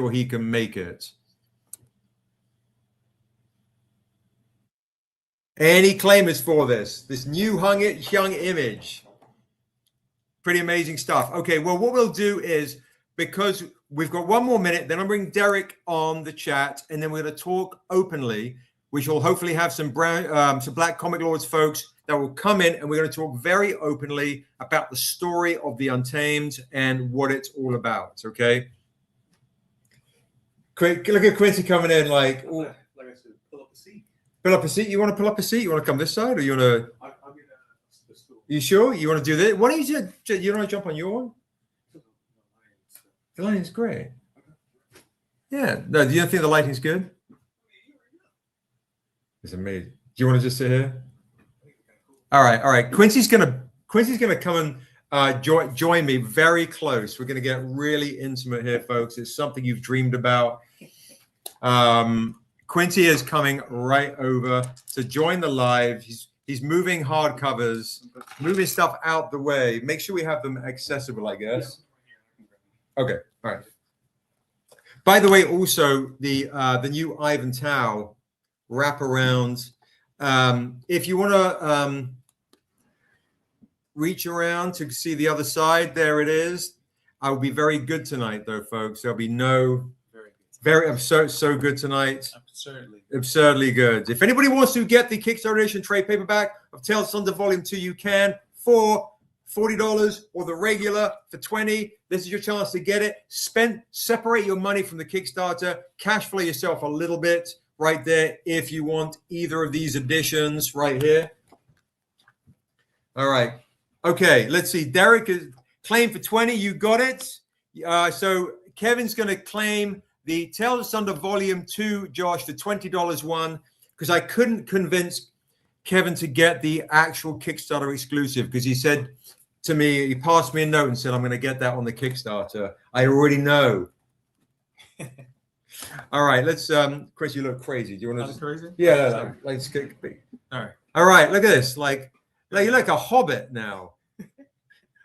sure he can make it. Any claimers for this new young image? Pretty amazing stuff. Okay, well, what we'll do is, because we've got 1 more minute, then I'll bring Derek on the chat, and then we're going to talk openly, which will hopefully have some Black Comic Lords folks that will come in, and we're going to talk very openly about the story of the Untamed and what it's all about. Okay. Look at Quincy coming in like I said, pull up a seat. Pull up a seat. You want to pull up a seat? You want to come this side, or you want to? I'll get the stool. You sure? You want to do this? Why don't you want to jump on your one? The lighting's great. Yeah. No, do you think the lighting's good? It's amazing. Do you want to just sit here? All right, all right. Quincy's gonna come and join me very close. We're gonna get really intimate here, folks. It's something you've dreamed about. Quincy is coming right over to join the live. He's moving hardcovers, moving stuff out the way. Make sure we have them accessible, I guess. Okay, all right. By the way, also the new Ivan Tao wraparound. If you want to reach around to see the other side, there it is. I will be very good tonight, though, folks. There'll be no very so good tonight. Absurdly good. If anybody wants to get the Kickstarter edition trade paperback of Tales of Thunder Volume 2, you can for $40 or the regular for $20. This is your chance to get it. Separate your money from the Kickstarter. Cash flow yourself a little bit right there if you want either of these editions right here. All right. Okay, let's see. Derek is claimed for 20. You got it. So Kevin's going to claim the Tales of Thunder Volume 2, Josh, for $20 one, because I couldn't convince Kevin to get the actual Kickstarter exclusive, because he said to me, he passed me a note and said, I'm going to get that on the Kickstarter. I already know. All right, let's Chris, you look crazy. Do you want to just crazy? Yeah, like all right, look at this. Like you're like a hobbit now.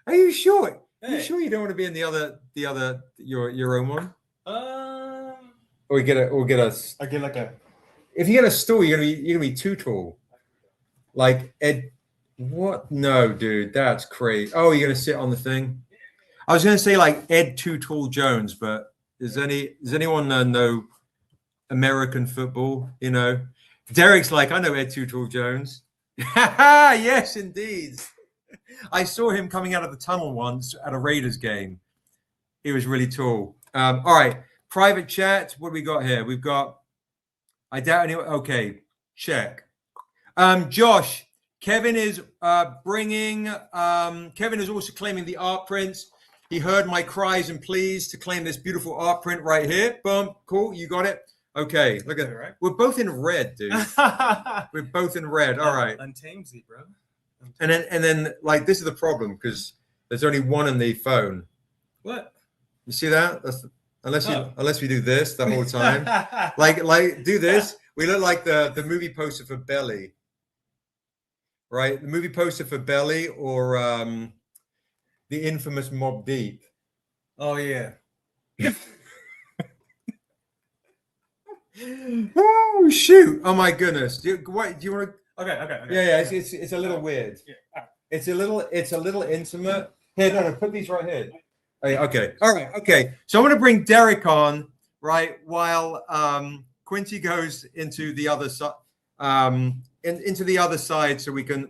Are you sure? Hey. You sure you don't want to be in the other your own one? Or get a I get like a if you get a stool, you're gonna be too tall. Like Ed, what? No, dude, that's crazy. Oh, you're gonna sit on the thing? I was gonna say like Ed Too Tall Jones, but does anyone know American football? You know, Derek's like, I know Ed Too Tall Jones. Yes, indeed. I saw him coming out of the tunnel once at a Raiders game. He was really tall. All right, private chat. What do we got here? We've got. I doubt anyone. Okay, check. Josh, Kevin is bringing. Kevin is also claiming the art prints. He heard my cries and pleas to claim this beautiful art print right here. Boom, cool. You got it. Okay, look at it. Right? We're both in red, dude. We're both in red. All right. Untamed Z, bro. And then like this is the problem because there's only one in the phone. What? You see that? That's unless we do this the whole time. like do this. We look like the movie poster for Belly. Right? The movie poster for Belly or the infamous Mobb Deep. Oh yeah. Oh shoot! Oh my goodness! Do you want to? Okay. Yeah. It's a little weird. Yeah. It's a little intimate. Here, no, put these right here. Okay. All right. Okay. So I'm going to bring Derek on right while Quincy goes into the other side. Into the other side, so we can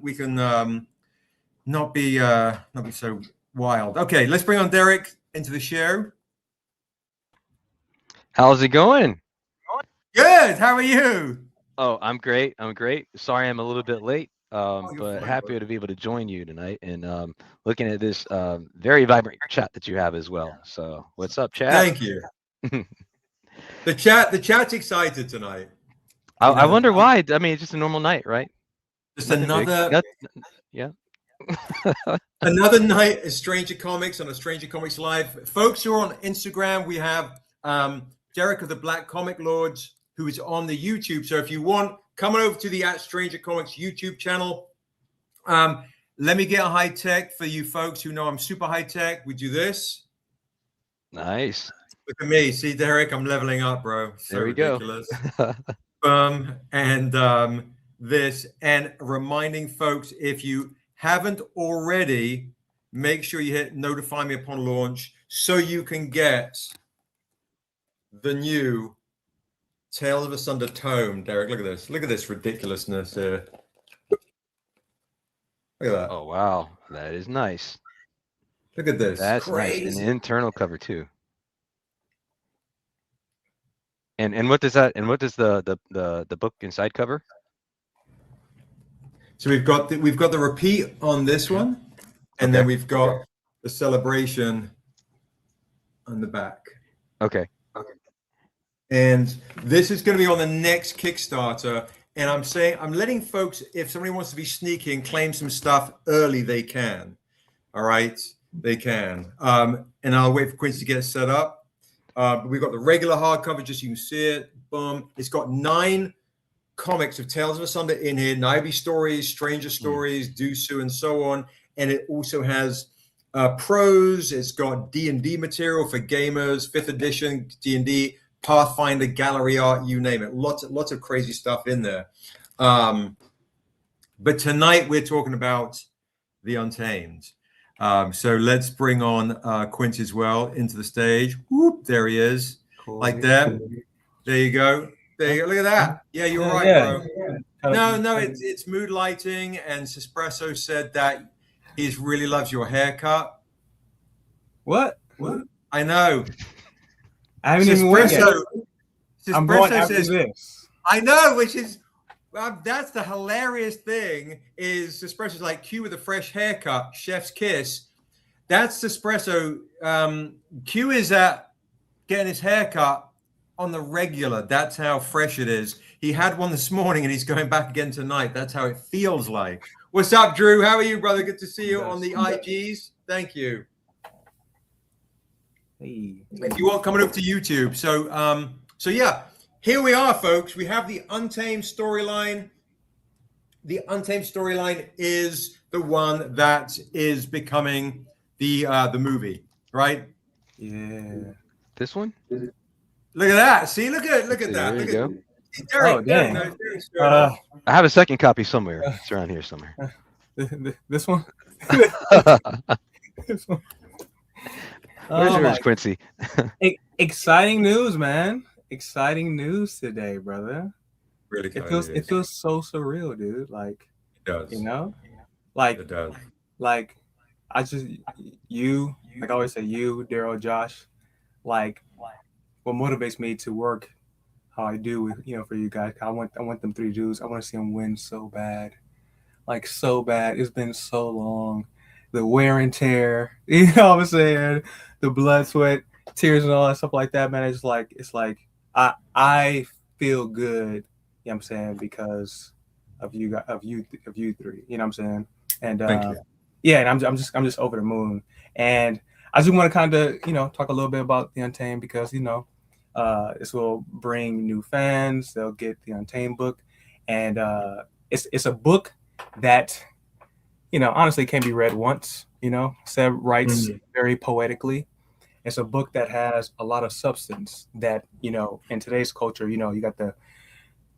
not be so wild. Okay. Let's bring on Derek into the show. How's it going? Good. How are you? Oh, I'm great. Sorry I'm a little bit late, but happy to be able to join you tonight and looking at this very vibrant chat that you have as well. So what's up, chat? Thank you. The chat's excited tonight. I wonder why. I mean, it's just a normal night, right? Just another yeah. Another night at Stranger Comics on a Stranger Comics Live. Folks who are on Instagram, we have Derek of the Black Comic Lords, who is on the YouTube. So if you want, come on over to the Stranger Comics YouTube channel. Let me get a high tech for you folks who know I'm super high tech. We do this. Nice. Look at me. See, Derek, I'm leveling up, bro. So There we go. ridiculous. This and reminding folks, if you haven't already, make sure you hit notify me upon launch so you can get the new Tales of Asunder tome. Derek, look at this. Look at this ridiculousness here. Look at that. Oh wow, that is nice. Look at this. That's crazy. nice. An internal cover too. And what does that? And what does the book inside cover? So we've got the repeat on this one, and then we've got the celebration on the back. Okay. And this is going to be on the next Kickstarter. And I'm letting folks, if somebody wants to be sneaky and claim some stuff early, they can. All right, they can. And I'll wait for Quincy to get it set up. We've got the regular hardcover, just so you can see it. Boom. It's got 9 comics of Tales of Asunder in here, Naive stories, Stranger stories, Dusu, and so on. And it also has prose. It's got D&D material for gamers, 5th edition D&D, Pathfinder, gallery art, you name it. Lots of crazy stuff in there. But tonight we're talking about the Untamed. So let's bring on Quincy as well into the stage. Whoop, there he is. Cool. Like that. There you go. There you go. Look at that. Yeah, you're right, bro. Yeah. No, it's mood lighting, and Espresso said that he really loves your haircut. What? I know. I haven't even went yet. I'm going after this. I know, which is that's the hilarious thing. Is Espresso's like Q with a fresh haircut, chef's kiss. That's Espresso. Q is at getting his haircut on the regular. That's how fresh it is. He had one this morning and he's going back again tonight. That's how it feels like. What's up, Drew? How are you, brother? Good to see you on the IGs. Thank you. Hey. If you want, coming up to YouTube. So yeah, here we are, folks. We have the Untamed storyline. The Untamed storyline is the one that is becoming the movie, right? Yeah. This one? Look at that. See, look at that. There you go. Derek, dang. I have a second copy somewhere. It's around here somewhere. This one? This one. Where's yours, Quincy? Exciting news, man. Exciting news today, brother. Really, it feels so surreal, dude. Like, it does. You know? Like, it does. Like, I just, you, like I always say, you, Daryl, Josh, like, what motivates me to work how I do, for you guys. I want them 3 dudes. I want to see them win so bad. Like, so bad. It's been so long. The wear and tear, you know what I'm saying? The blood, sweat, tears, and all that stuff like that, man. It's like I feel good, you know what I'm saying, because of you 3, you know what I'm saying? And Thank you. Yeah, and I'm just over the moon. And I just want to kind of, talk a little bit about the Untamed because, this will bring new fans. They'll get the Untamed book, and it's a book that, honestly can be read once. Seb writes very poetically. It's a book that has a lot of substance that, in today's culture, you got the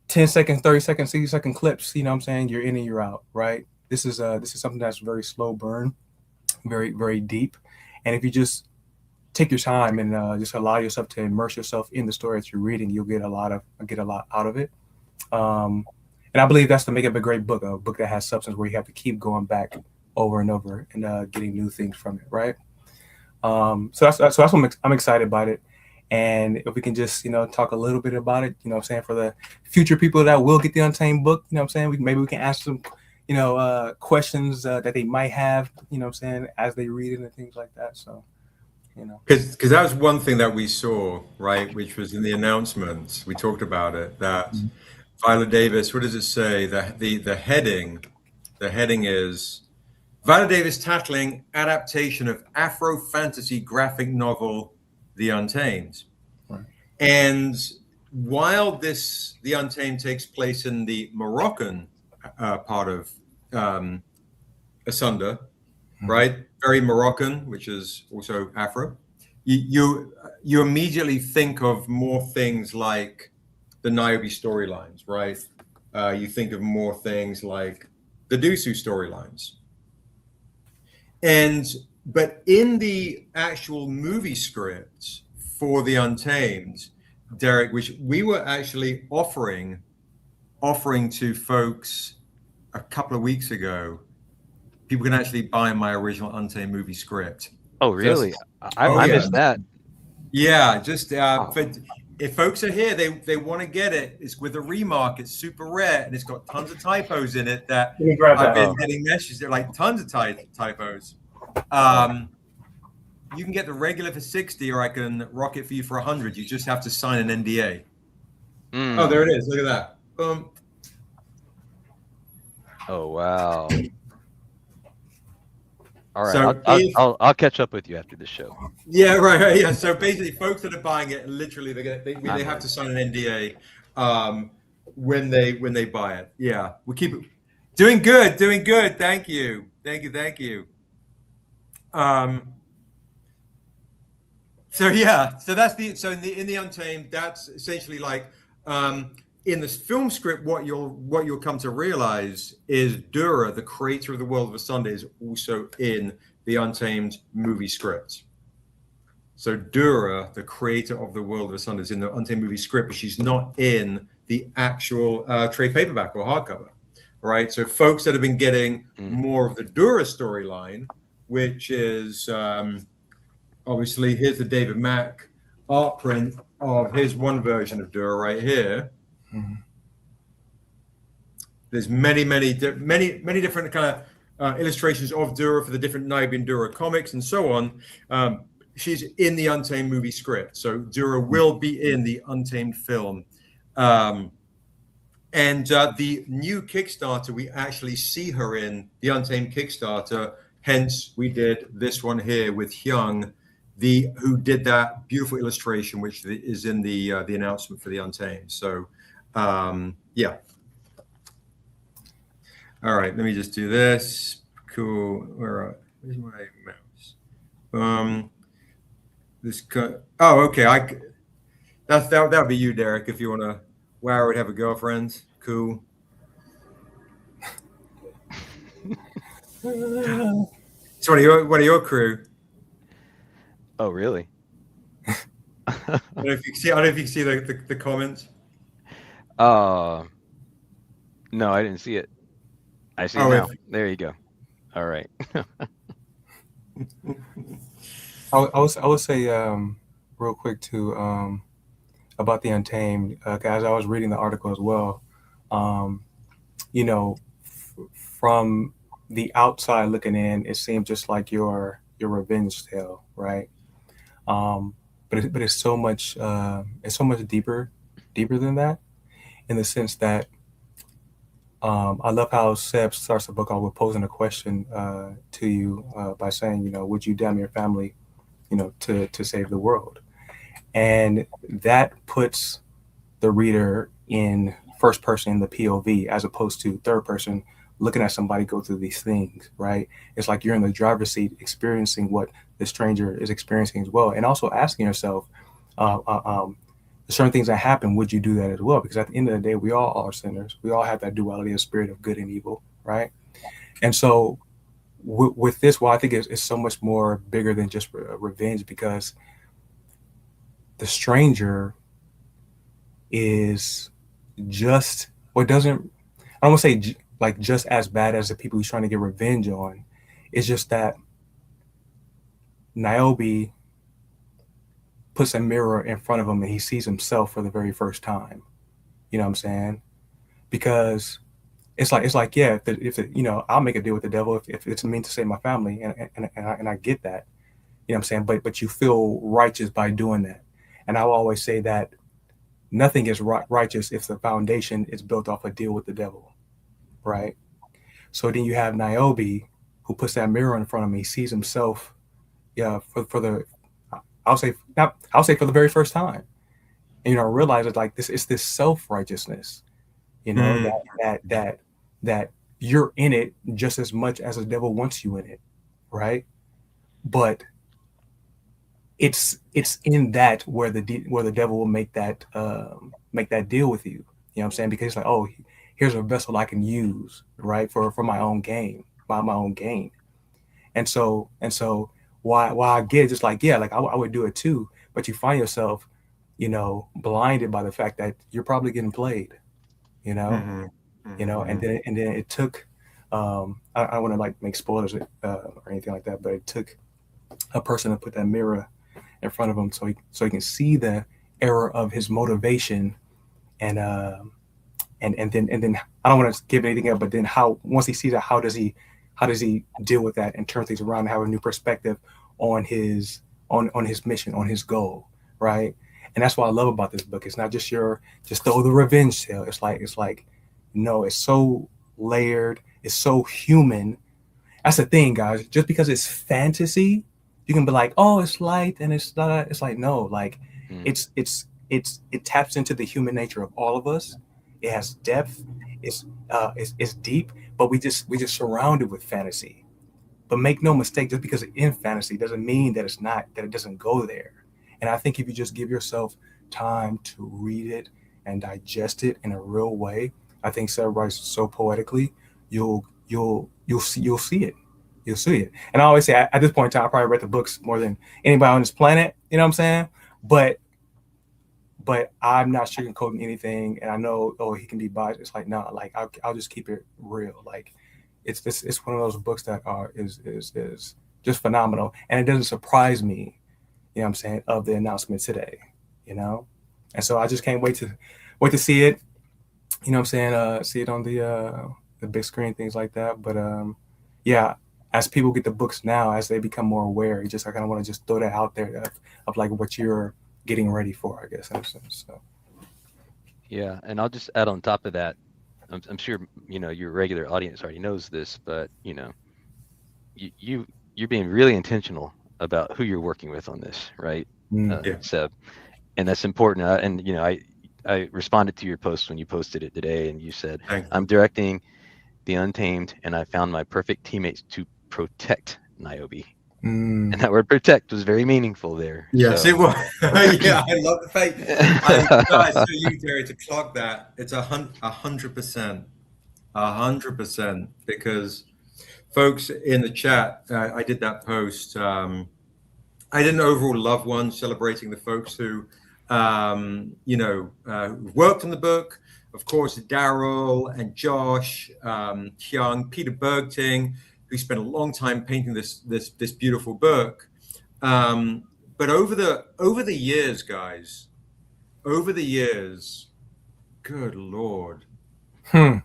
10 second, 30 second, 60 second clips, you know what I'm saying? You're in and you're out, right? This is something that's very slow burn, very, very deep. And if you just take your time and just allow yourself to immerse yourself in the story that you're reading, you'll get a lot out of it. And I believe that's to make it a great book, a book that has substance where you have to keep going back over and over and getting new things from it, right? So that's what I'm excited about it. And if we can just, talk a little bit about it, what I'm saying, for the future people that will get the Untamed book, what I'm saying, maybe we can ask some, questions that they might have, what I'm saying, as they read it and things like that. So, Because that was one thing that we saw, right, which was in the announcement. We talked about it, that Viola Davis, what does it say? The heading is Viola Davis tackling adaptation of Afro fantasy graphic novel, The Untamed. Right. And while The Untamed takes place in the Moroccan part of Asunder, right? Very Moroccan, which is also Afro. you immediately think of more things like the Niobe storylines, right? You think of more things like the Dusu storylines. But in the actual movie script for the Untamed, Derek, which we were actually offering to folks a couple of weeks ago, people can actually buy my original Untamed movie script. Oh, really? I yeah. missed that. Yeah, just if folks are here, they want to get it. It's with a remark. It's super rare, and it's got tons of typos in it that I've been getting messages. They're like tons of typos. You can get the regular for 60, or I can rock it for you for 100. You just have to sign an NDA. Oh, there it is. Look at that. Boom. Oh, wow. All right, So I'll catch up with you after the show. Yeah, right. Yeah. So basically, folks that are buying it, literally, they have to sign an NDA when they buy it. Yeah, we keep it doing good. Thank you. So yeah, so that's in the Untamed, that's essentially like in this film script, what you'll come to realize is Dura, the creator of the World of Asunder, is also in the Untamed movie script. So Dura, the creator of the World of Asunder, is in the Untamed movie script, but she's not in the actual trade paperback or hardcover, right? So folks that have been getting more of the Dura storyline, which is obviously, here's the David Mack art print of his one version of Dura right here. There's many different kind of illustrations of Dura for the different Niobe and Dura comics and so on. She's in the Untamed movie script, so Dura will be in the Untamed film. And the new Kickstarter, we actually see her in the Untamed Kickstarter. Hence, we did this one here with Hyung, who did that beautiful illustration, which is in the announcement for the Untamed. So, yeah. All right, let me just do this. Cool. Where's my mouse? Oh, okay. That would be you, Derek. If you want to, wow, would have a girlfriend. Cool. It's one of your crew. Oh, really? I don't know if you can see the comments. No, I didn't see it. I see it now. There you go. All right. I would say real quick too about the Untamed, guys. I was reading the article as well. From the outside looking in, it seems just like your revenge tale, right? But it's so much deeper than that, in the sense that I love how Seb starts the book off with posing a question to you by saying, would you damn your family, to save the world? And that puts the reader in first person, in the POV, as opposed to third person, looking at somebody go through these things, right? It's like you're in the driver's seat experiencing what the stranger is experiencing as well. And also asking yourself, certain things that happen, would you do that as well? Because at the end of the day, we all are sinners. We all have that duality of spirit of good and evil, right? And so with this, well, I think it's so much more bigger than just revenge, because the stranger is just, I don't want to say like just as bad as the people he's trying to get revenge on. It's just that Niobe puts a mirror in front of him and he sees himself for the very first time. You know what I'm saying? Because it's like, yeah, if I'll make a deal with the devil if it's meant to save my family, and I get that. You know what I'm saying? But you feel righteous by doing that. And I will always say that nothing is righteous if the foundation is built off a deal with the devil, right? So then you have Niobe, who puts that mirror in front of him. He sees himself, I'll say for the very first time, and realize it like this. It's this self-righteousness, that you're in it just as much as the devil wants you in it, right? But it's in that where the devil will make that deal with you. You know what I'm saying? Because it's like, oh, here's a vessel I can use, right, for my own gain, by my own gain. And so why I get it, just like, yeah, like I would do it too, but you find yourself, blinded by the fact that you're probably getting played, you know, and then it took, I don't want to like make spoilers or anything like that, but it took a person to put that mirror in front of him so he can see the error of his motivation, and then I don't want to give anything up, but then once he sees that, how does he deal with that and turn things around and have a new perspective on his mission, on his goal, right? And that's what I love about this book. It's not just throw the revenge tale. It's like no, it's so layered, it's so human. That's the thing, guys. Just because it's fantasy, you can be like, oh, it's light and it's not. It's like, no, like it taps into the human nature of all of us. It has depth. It's deep, but we just surrounded with fantasy. But make no mistake, just because it's in fantasy doesn't mean that it doesn't go there. And I think if you just give yourself time to read it and digest it in a real way, I think Sarah writes so poetically, you'll see it. You'll see it. And I always say, at this point in time, I probably read the books more than anybody on this planet. You know what I'm saying? But I'm not sugarcoating anything, and I know, oh, he can be biased. It's like, no, like I'll just keep it real. Like it's one of those books that is just phenomenal, and it doesn't surprise me, you know what I'm saying, of the announcement today, and so I just can't wait to see it, you know what I'm saying, see it on the big screen, things like that. But yeah, as people get the books now, as they become more aware, I kind of want to just throw that out there of like what you're getting ready for, I guess, in a sense. So. Yeah, and I'll just add on top of that, I'm sure your regular audience already knows this, but you're being really intentional about who you're working with on this, right? So, and that's important. And I responded to your post when you posted it today, and you said, I'm directing The Untamed, and I found my perfect teammates to protect Niobe. And that word "protect" was very meaningful there. Yes, so. It was. Yeah, I love the fact. I saw you, Terry, to clock that. It's 100%, 100%. Because folks in the chat, I did that post. I did an overall love one celebrating the folks who, worked on the book. Of course, Daryl and Josh, Hyung, Peter Bergting, who spent a long time painting this beautiful book. But over the years, guys, good Lord, the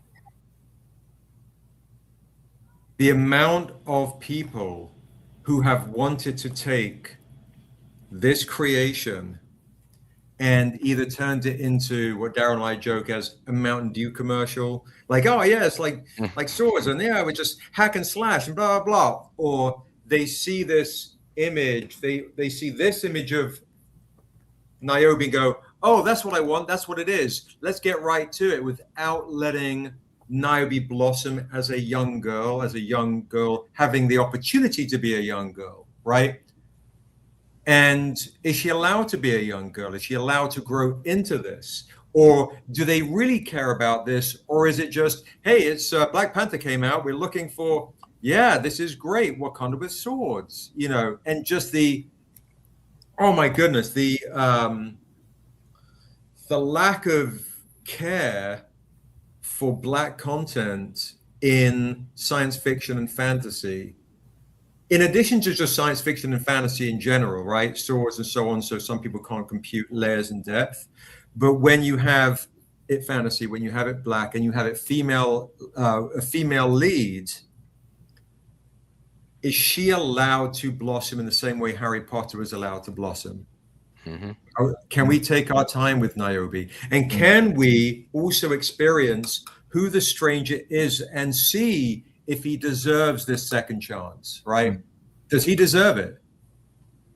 amount of people who have wanted to take this creation and either turned it into what Darren and I joke as a Mountain Dew commercial, like, oh yeah, it's like swords, and yeah, we just hack and slash and blah blah blah. Or they see this image, they see this image of Niobe and go, oh, that's what I want, that's what it is. Let's get right to it, without letting Niobe blossom as a young girl, having the opportunity to be a young girl, right? And is she allowed to be a young girl? Is she allowed to grow into this? Or do they really care about this? Or is it just, hey, it's Black Panther came out, we're looking for, yeah, this is great, Wakanda with swords, and just oh my goodness, the lack of care for Black content in science fiction and fantasy, in addition to just science fiction and fantasy in general, right? Swords and so on, so some people can't compute layers and depth. But when you have it fantasy, when you have it Black, and you have it a female lead, is she allowed to blossom in the same way Harry Potter was allowed to blossom? Can we take our time with Niobe? And can we also experience who the stranger is and see if he deserves this second chance, right? Does he deserve it?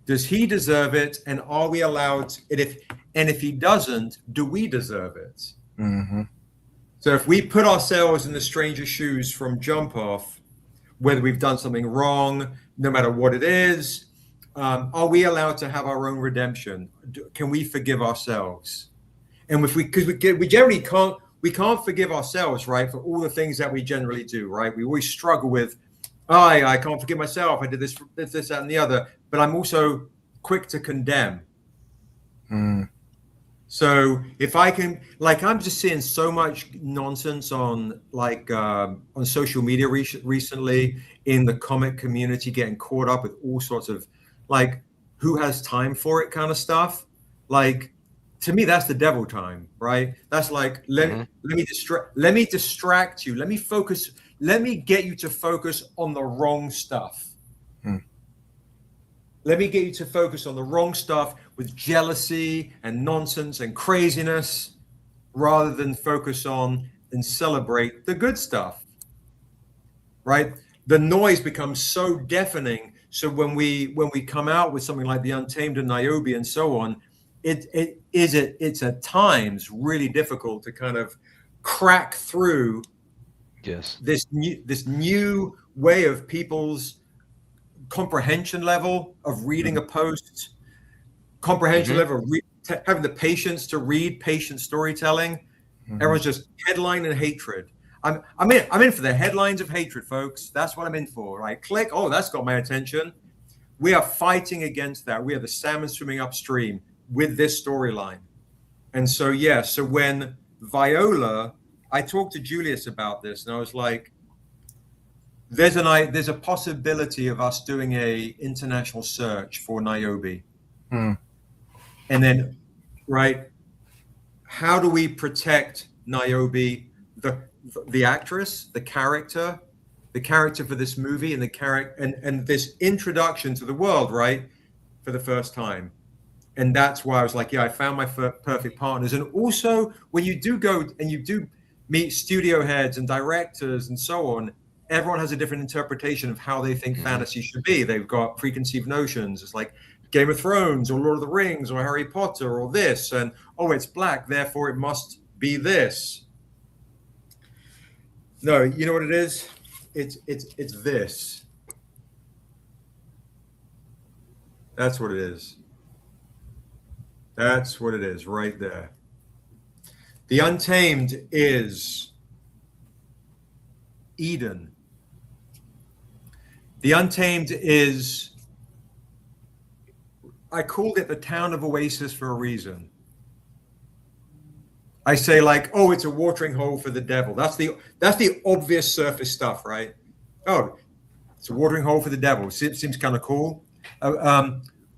Does he deserve it? And are we allowed? And if he doesn't, do we deserve it? So if we put ourselves in the stranger's shoes from jump off, whether we've done something wrong, no matter what it is, are we allowed to have our own redemption? Can we forgive ourselves? And if we generally can't forgive ourselves, right, for all the things that we generally do, right? We always struggle with, I can't forgive myself. I did this, that, and the other. But I'm also quick to condemn. So if I can, like, I'm just seeing so much nonsense on social media recently, in the comic community, getting caught up with all sorts of, like, who has time for it kind of stuff. Like, to me, that's the devil time, right? That's like, let me distract you. Let me focus. Let me get you to focus on the wrong stuff. Let me get you to focus on the wrong stuff with jealousy and nonsense and craziness, rather than focus on and celebrate the good stuff, right? The noise becomes so deafening. So when we come out with something like The Untamed and Niobe and so on, it's at times really difficult to kind of crack through this new way of people's comprehension level of reading a post, comprehension level of having the patience to read, patient storytelling. Everyone's just headline and hatred. I'm in for the headlines of hatred, folks. That's what I'm in for. Right? Click. Oh, that's got my attention. We are fighting against that. We are the salmon swimming upstream with this storyline. And so, so when Viola, I talked to Julius about this, and I was like, there's a possibility of us doing a international search for Niobe. And then, right, how do we protect Niobe, the actress, the character for this movie, and the character and this introduction to the world, right, for the first time. And that's why I was like, I found my perfect partners. And also, when you do go and you do meet studio heads and directors and so on, everyone has a different interpretation of how they think fantasy should be. They've got preconceived notions. It's like Game of Thrones or Lord of the Rings or Harry Potter or this, and it's black, therefore it must be this. No, you know what it is? It's this. That's what it is. That's what it is right there. The Untamed is Eden. The Untamed is, I called it the town of Oasis for a reason. I say, like, it's a watering hole for the devil. That's the obvious surface stuff, right? Oh, it's a watering hole for the devil. Seems kind of cool.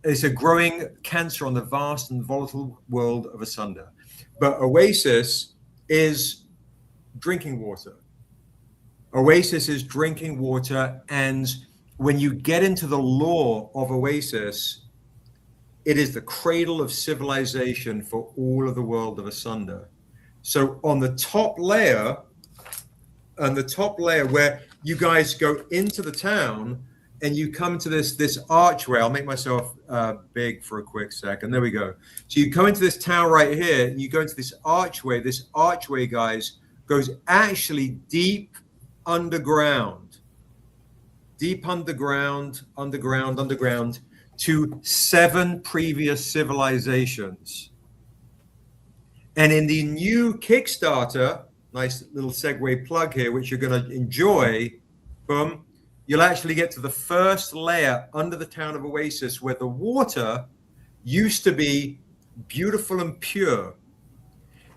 It's a growing cancer on the vast and volatile world of Asunder. But Oasis is drinking water. Oasis is drinking water, and when you get into the lore of Oasis, it is the cradle of civilization for all of the world of Asunder. So on the top layer, where you guys go into the town and you come to this archway. I'll make myself big for a quick second. There we go. So you come into this town right here, and you go into this archway. This archway, guys, goes actually deep underground to 7 previous civilizations. And in the new Kickstarter, nice little segue plug here, which you're going to enjoy, boom, you'll actually get to the first layer under the town of Oasis, where the water used to be beautiful and pure,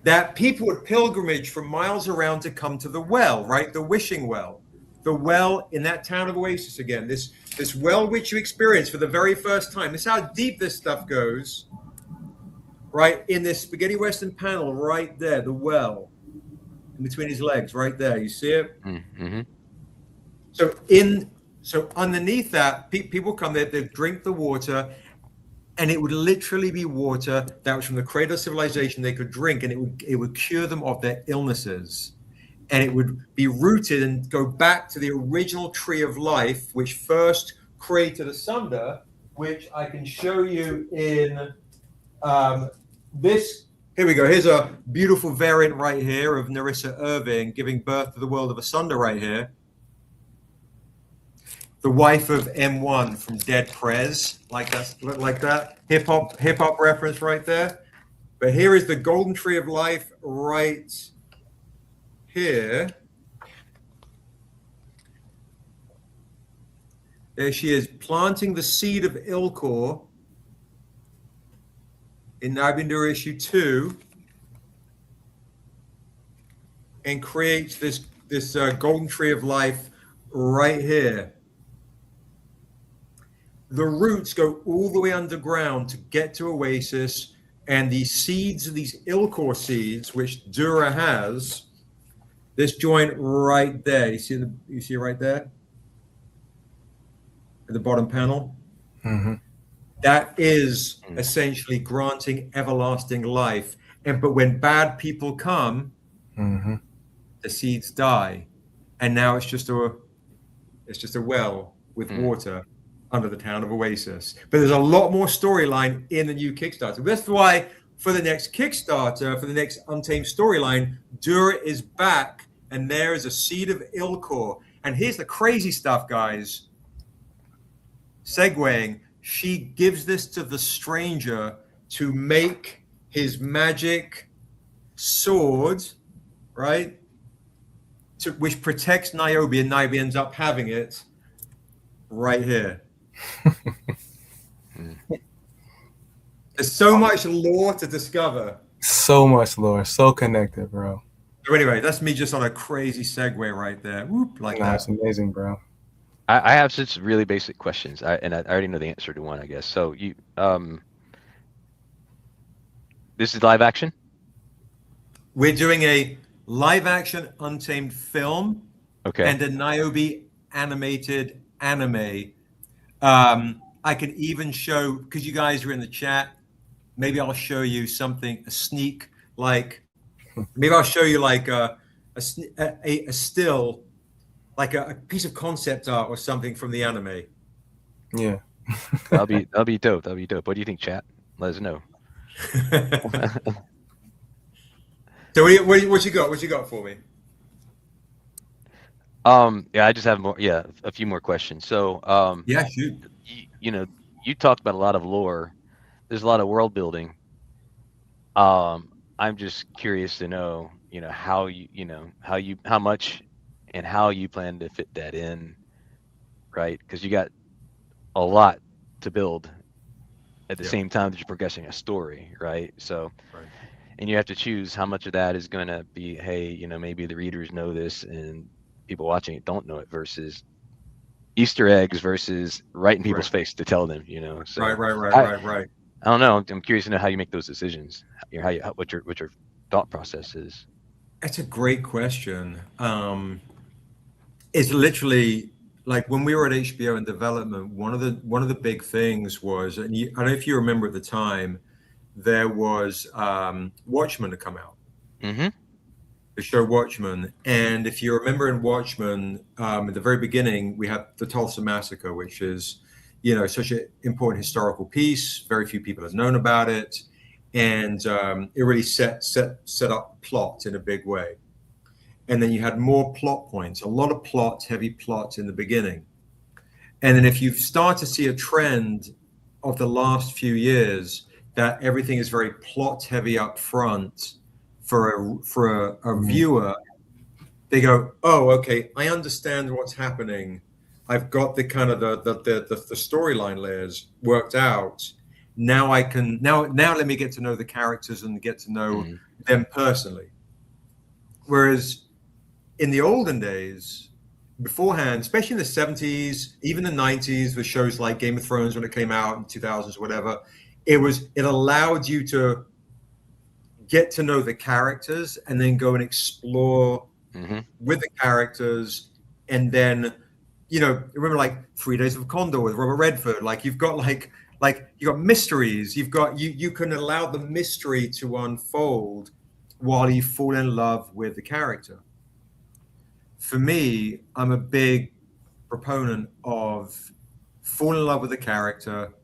that people would pilgrimage from miles around to come to the well, right? The wishing well. The well in that town of Oasis again, this well which you experience for the very first time. This is how deep this stuff goes, right? In this spaghetti western panel right there, the well in between his legs right there. You see it? Mm-hmm. So underneath that, people come there, they drink the water, and it would literally be water that was from the cradle of civilization they could drink, and it would cure them of their illnesses. And it would be rooted and go back to the original tree of life, which first created Asunder, which I can show you in this. Here we go. Here's a beautiful variant right here of Narissa Irving giving birth to the world of Asunder right here. the wife of M1 from Dead Prez, like that hip hop reference right there. But here is the golden tree of life right here. There she is, planting the seed of Ilkor in Nabindur issue 2, and creates this golden tree of life right here. The roots go all the way underground to get to Oasis, and these seeds, these Ilkor seeds, which Dura has, this joint right there. You see right there? At the bottom panel? Mm-hmm. That is essentially granting everlasting life. But when bad people come, mm-hmm. the seeds die. And now it's just a well with water under the town of Oasis. But there's a lot more storyline in the new Kickstarter. That's why for the next Kickstarter, for the next Untamed storyline, Dura is back, and there is a seed of Ilkor. And here's the crazy stuff, guys. Segueing, she gives this to the stranger to make his magic sword, right? Which protects Niobe, and Niobe ends up having it right here. There's so much lore to discover. So much lore, so connected, bro. So anyway, that's me just on a crazy segue right there. Whoop, like that. That's amazing, bro. I have such really basic questions, and I already know the answer to one, I guess. So you, this is live action? We're doing a live action Untamed film, okay, and a Niobe animated anime. I can even show, because you guys are in the chat, maybe I'll show you something, a sneak, like, maybe I'll show you like a still, like a piece of concept art or something from the anime. Yeah. that'll be dope. That'll be dope. What do you think, chat? Let us know. So what you got? What you got for me? Yeah, I just have more. Yeah, a few more questions. So, yeah, shoot. You talked about a lot of lore. There's a lot of world building. I'm just curious to know, how much and how you plan to fit that in, right? Because you got a lot to build at the same time that you're progressing a story, right? So, and you have to choose how much of that is going to be, hey, maybe the readers know this and people watching it don't know it, versus Easter eggs versus right in people's face to tell them, So right. I don't know. I'm curious to know how you make those decisions. What your thought process is. That's a great question. It's literally like when we were at HBO in development, one of the big things was, and I don't know if you remember at the time, there was Watchmen to come out. Mm-hmm. The show Watchmen, and if you remember in Watchmen, at the very beginning, we have the Tulsa Massacre, which is, such an important historical piece. Very few people have known about it, and it really set up plot in a big way. And then you had more plot points, a lot of heavy plots in the beginning. And then if you start to see a trend of the last few years that everything is very plot heavy up front, for a viewer, they go, oh, okay, I understand what's happening. I've got the kind of the storyline layers worked out. Now I can now let me get to know the characters and get to know them personally. Whereas in the olden days, beforehand, especially in the 70s, even the 90s, with shows like Game of Thrones when it came out in 2000s, whatever, it allowed you to get to know the characters and then go and explore with the characters. And then, remember like 3 Days of Condor with Robert Redford, like you've got like you got mysteries, you can allow the mystery to unfold while you fall in love with the character. For me, I'm a big proponent of fall in love with the character,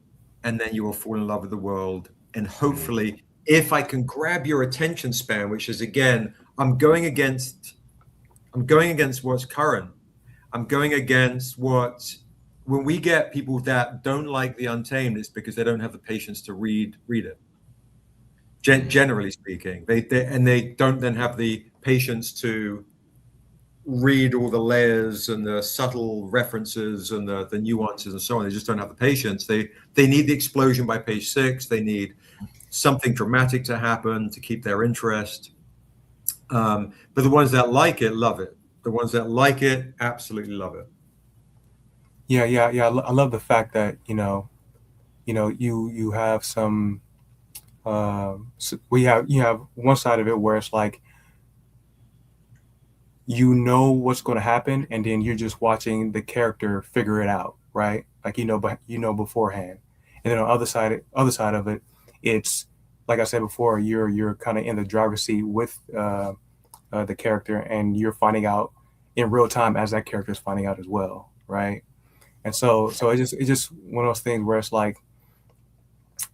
and then you will fall in love with the world. And hopefully, if I can grab your attention span, which is, again, I'm going against what's current. I'm going against what when we get people that don't like the Untamed, it's because they don't have the patience to read it. Generally speaking, they don't then have the patience to read all the layers and the subtle references and the nuances and so on. They just don't have the patience. They need the explosion by page 6. They need something dramatic to happen to keep their interest. But the ones that like it love it. The ones that like it absolutely love it. Yeah. I love the fact that you have some. So you have one side of it where it's like, you know what's going to happen, and then you're just watching the character figure it out, right? Like but beforehand. And then on the other side of it, it's like I said before, you're kind of in the driver's seat with the character, and you're finding out in real time as that character is finding out as well, right? And so it's just one of those things where it's like,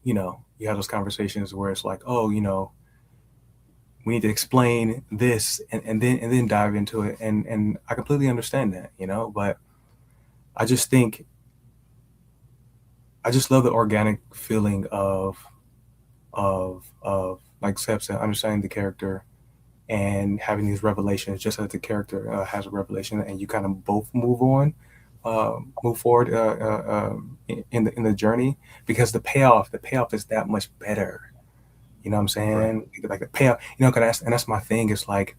you have those conversations where it's like, oh, we need to explain this and then dive into it. And I completely understand that, but I just love the organic feeling of like Seb said, understanding the character and having these revelations just as the character has a revelation, and you kind of both move forward in the journey, because the payoff is that much better. You know what I'm saying? Right. Like the payoff, that's my thing. It's like,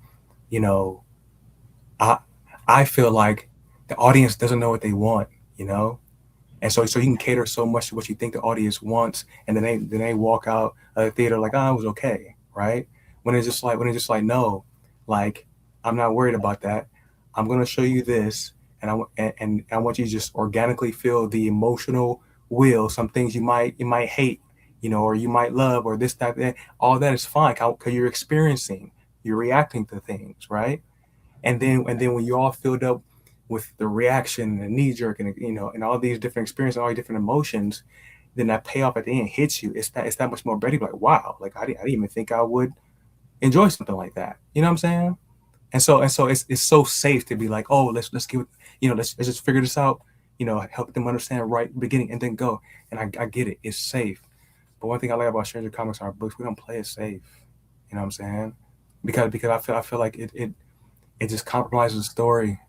I feel like the audience doesn't know what they want, and so you can cater so much to what you think the audience wants, and then they walk out of the theater like, oh, it was okay, right? When it's just like no, like, I'm not worried about that. I'm gonna show you this, and I want you to just organically feel the emotional wheel. Some things you might hate, or you might love, or this, that, all that is fine, because you're reacting to things, right? And then when you're all filled up with the reaction and the knee jerk and and all these different experiences, all these different emotions, then that payoff at the end hits you. It's that much more better. Like, wow, like I didn't even think I would enjoy something like that. You know what I'm saying? And so it's so safe to be like, oh, let's give it, let's just figure this out, help them understand right beginning and then go. And I get it. It's safe. But one thing I like about StrangerComics, our books, we don't play it safe. You know what I'm saying? Because I feel like it just compromises the story.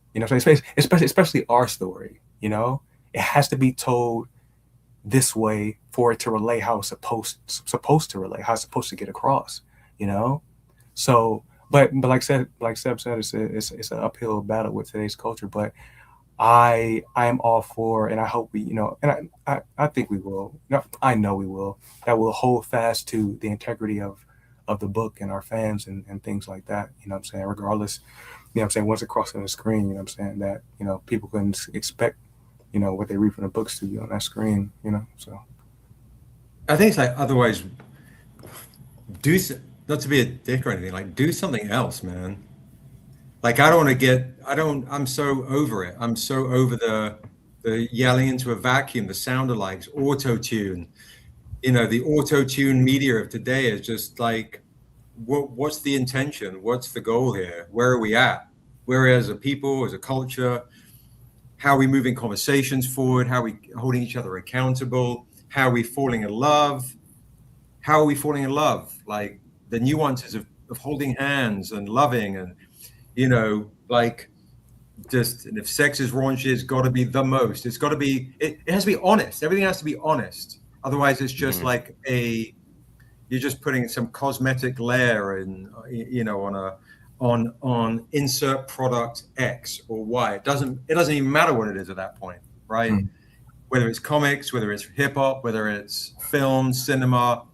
Especially our story. It has to be told this way for it to relay how it's supposed to relay, how it's supposed to get across. So, but like Seb said, it's an uphill battle with today's culture. But I am all for, and I hope we, and I think we will. I know we will. That will hold fast to the integrity of the book and our fans and things like that. You know what I'm saying? Regardless, once it crosses the screen, that people can expect, what they read from the books to be on that screen. So I think it's like, otherwise, not to be a dick or anything, like, do something else, man. Like, I'm so over it. I'm so over the yelling into a vacuum, the sound alikes, auto-tune. The auto-tune media of today is just like, what's the intention? What's the goal here? Where are we at? Where, as a people, as a culture, how are we moving conversations forward? How are we holding each other accountable? How are we falling in love? How are we falling in love? Like, the nuances of holding hands and loving, and like, just, and if sex is raunchy, it's got to be the most. It's got to be. It has to be honest. Everything has to be honest. Otherwise, it's just like you're just putting some cosmetic layer in, on insert product X or Y. It doesn't even matter what it is at that point, right? Whether it's comics, whether it's hip hop, whether it's film, cinema,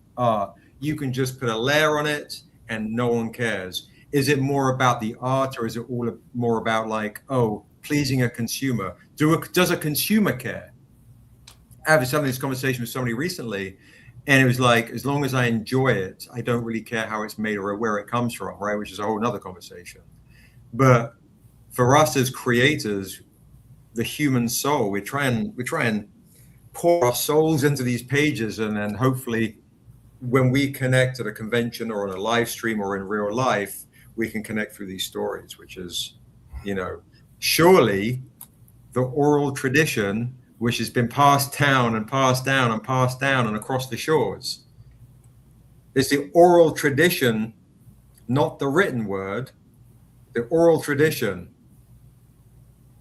you can just put a layer on it and no one cares. Is it more about the art, or is it all more about, like, oh, pleasing a consumer? Does a consumer care? I was having this conversation with somebody recently, and it was like, as long as I enjoy it, I don't really care how it's made or where it comes from, right? Which is a whole nother conversation. But for us as creators, the human soul, we try and pour our souls into these pages, and then hopefully when we connect at a convention or on a live stream or in real life, we can connect through these stories, which is, surely the oral tradition which has been passed down and passed down and passed down and across the shores. It's the oral tradition, not the written word, the oral tradition,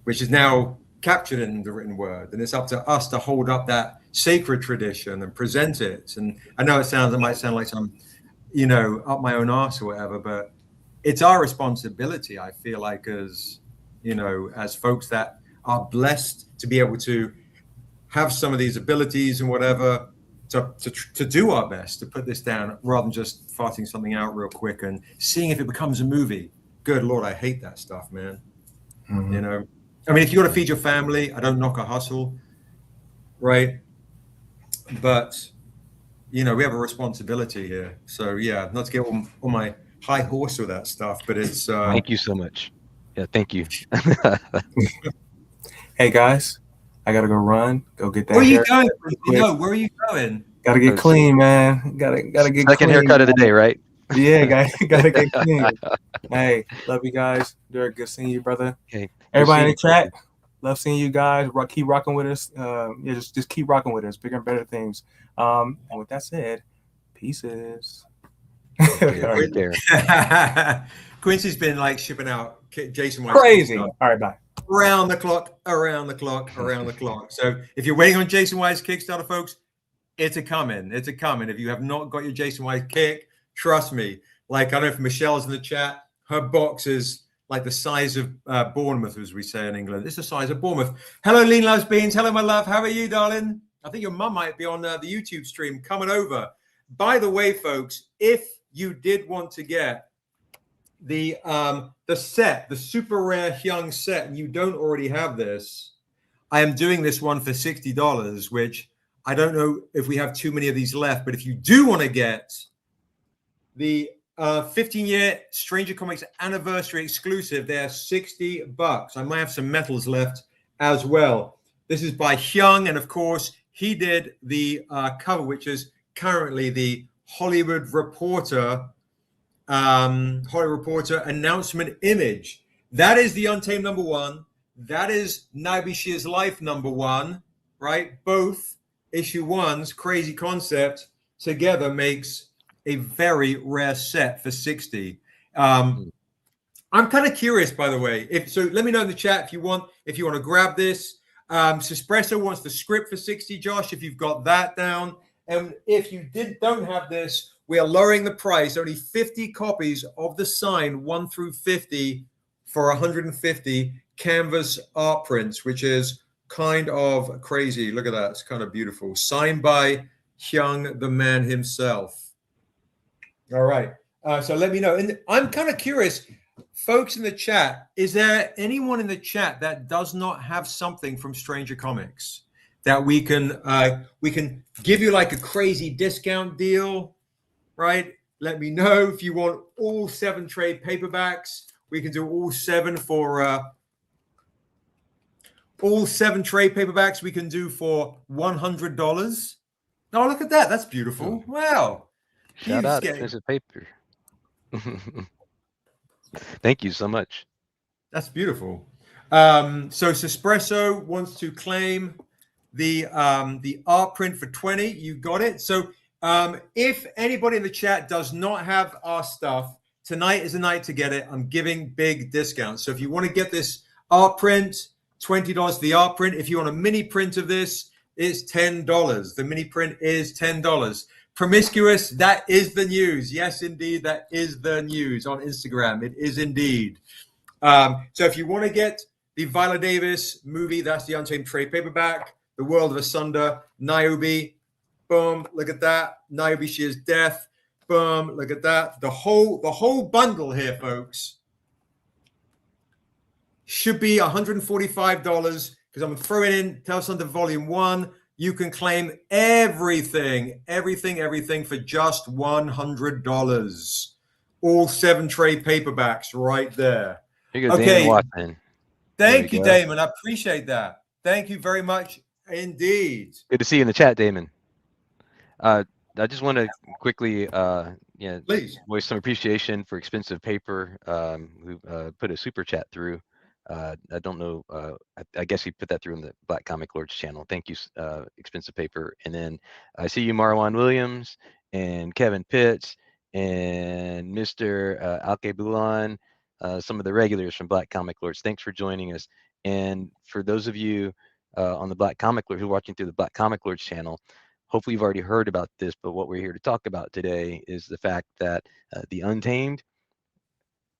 which is now captured in the written word. And it's up to us to hold up that sacred tradition and present it. And I know it might sound like some, you know, up my own arse or whatever, but it's our responsibility, I feel like, as, you know, as folks that are blessed to be able to have some of these abilities and whatever, to do our best to put this down rather than just farting something out real quick and seeing if it becomes a movie. Good Lord, I hate that stuff, man. Mm-hmm. You know, I mean, if you got to feed your family, I don't knock a hustle, right? But, you know, we have a responsibility here. So, yeah, not to get on my high horse with that stuff, but it's... Thank you so much. Yeah, thank you. Hey, guys, I got to go run, go get that Where are you going? No, where are you going? Got to get clean, man. Got to get second clean. Haircut of the day, right? Yeah, got to get clean. Hey, love you guys. Derek, good seeing you, brother. Okay. Everybody in the chat, love seeing you guys. Keep rocking with us. Yeah, just keep rocking with us. Bigger and better things. And with that said, pieces. Right there. Quincy's been like shipping out Jason White. Crazy. All right, bye. Around the clock. So if you're waiting on Jason White's Kickstarter, folks, it's a coming. If you have not got your Jason White kick, trust me. Like, I don't know if Michelle's in the chat. Her box is like the size of Bournemouth, as we say in England. It's the size of Bournemouth. Hello, Lean Loves Beans. Hello, my love. How are you, darling? I think your mum might be on the YouTube stream coming over. By the way, folks, if you did want to get the set, the super rare Hyung set, and you don't already have this, I am doing this one for $60, which I don't know if we have too many of these left, but if you do want to get the 15-year Stranger Comics anniversary exclusive, they're $60. I might have some metals left as well. This is by Hyung, and of course, he did the cover, which is currently the Hollywood Reporter announcement image. That is the Untamed #1. That is Naomi Shear's Life #1, right? Both issue ones, crazy concept, together makes a very rare set for 60. I'm kind of curious, by the way. So let me know in the chat if you want to grab this. Suspresso wants the script for 60, Josh, if you've got that down. And if you don't have this, we are lowering the price. Only 50 copies of the signed 1 through 50 for 150 canvas art prints, which is kind of crazy. Look at that. It's kind of beautiful. Signed by Hyung, the man himself. All right. So let me know. And I'm kind of curious, folks in the chat, is there anyone in the chat that does not have something from Stranger Comics that we can give you like a crazy discount deal, right? Let me know. If you want all 7 trade paperbacks, we can do all 7 for all 7 trade paperbacks we can do for $100. Oh, look at that. That's beautiful. Wow. Shout out to piece of paper. Thank you so much. That's beautiful. So Suspresso wants to claim the art print for 20. You got it. So if anybody in the chat does not have our stuff, tonight is the night to get it. I'm giving big discounts. So if you want to get this art print, $20 the art print. If you want a mini print of this, it's $10. The mini print is $10. Promiscuous, that is the news. Yes, indeed, that is the news on Instagram. It is indeed. So if you want to get the Viola Davis movie, that's the Untamed trade paperback. The World of Asunder, Niobe, boom, look at that. Niobe Shear's Death, boom, look at that. The whole bundle here, folks, should be $145 because I'm throwing in Tales Under Volume 1. You can claim everything for just $100. All 7 trade paperbacks right there. Here you go, okay. Damon Watson. Thank you, Damon. I appreciate that. Thank you very much indeed. Good to see you in the chat, Damon. I just want to quickly please voice some appreciation for Expensive Paper, who put a super chat through. I don't know. I guess he put that through in the Black Comic Lords channel. Thank you, Expensive Paper. And then I see you, Marwan Williams and Kevin Pitts and Mr. Alke Bulan, some of the regulars from Black Comic Lords. Thanks for joining us. And for those of you on the Black Comic Lords who are watching through the Black Comic Lords channel, hopefully you've already heard about this, but what we're here to talk about today is the fact that The Untamed,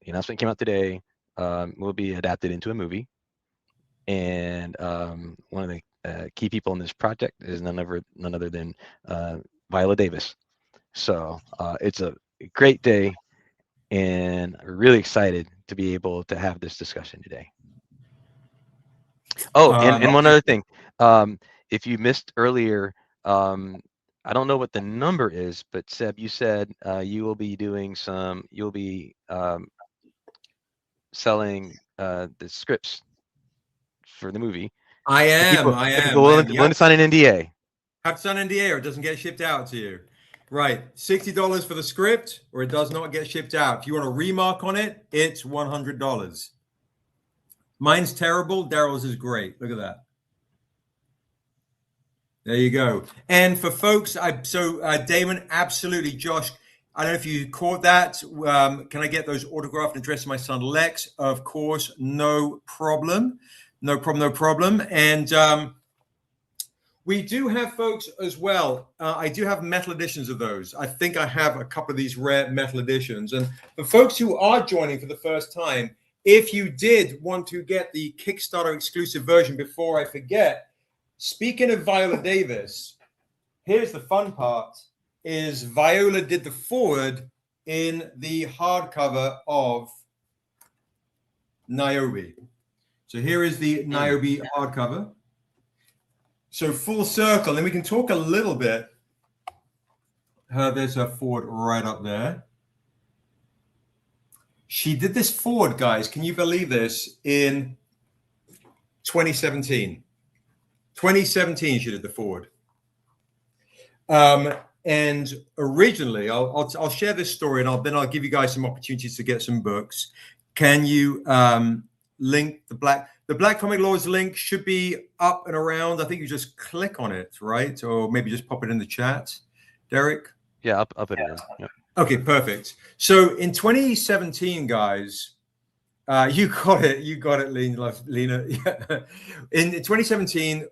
the announcement came out today, will be adapted into a movie. And one of the key people in this project is none other than Viola Davis. So it's a great day, and we're really excited to be able to have this discussion today. Oh, and one other thing. If you missed earlier, I don't know what the number is, but Seb, you said you will be doing you'll be selling the scripts for the movie. I am. Willing to sign an NDA. Have to sign an NDA or it doesn't get shipped out to you. Right. $60 for the script or it does not get shipped out. If you want a remark on it, it's $100. Mine's terrible. Daryl's is great. Look at that. There you go. And for folks, Damon, absolutely. Josh, I don't know if you caught that. Can I get those autographed and addressed to my son, Lex? Of course, no problem. No problem. And we do have, folks, as well. I do have metal editions of those. I think I have a couple of these rare metal editions. And for folks who are joining for the first time, if you did want to get the Kickstarter exclusive version, before I forget, speaking of Viola Davis, here's the fun part, is Viola did the foreword in the hardcover of Niobe. So here is the Niobe hardcover. So full circle, and we can talk a little bit. There's her foreword right up there. She did this foreword, guys. Can you believe this? In 2017. 2017, she did the foreword. And originally, I'll share this story, and then I'll give you guys some opportunities to get some books. Can you link the Black Comic Lords link? Should be up and around. I think you just click on it, right? Or maybe just pop it in the chat, Derek. Yeah, up and in. Yep. Okay, perfect. So in 2017, guys, you got it, Lena. In 2017,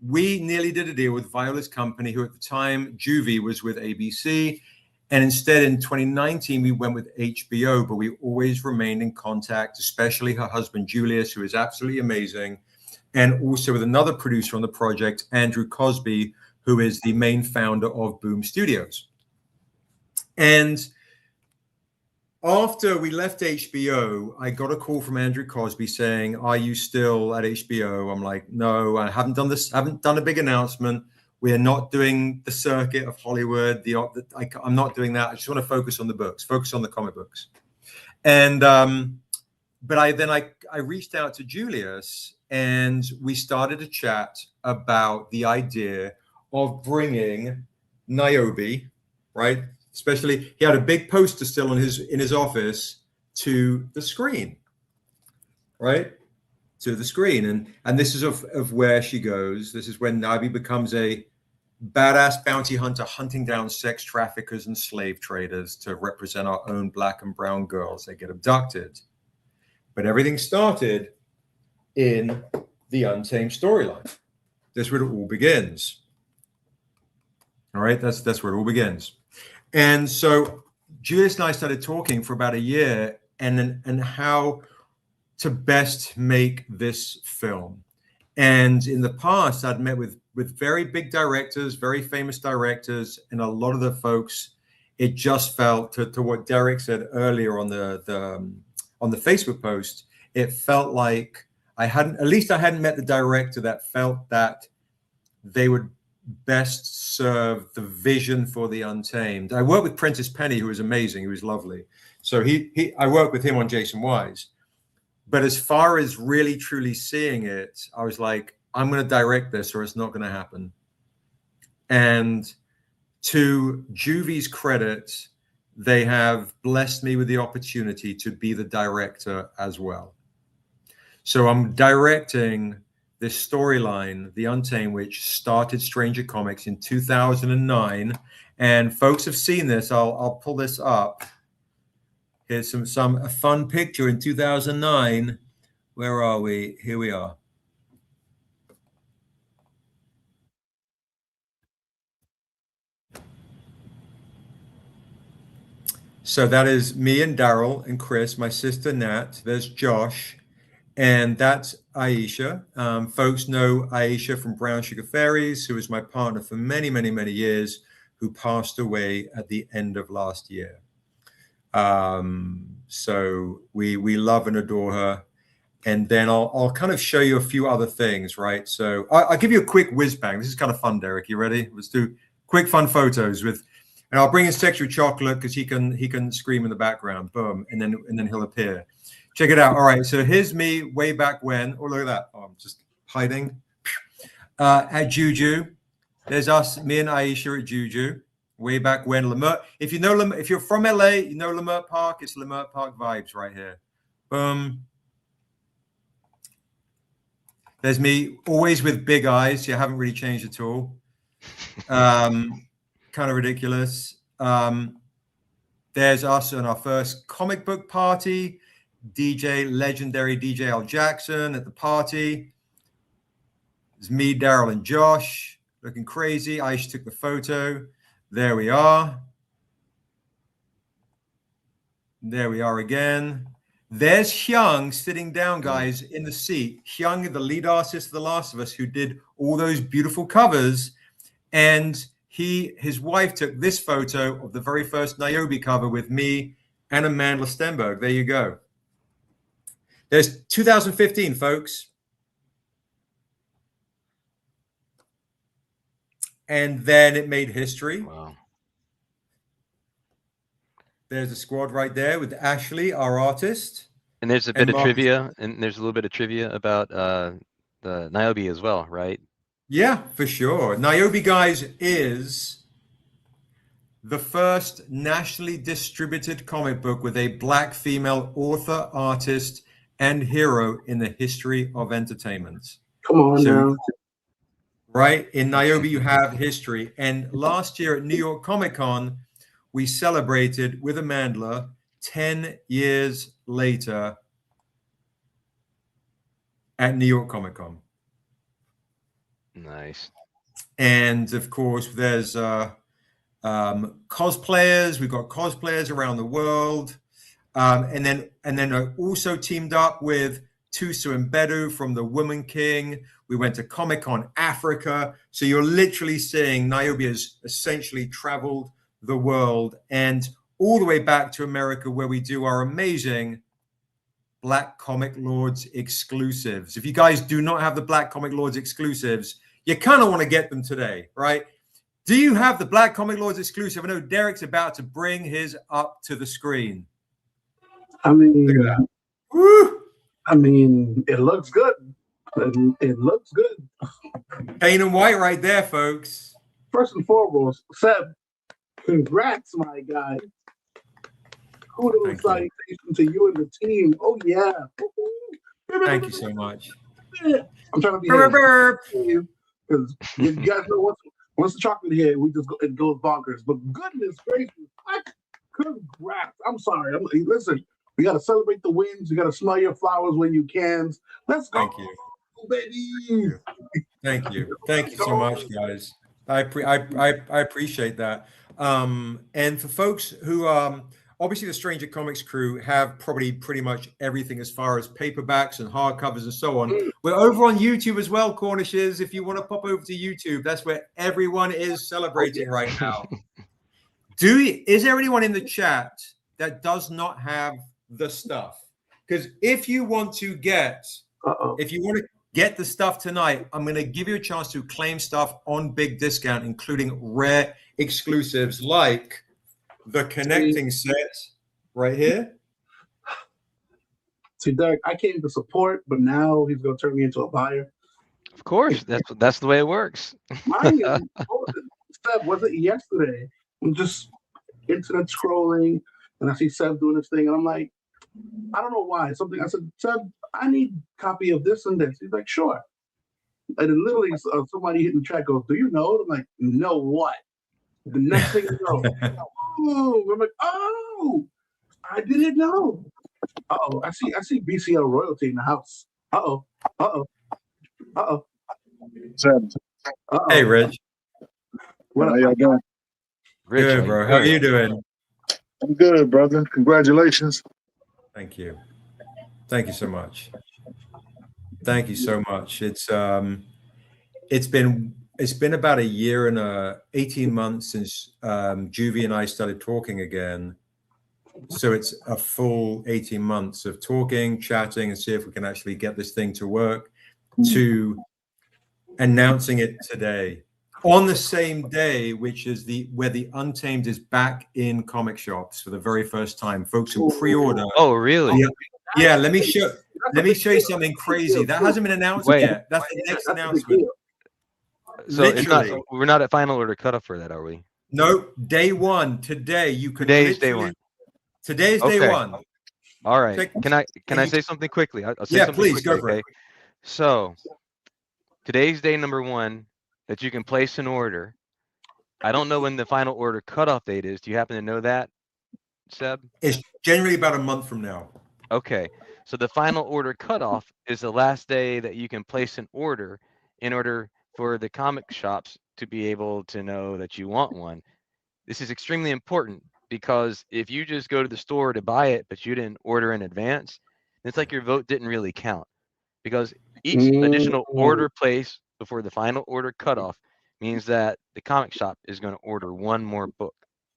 we nearly did a deal with Viola's company, who at the time, Juvie, was with ABC. And instead, in 2019, we went with HBO, but we always remained in contact, especially her husband, Julius, who is absolutely amazing. And also with another producer on the project, Andrew Cosby, who is the main founder of Boom Studios. And after we left HBO, I got a call from Andrew Cosby saying, "Are you still at HBO?" I'm like, "No, I haven't done this. I haven't done a big announcement. We are not doing the circuit of Hollywood. I'm not doing that. I just want to focus on the books, focus on the comic books." And but I reached out to Julius, and we started to chat about the idea of bringing Niobe, right? Especially, he had a big poster still in his office, to the screen, right? To the screen. And this is of where she goes. This is when Niobe becomes a badass bounty hunter, hunting down sex traffickers and slave traders to represent our own Black and brown girls. They get abducted. But everything started in the Untamed storyline. That's where it all begins. All right, that's where it all begins. And so Julius and I started talking for about a year and how to best make this film. And in the past, I'd met with very big directors, very famous directors, and a lot of the folks, it just felt, to what Derek said earlier on the Facebook post, it felt like I hadn't met the director that felt that they would best serve the vision for the Untamed. I worked with Prentice Penny, who was amazing, who was lovely. So I worked with him on Jason Wise. But as far as really truly seeing it, I was like, I'm going to direct this or it's not going to happen. And to Juvie's credit, they have blessed me with the opportunity to be the director as well. So I'm directing this storyline, The Untamed, which started Stranger Comics in 2009. And folks have seen this. I'll pull this up. Here's a fun picture in 2009. Where are we? Here we are. So that is me and Daryl and Chris, my sister Nat. There's Josh, and that's Aisha. Folks know Aisha from Brown Sugar Fairies, who was my partner for many, many, many years, who passed away at the end of last year. So we love and adore her. And then I'll kind of show you a few other things, right? So I'll give you a quick whiz bang. This is kind of fun, Derek. You ready? Let's do quick fun photos with. And I'll bring in Sexual Chocolate because he can scream in the background. Boom, and then he'll appear. Check it out. All right, so here's me way back when. Oh, look at that. Oh, I'm just hiding. At Juju. There's us, me and Aisha at Juju. Way back when. Lamert. If you're from LA, you know Lamert Park. It's Lamert Park vibes right here. Boom. There's me, always with big eyes. You haven't really changed at all. Kind of ridiculous. There's us on our first comic book party. Legendary DJ L. Jackson at the party. There's me, Daryl, and Josh looking crazy. Aisha took the photo. There we are. There we are again. There's Hyung sitting down, guys, in the seat. Hyung, the lead artist of The Last of Us, who did all those beautiful covers. And his wife took this photo of the very first Niobe cover with me and Amanda Stenberg. There you go. There's 2015, folks. And then it made history. Wow. There's a squad right there with Ashley, our artist. And there's a bit of trivia, and there's a little bit of trivia about the Niobe as well, right? Yeah, for sure. Niobe, guys, is the first nationally distributed comic book with a Black female author, artist, and hero in the history of entertainment. Come on now. Right? In Niobe, you have history. And last year at New York Comic Con, we celebrated with Amanda 10 years later at New York Comic Con. Nice. And of course, there's cosplayers. We've got cosplayers around the world. And then I also teamed up with Tusa and Bedu from the Woman King. We went to Comic-Con Africa. So you're literally seeing Niobe has essentially traveled the world and all the way back to America, where we do our amazing Black Comic Lords exclusives. If you guys do not have the Black Comic Lords exclusives, you kind of want to get them today, right? Do you have the Black Comic Lords exclusive? I know Derek's about to bring his up to the screen. I mean, look at that. Woo! I mean, it looks good. It looks good. Plain and white right there, folks. First and foremost, Seb, congrats, my guy. Kudos citation to you and the team. Oh, yeah. Thank you so much. I'm trying to be because you guys know once the chocolate hit, it goes bonkers. But goodness gracious, congrats! I'm sorry. Listen, we got to celebrate the wins. You got to smell your flowers when you can. Let's go, thank you, baby. Thank you so much, guys. I appreciate that. And for folks who obviously the Stranger Comics crew have probably pretty much everything as far as paperbacks and hardcovers and so on. We're over on YouTube as well, Cornishes. If you want to pop over to YouTube, that's where everyone is celebrating right now. Is there anyone in the chat that does not have the stuff? Because if you want to get the stuff tonight, I'm going to give you a chance to claim stuff on big discount, including rare exclusives like the connecting set right here. See, Derek, I came to support, but now he's going to turn me into a buyer. Of course, that's the way it works. Mine was it yesterday? I'm just internet scrolling, and I see Seb doing this thing, and I'm like, I don't know why. I said, Seb, I need a copy of this and this. He's like, sure. And then literally somebody hitting the chat goes, do you know? I'm like, know what? The next thing you know, oh, I'm like, oh, I didn't know. Uh-oh, I see BCL royalty in the house. Uh-oh. Hey, Rich. What How y'all doing? Rich, good, bro. How are you doing? I'm good, brother. Congratulations. Thank you. Thank you so much. Thank you so much. It's been about a year and 18 months since Juvie and I started talking again. So it's a full 18 months of talking, chatting, and see if we can actually get this thing to work, to announcing it today on the same day, which is where the Untamed is back in comic shops for the very first time. Folks can pre-order. Oh, really? Yeah. Let me show you something crazy that hasn't been announced yet. That's the next announcement. So Literally. we're not at final order cutoff for that, are we? No, day one today. You can. Today's day one. Today's day one. All right. Can I say something quickly? I'll say something please quickly, go for it. So today's day number one that you can place an order. I don't know when the final order cutoff date is. Do you happen to know that, Seb? It's generally about a month from now. Okay. So the final order cutoff is the last day that you can place an order in order for the comic shops to be able to know that you want one. This is extremely important because if you just go to the store to buy it, but you didn't order in advance, it's like your vote didn't really count, because each additional order placed before the final order cutoff means that the comic shop is going to order one more book,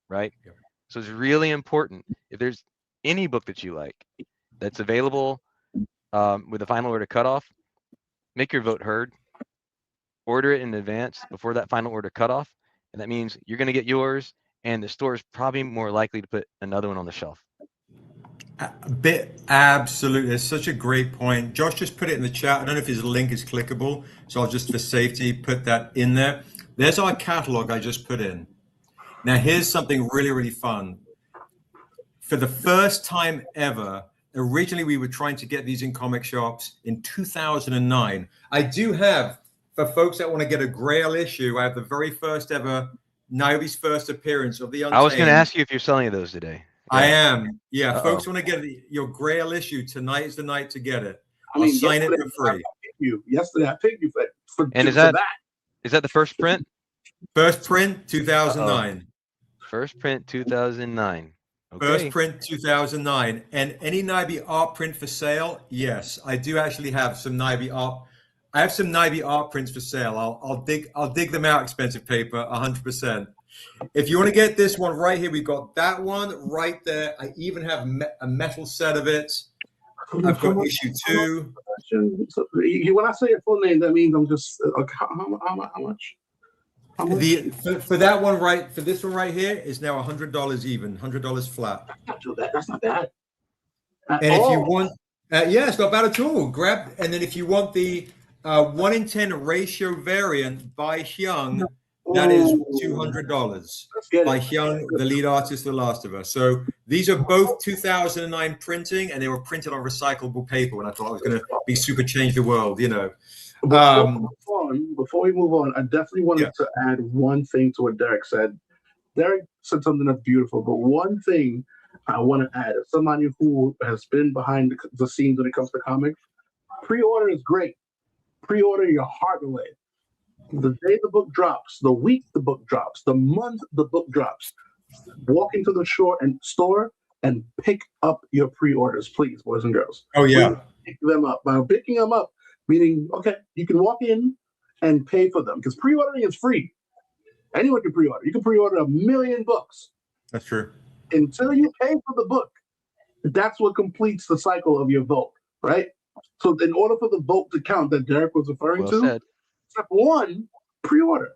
right? Yep. So it's really important. If there's any book that you like that's available with the final order cutoff, make your vote heard. Order it in advance before that final order cutoff, and that means you're going to get yours, and the store is probably more likely to put another one on the shelf. Absolutely. It's such a great point. Josh just put it in the chat. I don't know if his link is clickable, so I'll just, for safety, put that in there. There's our catalog I just put in. Now, here's something really, really fun. For the first time ever, originally we were trying to get these in comic shops in 2009. I do have, for folks that want to get a Grail issue, I have the very first ever Niobe's first appearance of the Untamed. I was going to ask you if you're selling any of those today. I am. Yeah, folks want to get your Grail issue. Tonight is the night to get it. I'll sign it for free. Yesterday I picked you for and is that the first print? First print 2009. First print 2009. Okay. First print 2009. And any Niobe art print for sale? Yes, I do actually have some Niobe art. I have some Niobe art prints for sale. I'll dig them out. Expensive paper, 100%. If you want to get this one right here, we've got that one right there. I even have a metal set of it. I've got issue 2. When I say your full name, that means I'm just how much? For that one, right? For this one right here is now $100 even, $100 flat. That's not bad. And if you want, it's not bad at all. Grab, and then if you want the 1 in 10 ratio variant by Hyung. That is $200 by Hyung, the lead artist of The Last of Us. So these are both 2009 printing, and they were printed on recyclable paper. And I thought I was going to be super change the world, you know. Before we move on, I definitely wanted to add one thing to what Derek said. Derek said something that's beautiful, but one thing I want to add, as somebody who has been behind the scenes when it comes to comics, pre-order is great. Pre-order your heart away. The day the book drops, the week the book drops, the month the book drops, walk into the store and pick up your pre-orders, please, boys and girls. Oh, yeah. Please pick them up. By picking them up, meaning, okay, you can walk in and pay for them, because pre-ordering is free. Anyone can pre-order. You can pre-order 1 million books. That's true. Until you pay for the book, that's what completes the cycle of your vote, right? So in order for the vote to count that Derek was referring to, step 1, pre-order.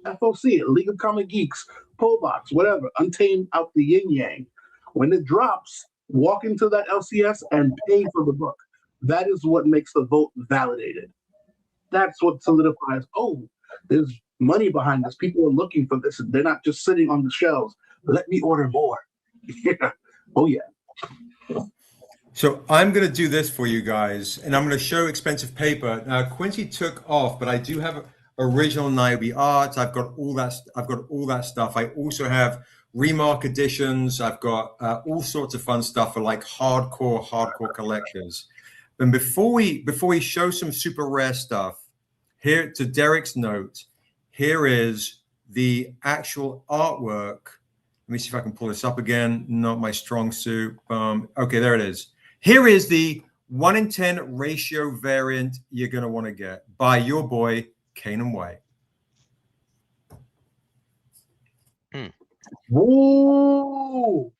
FOC, League of Comic Geeks, Pobox, whatever, Untamed out the yin-yang. When it drops, walk into that LCS and pay for the book. That is what makes the vote validated. That's what solidifies, oh, there's money behind this. People are looking for this, and they're not just sitting on the shelves. Let me order more. Oh, yeah. So I'm going to do this for you guys, and I'm going to show expensive paper. Now Quincy took off, but I do have original Niobe art. I've got all that. I've got all that stuff. I also have remark editions. I've got all sorts of fun stuff for like hardcore collectors. And before we show some super rare stuff, here to Derek's note, here is the actual artwork. Let me see if I can pull this up again. Not my strong suit. Okay, there it is. Here is the 1 in 10 ratio variant you're going to want to get by your boy, Kanan White. Woo!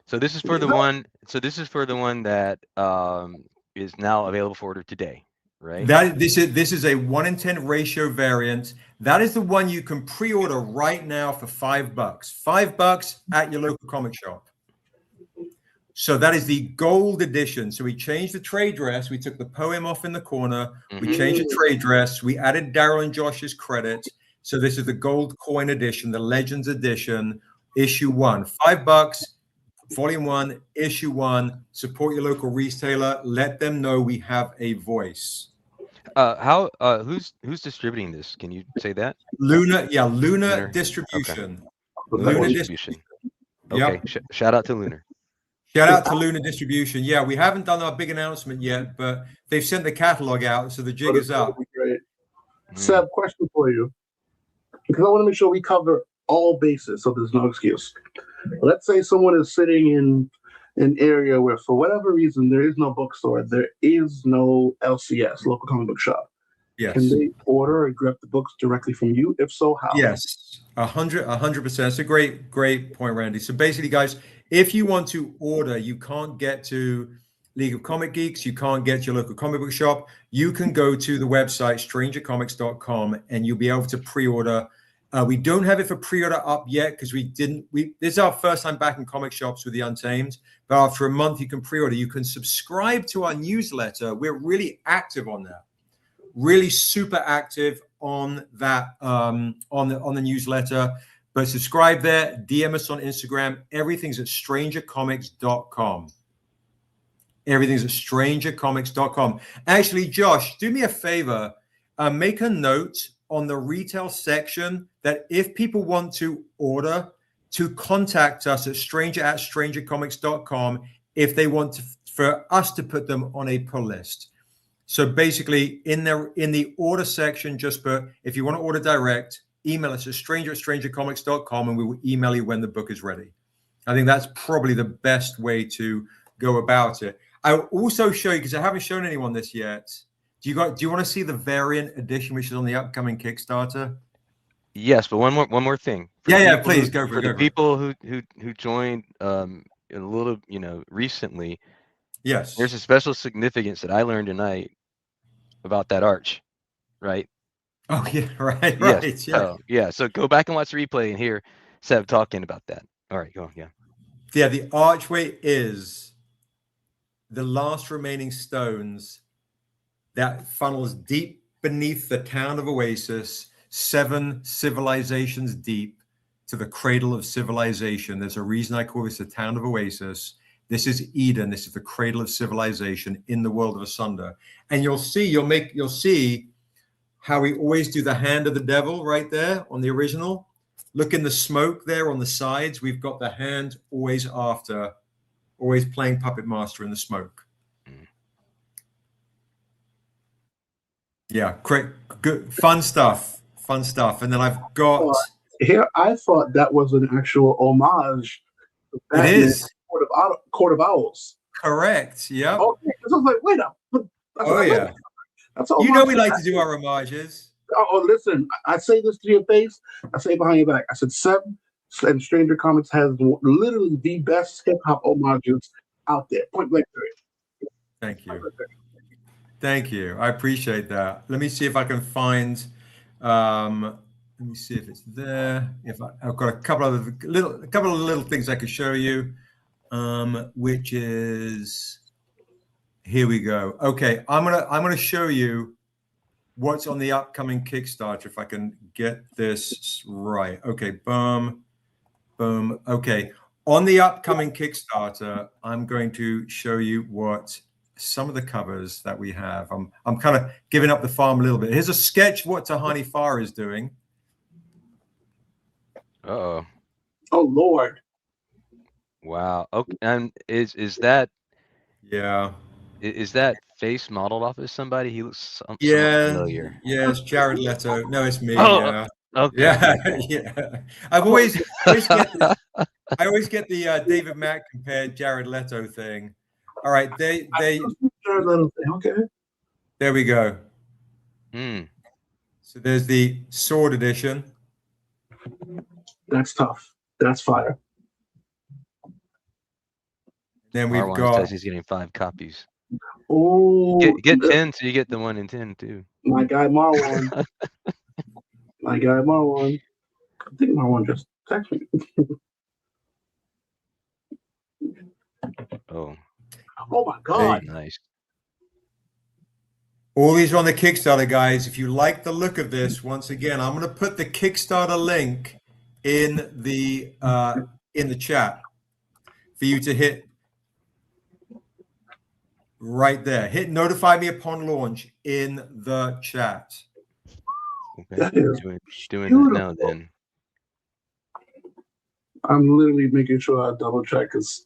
So this is for the one. So this is for the one that is now available for order today, right? This is a 1 in 10 ratio variant. That is the one you can pre-order right now for $5. $5 at your local comic shop. So that is the gold edition. So we changed the trade dress. We took the poem off in the corner. We changed the trade dress. We added Daryl and Josh's credit. So this is the gold coin edition, the Legends edition, issue 1. $5, volume 1, issue 1. Support your local retailer. Let them know we have a voice. Who's distributing this? Can you say that? Lunar Distribution. Okay. Lunar Distribution. Okay. Yep. Shout out to Lunar. Shout out to Lunar Distribution. Yeah, we haven't done our big announcement yet, but they've sent the catalog out, so the jig is up. Great. Seb, question for you, because I want to make sure we cover all bases, so there's no excuse. Let's say someone is sitting in an area where, for whatever reason, there is no bookstore, there is no LCS, local comic book shop. Yes. Can they order or grab the books directly from you? If so, how? Yes, 100%. It's a great point, Randy. So basically, guys, if you want to order, you can't get to League of Comic Geeks, you can't get to your local comic book shop. You can go to the website StrangerComics.com and you'll be able to pre-order. We don't have it for pre-order up yet because this is our first time back in comic shops with the Untamed. But after a month, you can pre-order. You can subscribe to our newsletter. We're really active on that. Really super active on that on the newsletter. But subscribe there, DM us on Instagram. Everything's at StrangerComics.com. Everything's at StrangerComics.com. Actually, Josh, do me a favor. Make a note on the retail section that if people want to order, to contact us at StrangerComics.com if they want for us to put them on a pull list. So basically, in the order section, just put, if you want to order direct, email us at StrangerComics.com and we will email you when the book is ready. I think that's probably the best way to go about it. I'll also show you, because I haven't shown anyone this yet. Do you want to see the variant edition, which is on the upcoming Kickstarter? Yes, but one more thing. Please go for it. For the people who joined a little, recently. Yes. There's a special significance that I learned tonight about that arch, right? Oh yeah, right. Yes. So go back and watch the replay and hear Seb talking about that. All right, go on. Yeah, the archway is the last remaining stones that funnels deep beneath the town of Oasis, 7 civilizations deep, to the cradle of civilization. There's a reason I call this the town of Oasis. This is Eden. This is the cradle of civilization in the world of Asunder. And you'll see how we always do the hand of the devil right there on the original. Look in the smoke there on the sides. We've got the hand always playing Puppet Master in the smoke. Yeah, great, good, fun stuff. And then I've got here. I thought that was an actual homage. It is Court of Owls. Correct. Yeah. Okay, I was like, wait up. Yeah. That's all. You know we like to do our homages. Oh, listen, I say this to your face. I say it behind your back. I said, Seb and Stranger Comics has literally the best hip hop homages out there. Point blank period. Thank you. I appreciate that. Let me see if I can find. Let me see if it's there. I've got a couple of little things I could show you, which is, here we go. Okay, I'm gonna show you what's on the upcoming Kickstarter if I can get this right. Okay, boom. Okay, On the upcoming Kickstarter, I'm going to show you what some of the covers that we have. I'm kind of giving up the farm a little bit. Here's a sketch of what Tahani Farr is doing. Oh. Oh Lord. Wow. Okay. And is that? Yeah. Is that face modeled off as somebody? He looks somewhat familiar. Yeah, it's Jared Leto. No, it's me. Oh, Yeah. okay. Yeah, yeah. I always get the David Mack compared Jared Leto thing. All right, they okay. There we go. Mm. So there's the sword edition. That's tough. That's fire. Then we've Marwan got. says he's getting 5 copies. Oh, get 10, so you get the 1 in 10 too. My guy Marwan. My guy Marwan. I think Marwan just texted me. Oh. Oh my God. Very nice. All these are on the Kickstarter, guys. If you like the look of this, once again, I'm going to put the Kickstarter link in the chat for you to hit right there. Hit notify me upon launch in the chat. That Okay. is Doing that now then. I'm literally making sure I double check because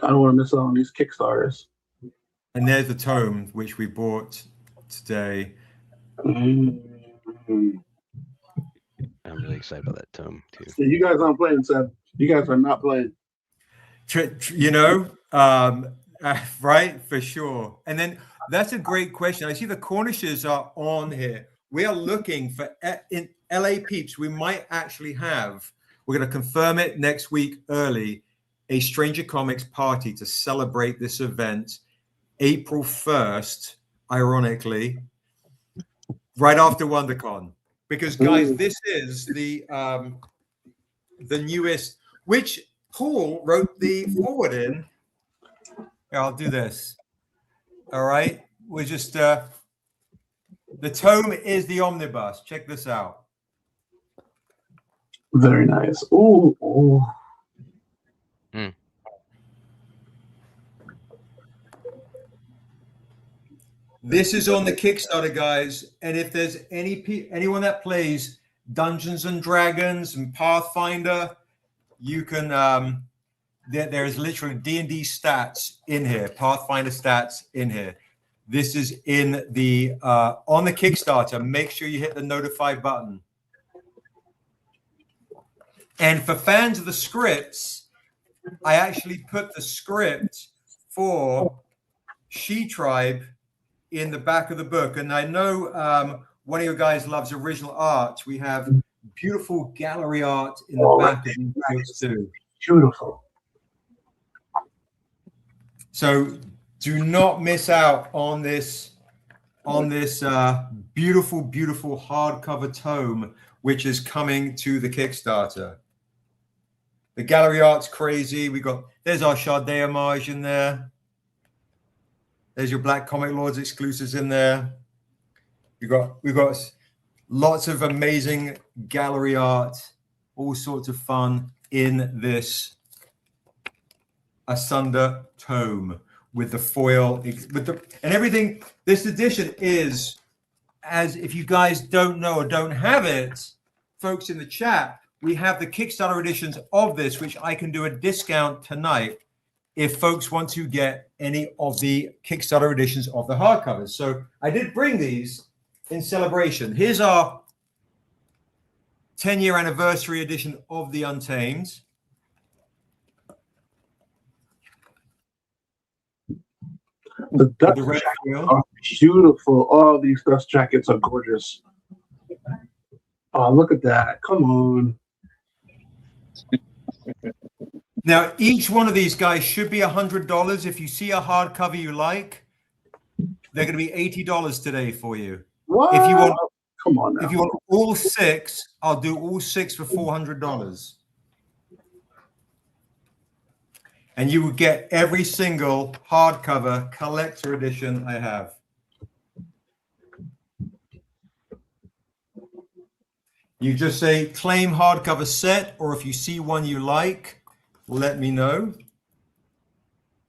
I don't want to miss out on these Kickstarters. And there's the tome which we bought today. Mm-hmm. I'm really excited about that tome too. So you guys aren't playing, Seb. You guys are not playing. You know, right, for sure. And then that's a great question. I see the Cornishes are on here. We are looking for in LA peeps. We might actually have. We're going to confirm it next week early. A Stranger Comics party to celebrate this event, April 1st. Ironically, right after WonderCon, because guys, this is the newest, which Paul wrote the forward in. Here, I'll do this. All right, we're just the tome is the omnibus. Check this out. Very nice. Ooh, ooh. This is on the Kickstarter, guys. And if there's anyone that plays Dungeons and Dragons and Pathfinder, you can. There is literally D&D stats in here, Pathfinder stats in here. This is in the on the Kickstarter. Make sure you hit the notify button. And for fans of the scripts, I actually put the script for She Tribe in the back of the book. And I know one of you guys loves original art. We have beautiful gallery art in the back of the books too. Beautiful. So do not miss out on this beautiful, beautiful hardcover tome, which is coming to the Kickstarter. The gallery art's crazy. There's our Sade homage in there. There's your Black Comic Lords exclusives in there. We've got lots of amazing gallery art, all sorts of fun in this Asunder tome with the foil, and everything. This edition is, as if you guys don't know or don't have it, folks in the chat, we have the Kickstarter editions of this, which I can do a discount tonight if folks want to get any of the Kickstarter editions of the hardcovers. So I did bring these in celebration. Here's our 10-year anniversary edition of the Untamed. The dust jackets are beautiful. All these dust jackets are gorgeous. Oh, look at that. Come on. Now, each one of these guys should be $100. If you see a hardcover you like, they're going to be $80 today for you. What? If you want, come on now. If you want all 6, I'll do all 6 for $400. And you will get every single hardcover collector edition I have. You just say claim hardcover set, or if you see one you like, let me know.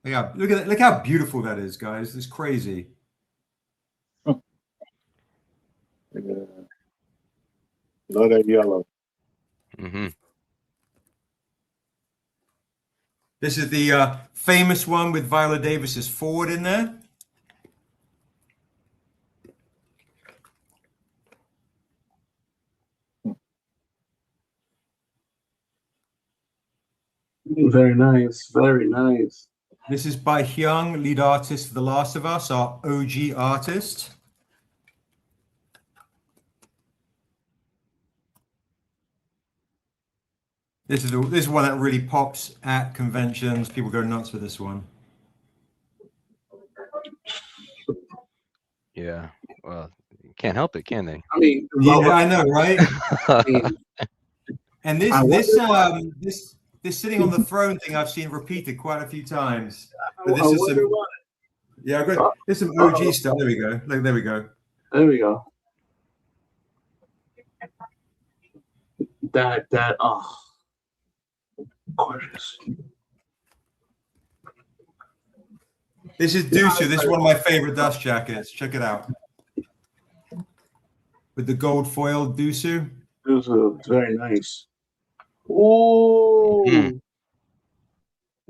Yeah, look at that. Look how beautiful that is, guys. It's crazy. Yeah. Love that yellow. Mm-hmm. This is the famous one with Viola Davis's forward in there. Very nice. Very nice. This is by Hyung, lead artist for The Last of Us, our OG artist. This is one that really pops at conventions. People go nuts for this one. Yeah. Well, can't help it, can they? I mean, Yeah, I know, right? I mean, And I this sitting on the throne thing I've seen repeated quite a few times. But I this is wonder some, why. yeah, this is some OG stuff. There we go. There we go. There we go. That oh, gorgeous. This is Dusu. This is one of my favorite dust jackets. Check it out. With the gold foil Dusu. This is very nice. Ooh. Mhm.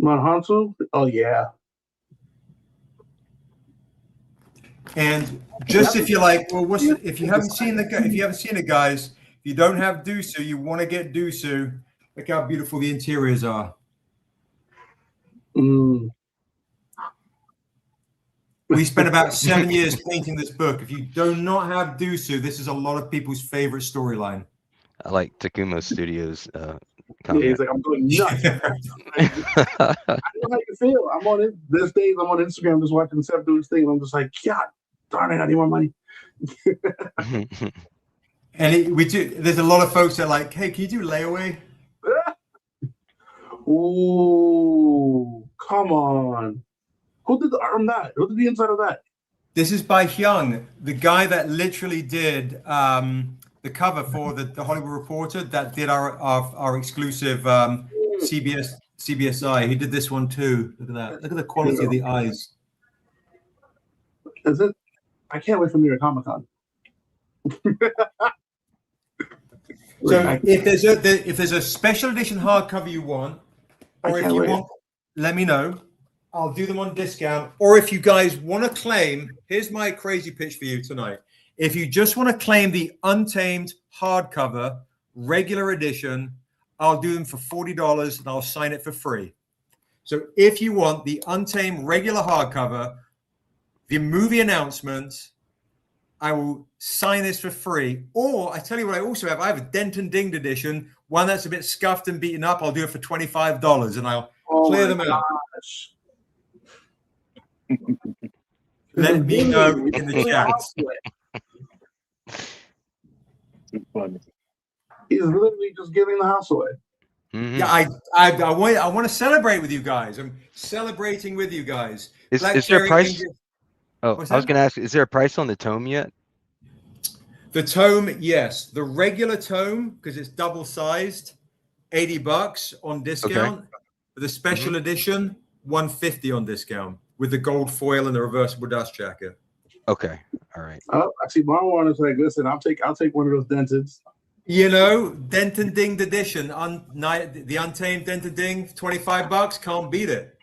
Manhansu? Oh yeah. And just if you're like, well, if you haven't seen it, guys, if you don't have Dusu, you want to get Dusu. Look how beautiful the interiors are. Mm. We spent about 7 years painting this book. If you do not have Dusu, this is a lot of people's favorite storyline. I like Takumo Studios. Yeah, Comment. he's like, I'm going nuts. I know how you feel. I'm on it. These days, I'm on Instagram just watching Seth do his thing, and I'm just like, God darn it, I need more money. And we do. There's a lot of folks that are like, hey, can you do layaway? Ooh, come on. Who did the art on that? Who did the inside of that? This is by Hyung, the guy that literally did the cover for the Hollywood Reporter, that did our exclusive CBSI. He did this one too. Look at that. Look at the quality of the eyes. Is it? I can't wait for New York Comic Con. So if there's a special edition hardcover you want, or if you want, let me know. I'll do them on discount. Or if you guys want to claim, here's my crazy pitch for you tonight. If you just want to claim the Untamed hardcover regular edition, I'll do them for $40 and I'll sign it for free. So if you want the Untamed regular hardcover, the movie announcement, I will sign this for free. Or I tell you what I also have. I have a Dent and Dinged edition, one that's a bit scuffed and beaten up. I'll do it for $25 and I'll clear them out. Let me know in the chat. Funny. He's literally just giving the house away. Mm-hmm. Yeah, I want to celebrate with you guys. I'm celebrating with you guys. Is there a price? Oh, What's I was that? going to ask, is there a price on the tome yet? The tome, yes. The regular tome, because it's double sized, $80 on discount. Okay. For the special edition, $150 on discount with the gold foil and the reversible dust jacket. Okay. All right. Oh, I see Marwan is like, listen, I'll take one of those denteds. You know, Dent and Dinged edition, the Untamed Dent and Ding, $25, can't beat it.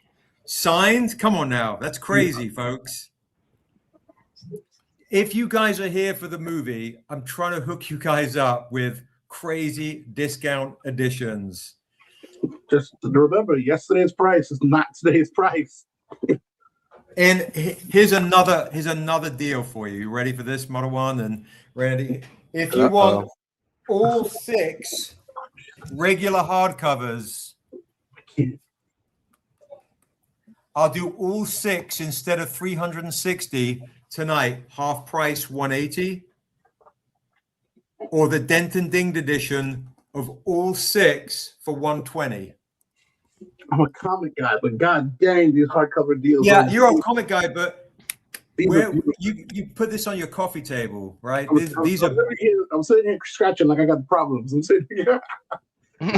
Signed, come on now, that's crazy, folks. If you guys are here for the movie, I'm trying to hook you guys up with crazy discount editions. Just remember, yesterday's price is not today's price. And here's another deal for you. You ready for this, Marwan and Randy? If you want all 6 regular hardcovers, I'll do all 6 instead of $360 tonight, half price $180, or the Dent and Dinged edition of all 6 for $120. I'm a comic guy, but god dang, these hardcover deals. Yeah, you're a comic guy, but Where you put this on your coffee table, right? I'm sitting here scratching like I got problems. I'm sitting here. I'm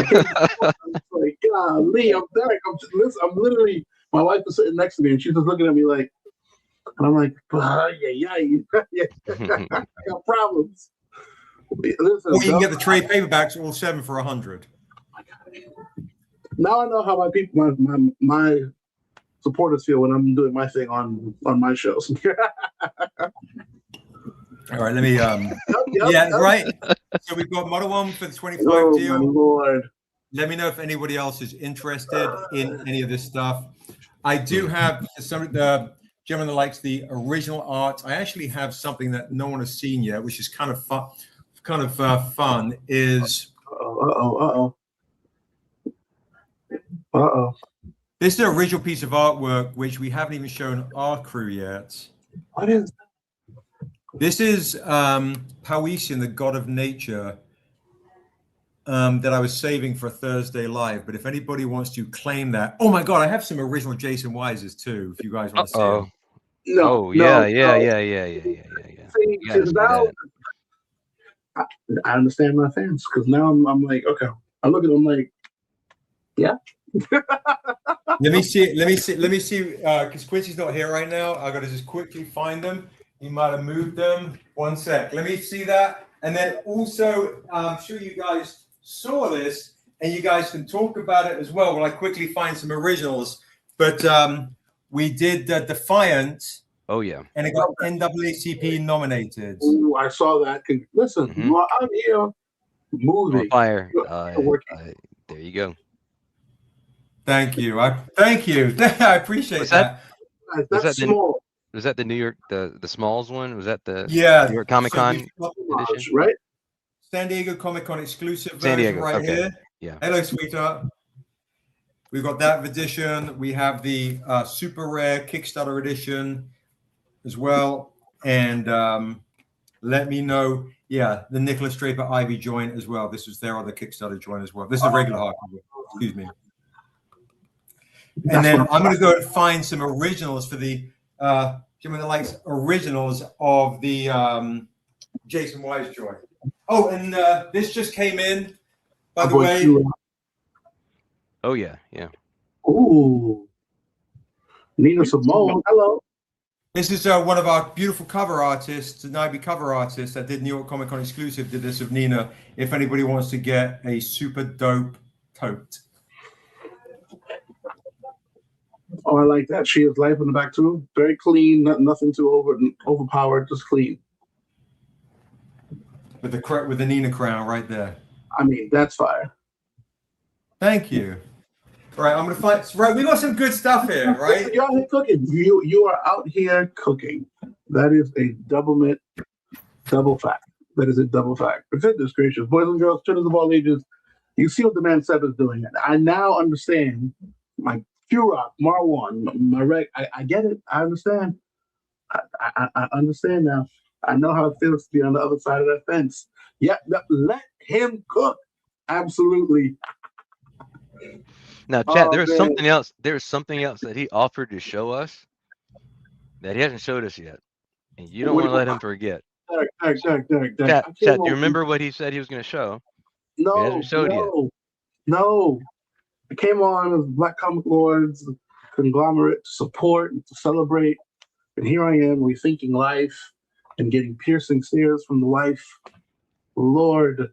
like, golly, I'm there. I'm literally, my wife is sitting next to me and she's just looking at me like, and I'm like, yeah. I got problems. Listen, or you can get the trade paperbacks all 7 for $100. Now I know how my people, my supporters feel when I'm doing my thing on my shows. All right, let me right. So we've got Model 1 for the 25 deal. My Lord. Let me know if anybody else is interested in any of this stuff. I do have some of the gentleman that likes the original art. I actually have something that no one has seen yet, which is kind of fun. Is this is the original piece of artwork which we haven't even shown our crew yet. What is this? Is Powesian, the god of nature, that I was saving for Thursday Live. But if anybody wants to claim that, oh my god, I have some original Jason Wises too. If you guys want to see them. Yeah. I understand my fans because now I'm like, okay. I look at them like, yeah. Let me see. Because Quincy's not here right now. I got to just quickly find them. He might have moved them. One sec. Let me see that. And then also, I'm sure you guys saw this, and you guys can talk about it as well while I quickly find some originals. But we did Defiant. Oh, yeah. And it got NAACP nominated. Ooh, I saw that. Listen, while I'm here moving. On fire. There you go. Thank you. I appreciate that. That's small. Was that the New York, the Smalls one? Was that the New York Comic Con edition? Right? San Diego Comic Con exclusive version here. Yeah. Hello, sweetheart. We've got that edition. We have the super rare Kickstarter edition as well. And let me know. Yeah, the Nicholas Draper Ivy joint as well. This was their other Kickstarter joint as well. This is a regular hardcover. Excuse me. And then I'm going to go and find some originals for the Jimmy that likes originals of the Jason Wise joint. Oh, and this just came in, by the way. Oh yeah. Ooh, Nina Simone. Hello. This is one of our beautiful cover artists, an IB cover artist that did New York Comic Con exclusive. Did this of Nina. If anybody wants to get a super dope tote. Oh, I like that. She has life in the back too. Very clean. Nothing too overpowered. Just clean. With the Nina crown right there. I mean, that's fire. Thank you. All right, I'm gonna find. Right, we got some good stuff here, right? You're out here cooking. You are out here cooking. That is a double fact. That is a double fact. For goodness gracious, boys and girls, children of all ages, you see what the man Seb is doing. I now understand my Q-Rock, Marwan, my reg. I get it. I understand. I understand now. I know how it feels to be on the other side of that fence. Yeah, let him cook. Absolutely. Now, Chad, there's something else. There's something else that he offered to show us that he hasn't showed us yet, and you don't want to let him forget. Chad, do you remember what he said he was going to show? No, he hasn't showed yet. No. I came on as Black Comic Lords conglomerate to support and to celebrate, and here I am rethinking life and getting piercing stares from the wife. Lord.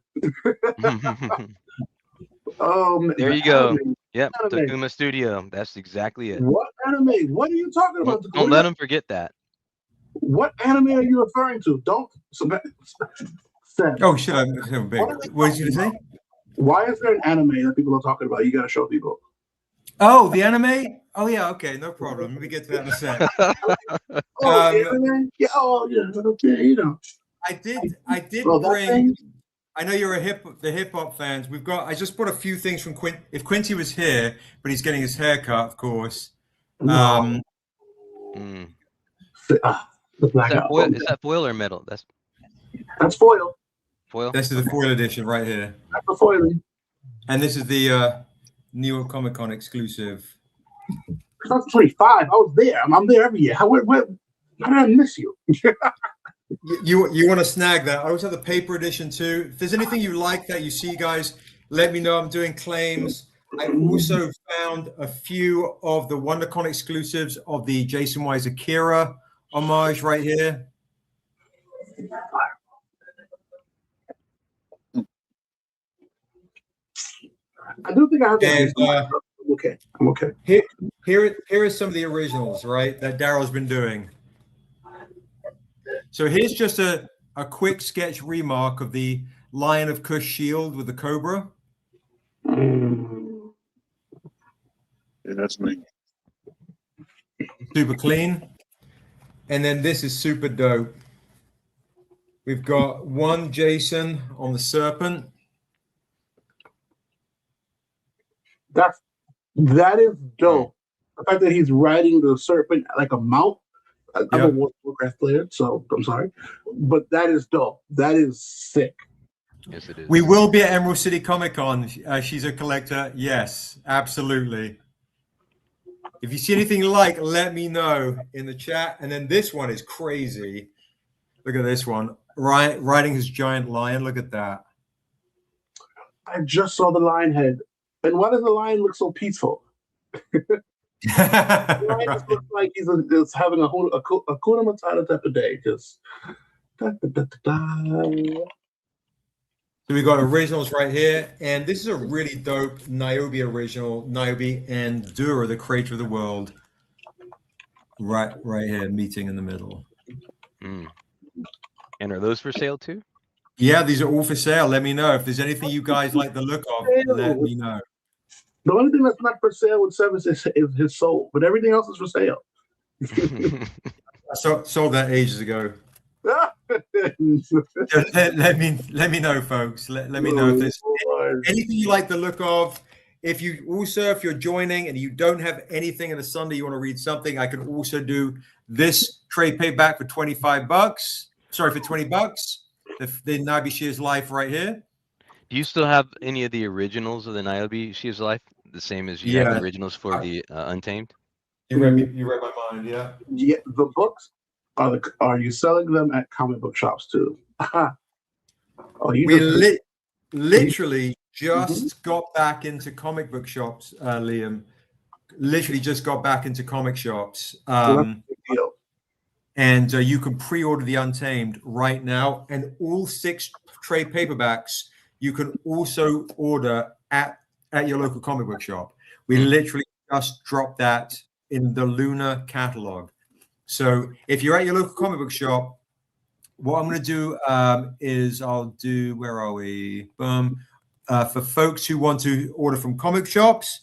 There you go. Yep, Takuma Studio. That's exactly it. What anime? What are you talking about? Don't let him forget that. What anime are you referring to? Don't. Oh, shit. What did you say? Why is there an anime that people are talking about? You got to show people. Oh, the anime? Oh, yeah. Okay, no problem. Let me get to that in a second. Anime? Yeah. Oh, yeah. Okay, you know. I did bring. I know you're the hip hop fans. I just brought a few things from Quincy. If Quincy was here, but he's getting his hair cut, of course. Is that foil or metal? That's foil. Foil. This is the foil edition right here. That's the foil. And this is the New York Comic Con exclusive. That's 25. I was there. I'm there every year. How did I miss you? You want to snag that. I always have the paper edition too. If there's anything you like that you see, guys, let me know. I'm doing claims. I also found a few of the WonderCon exclusives of the Jason Wise Akira homage right here. I do think I have that. And, okay. I'm okay. Here are some of the originals, right, that Daryl's been doing. So here's just a quick sketch remark of the Lion of Kush shield with the cobra. Yeah, that's me. Super clean. And then this is super dope. We've got one Jason on the serpent. That is dope. The fact that he's riding the serpent like a mount. I'm a Warcraft player, so I'm sorry, but that is dope. That is sick. Yes, it is. We will be at Emerald City Comic Con. She's a collector. Yes, absolutely. If you see anything you like, let me know in the chat. And then this one is crazy. Look at this one. Riding his giant lion. Look at that. I just saw the lion head. And why does the lion look so peaceful? The lion just looks like he's having a Hakuna Matata type of day. Just So we got originals right here, and this is a really dope Niobe original. Niobe and Dura, the creator of the world, right here, meeting in the middle. And are those for sale too? Yeah, these are all for sale. Let me know if there's anything you guys like the look of. Let me know. The only thing that's not for sale with Seven is his soul, but everything else is for sale. I sold that ages ago. let me know, folks. Let me know if there's anything you like the look of. If you're joining and you don't have anything in a Sunday, you want to read something, I can also do this trade payback for $25. Sorry, for $20. The Niobe Shears Life right here. Do you still have any of the originals of the Niobe Shears Life? The same as you have the originals for the Untamed? You read my mind, yeah. Yeah, the books are you selling them at comic book shops too? Literally just got back into comic book shops, Liam. Literally just got back into comic shops. And you can pre-order the Untamed right now, and all 6 trade paperbacks you can also order at your local comic book shop. We literally just dropped that in the Luna catalog. So if you're at your local comic book shop, what I'm going to do is I'll do, where are we? Boom. For folks who want to order from comic shops,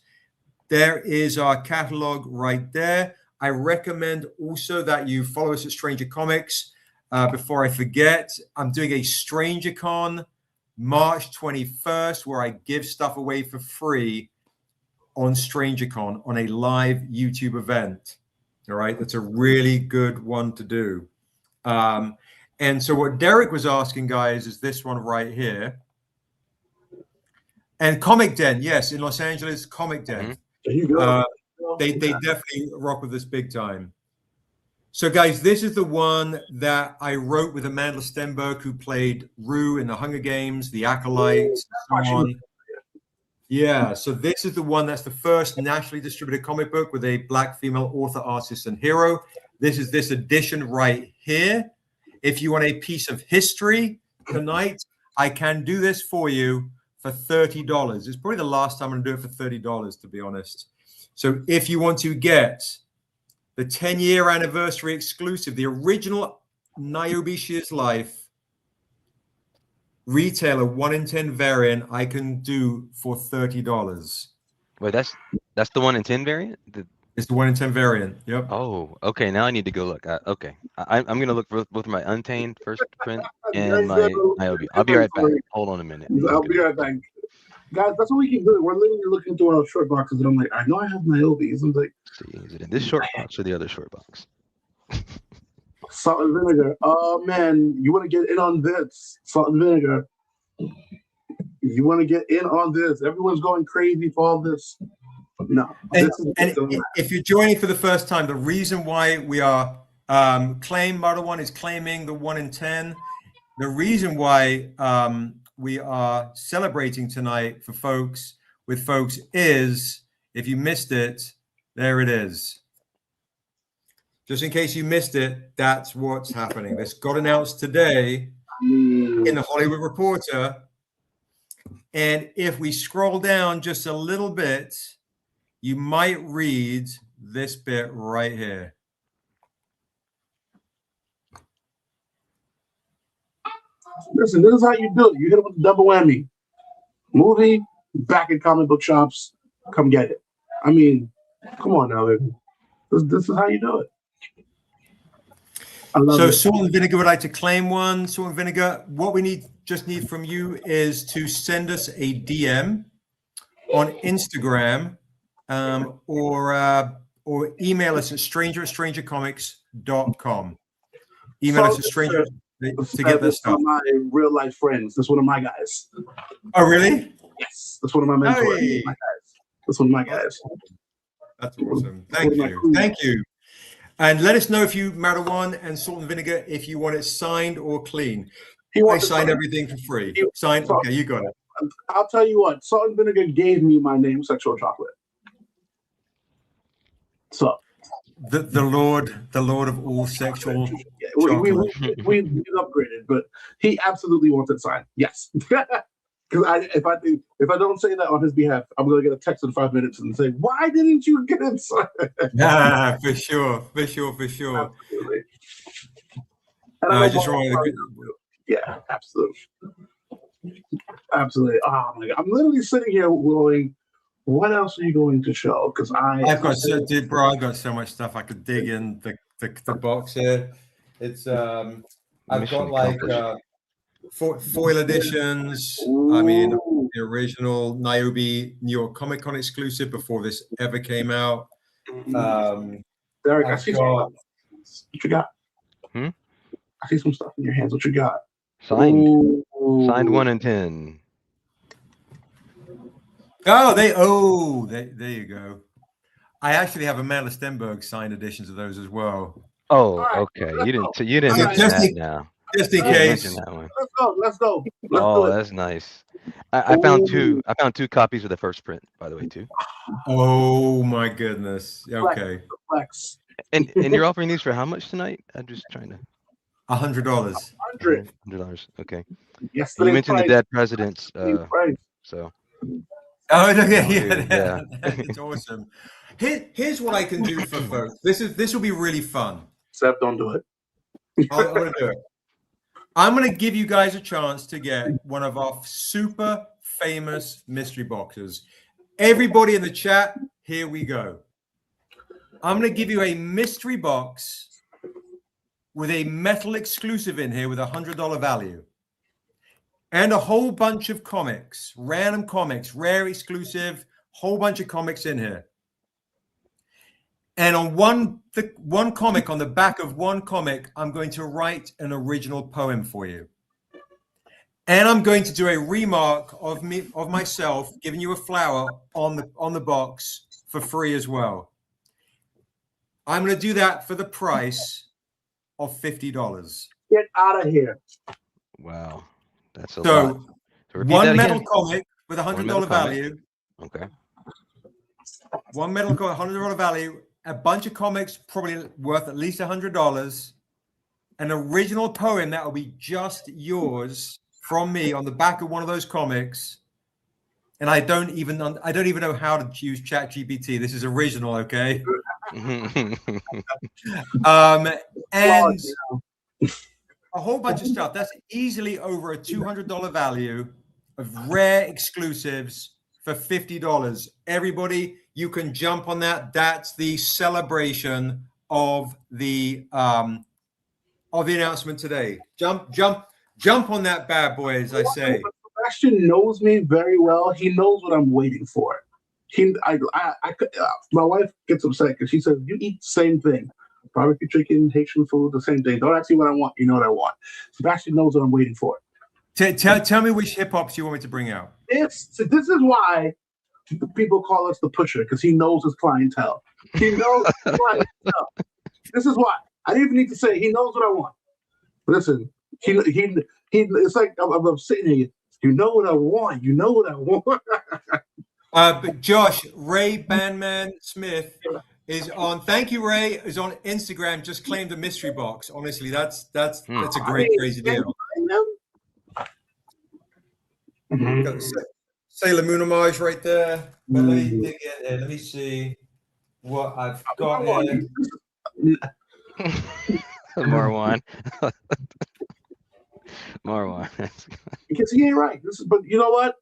there is our catalog right there. I recommend also that you follow us at Stranger Comics. Before I forget, I'm doing a StrangerCon March 21st, where I give stuff away for free on StrangerCon on a live YouTube event. All right, that's a really good one to do. And so what Derek was asking, guys, is this one right here. And Comic Den, yes, in Los Angeles, Comic Den. There you go. They definitely rock with us big time. So, guys, this is the one that I wrote with Amanda Stenberg, who played Rue in the Hunger Games, the Acolytes, and so on. Yeah, so this is the one that's the first nationally distributed comic book with a Black female author, artist, and hero. This is this edition right here. If you want a piece of history tonight, I can do this for you for $30. It's probably the last time I'm going to do it for $30, to be honest. So if you want to get the 10-year anniversary exclusive, the original Niobe Shears Life retailer 1 in 10 variant, I can do for $30. Wait, that's the 1 in 10 variant? It's the 1 in 10 variant. Yep. Oh, okay. Now I need to go look. Okay, I'm gonna look for both my Untamed first print and my Niobe. I'll be right back. Hold on a minute. I'll be right back. Guys, that's what we keep doing. We're literally looking through our short boxes, and I'm like, I know I have Niobe's. I'm like, see, is it in this short box or the other short box? Salt and vinegar. Oh man, you want to get in on this? Salt and vinegar. You want to get in on this? Everyone's going crazy for all this. No. And if you're joining for the first time, the reason why we are Claim Model 1 is claiming the 1 in 10. The reason why we are celebrating tonight for folks is, if you missed it, there it is. Just in case you missed it, that's what's happening. This got announced today in the Hollywood Reporter. And if we scroll down just a little bit, you might read this bit right here. Listen, this is how you do it. You hit it with a double whammy. Movie, back in comic book shops, come get it. I mean, come on now, baby. This is how you do it. I love it. Salt and Vinegar would like to claim one. Salt and Vinegar, what we just need from you is to send us a DM on Instagram or email us at stranger@strangercomics.com. Email us at stranger to get this stuff. One of my real life friends. That's one of my guys. Oh, really? Yes, that's one of my mentors. Hey. That's one of my guys. That's awesome. Thank you. Thank you. And let us know if you Matter One and Salt and Vinegar, if you want it signed or clean. I sign everything for free. Signed. Okay, you got it. I'll tell you what. Salt and Vinegar gave me my name, Sexual Chocolate. So the Lord of all sexual. Yeah, we upgraded, but he absolutely wants it signed. Yes. Because if I don't say that on his behalf, I'm gonna get a text in 5 minutes and say, "Why didn't you get it signed?" Yeah, for sure. Absolutely. Yeah, absolutely. Absolutely. Oh my God, I'm literally sitting here going, "What else are you going to show?" Because I've got so much stuff I could dig in the box here. It's I've got like foil editions. I mean, the original Niobe New York Comic Con exclusive before this ever came out. Derek, I see what you got. I see some stuff in your hands. What you got? Signed 1 in 10. There you go. I actually have a Mela Stenberg signed editions of those as well. Oh, okay. You didn't mention that now. Just in case. Let's go. That's nice. I found two copies of the first print, by the way, too. Oh my goodness. Okay. Flex. And you're offering these for how much tonight? I'm just trying to. $100. $100. Okay. Yes. You mentioned the dead presidents. So. Oh yeah. It's awesome. Here's what I can do for folks. This will be really fun. Seth, don't do it. I'm gonna do it. I'm gonna give you guys a chance to get one of our super famous mystery boxes. Everybody in the chat, here we go. I'm gonna give you a mystery box with a metal exclusive in here with $100 value. And a whole bunch of comics, random comics, rare exclusive, whole bunch of comics in here. And on one comic, on the back of one comic, I'm going to write an original poem for you. And I'm going to do a remark of myself, giving you a flower on the box for free as well. I'm going to do that for the price of $50. Get out of here. Wow. That's a lot. So one metal comic with $100 value. Okay. One metal comic, $100 value. A bunch of comics probably worth at least $100. An original poem that will be just yours from me on the back of one of those comics. And I don't even know how to use ChatGPT. This is original, okay? And a whole bunch of stuff that's easily over a $200 value of rare exclusives for $50. Everybody, you can jump on that. That's the celebration of the announcement today. Jump on that bad boy, as I say. Sebastian knows me very well. He knows what I'm waiting for. My wife gets upset because she says, "You eat the same thing. Barbecue chicken, Haitian food, the same thing. Don't ask me what I want. You know what I want." Sebastian knows what I'm waiting for. Tell me which hip hops you want me to bring out. This is why people call us the pusher, because he knows his clientele. He knows his clientele. This is why. I didn't even need to say. He knows what I want. Listen, he. It's like I'm sitting here. You know what I want. You know what I want. But Josh, Ray Bandman Smith is on. Thank you, Ray. Is on Instagram. Just claimed a mystery box. Honestly, that's a great crazy deal. Got Sailor Moon homage right there. But let me dig in here. Let me see what I've got here. Marwan. Marwan. Because he ain't right. But you know what?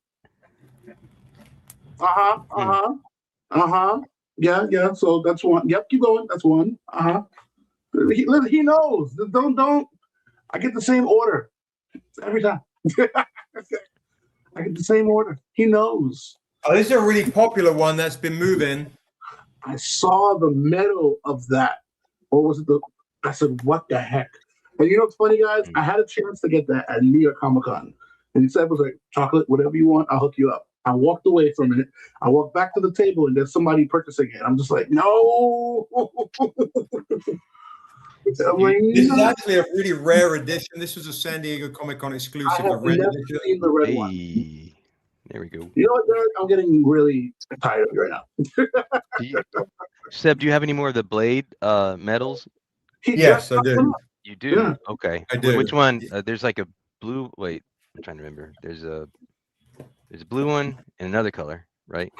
Yeah. So that's one. Yep, keep going. That's one. He knows. Don't. I get the same order every time. I get the same order. He knows. Oh, this is a really popular one that's been moving. I saw the medal of that. Or was it I said, what the heck? And you know what's funny, guys? I had a chance to get that at New York Comic Con. And he said, it was like, chocolate, whatever you want, I'll hook you up. I walked away from it. I walked back to the table and there's somebody purchasing it. I'm just like, no. This is actually a really rare edition. This was a San Diego Comic Con exclusive. I have never seen the red one. There we go. You know what, Derek? I'm getting really tired of you right now. Seb, do you have any more of the Blade medals? Yes, I do. You do? Yeah. Okay. I do. Which one? There's like a blue. Wait, I'm trying to remember. There's a blue one and another color, right?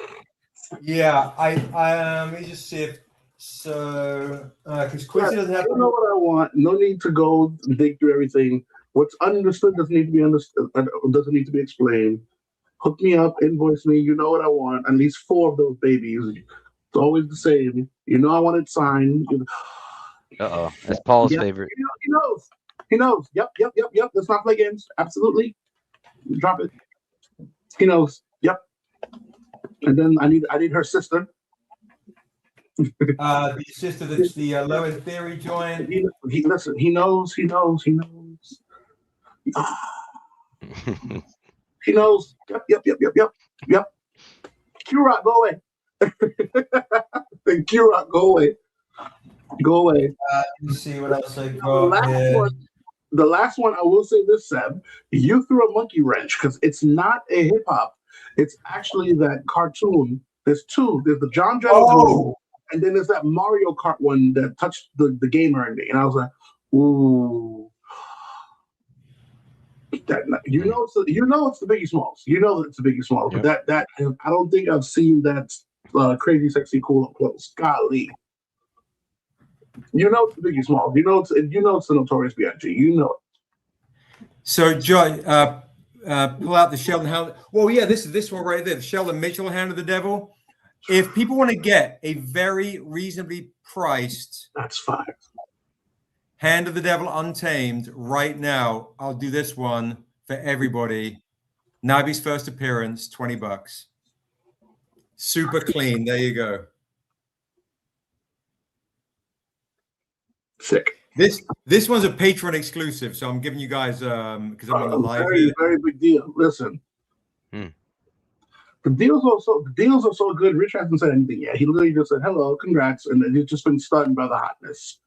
Yeah, let me just see if so. Because Quincy doesn't have. I don't know what I want. No need to go dig through everything. What's understood doesn't need to be understood. Doesn't need to be explained. Hook me up, invoice me. You know what I want. At least 4 of those babies. It's always the same. You know I want it signed. Uh-oh. That's Paul's favorite. He knows. He knows. Yep. Let's not play games. Absolutely. Drop it. He knows. Yep. And then I need her sister. The sister that's the Lower Theory joint. Listen. He knows. He knows. He knows. Yep. Q-Rock, go away. Q-Rock, go away. Let me see what else I got. The last one, I will say this, Seb. You threw a monkey wrench because it's not a hip hop. It's actually that cartoon. There's 2. There's the John one, and then there's that Mario Kart one that touched the gamer in me. And I was like, ooh. You know it's the Biggie Smalls. You know it's the Biggie Smalls. Yep. But that I don't think I've seen that crazy, sexy, cool up close. Golly. You know it's the Biggie Smalls. You know it's the Notorious B.I.G. You know it. So, Joy, pull out the Sheldon Hand. Well, yeah, this one right there, the Sheldon Mitchell Hand of the Devil. If people want to get a very reasonably priced, that's fine. Hand of the Devil Untamed right now, I'll do this one for everybody. Nabi's first appearance, $20. Super clean. There you go. Sick. This one's a Patreon exclusive, so I'm giving you guys because I'm on the live. Very big deal. Listen, the deals are so good. Rich hasn't said anything yet. He literally just said hello, congrats, and he's just been stunned by the hotness.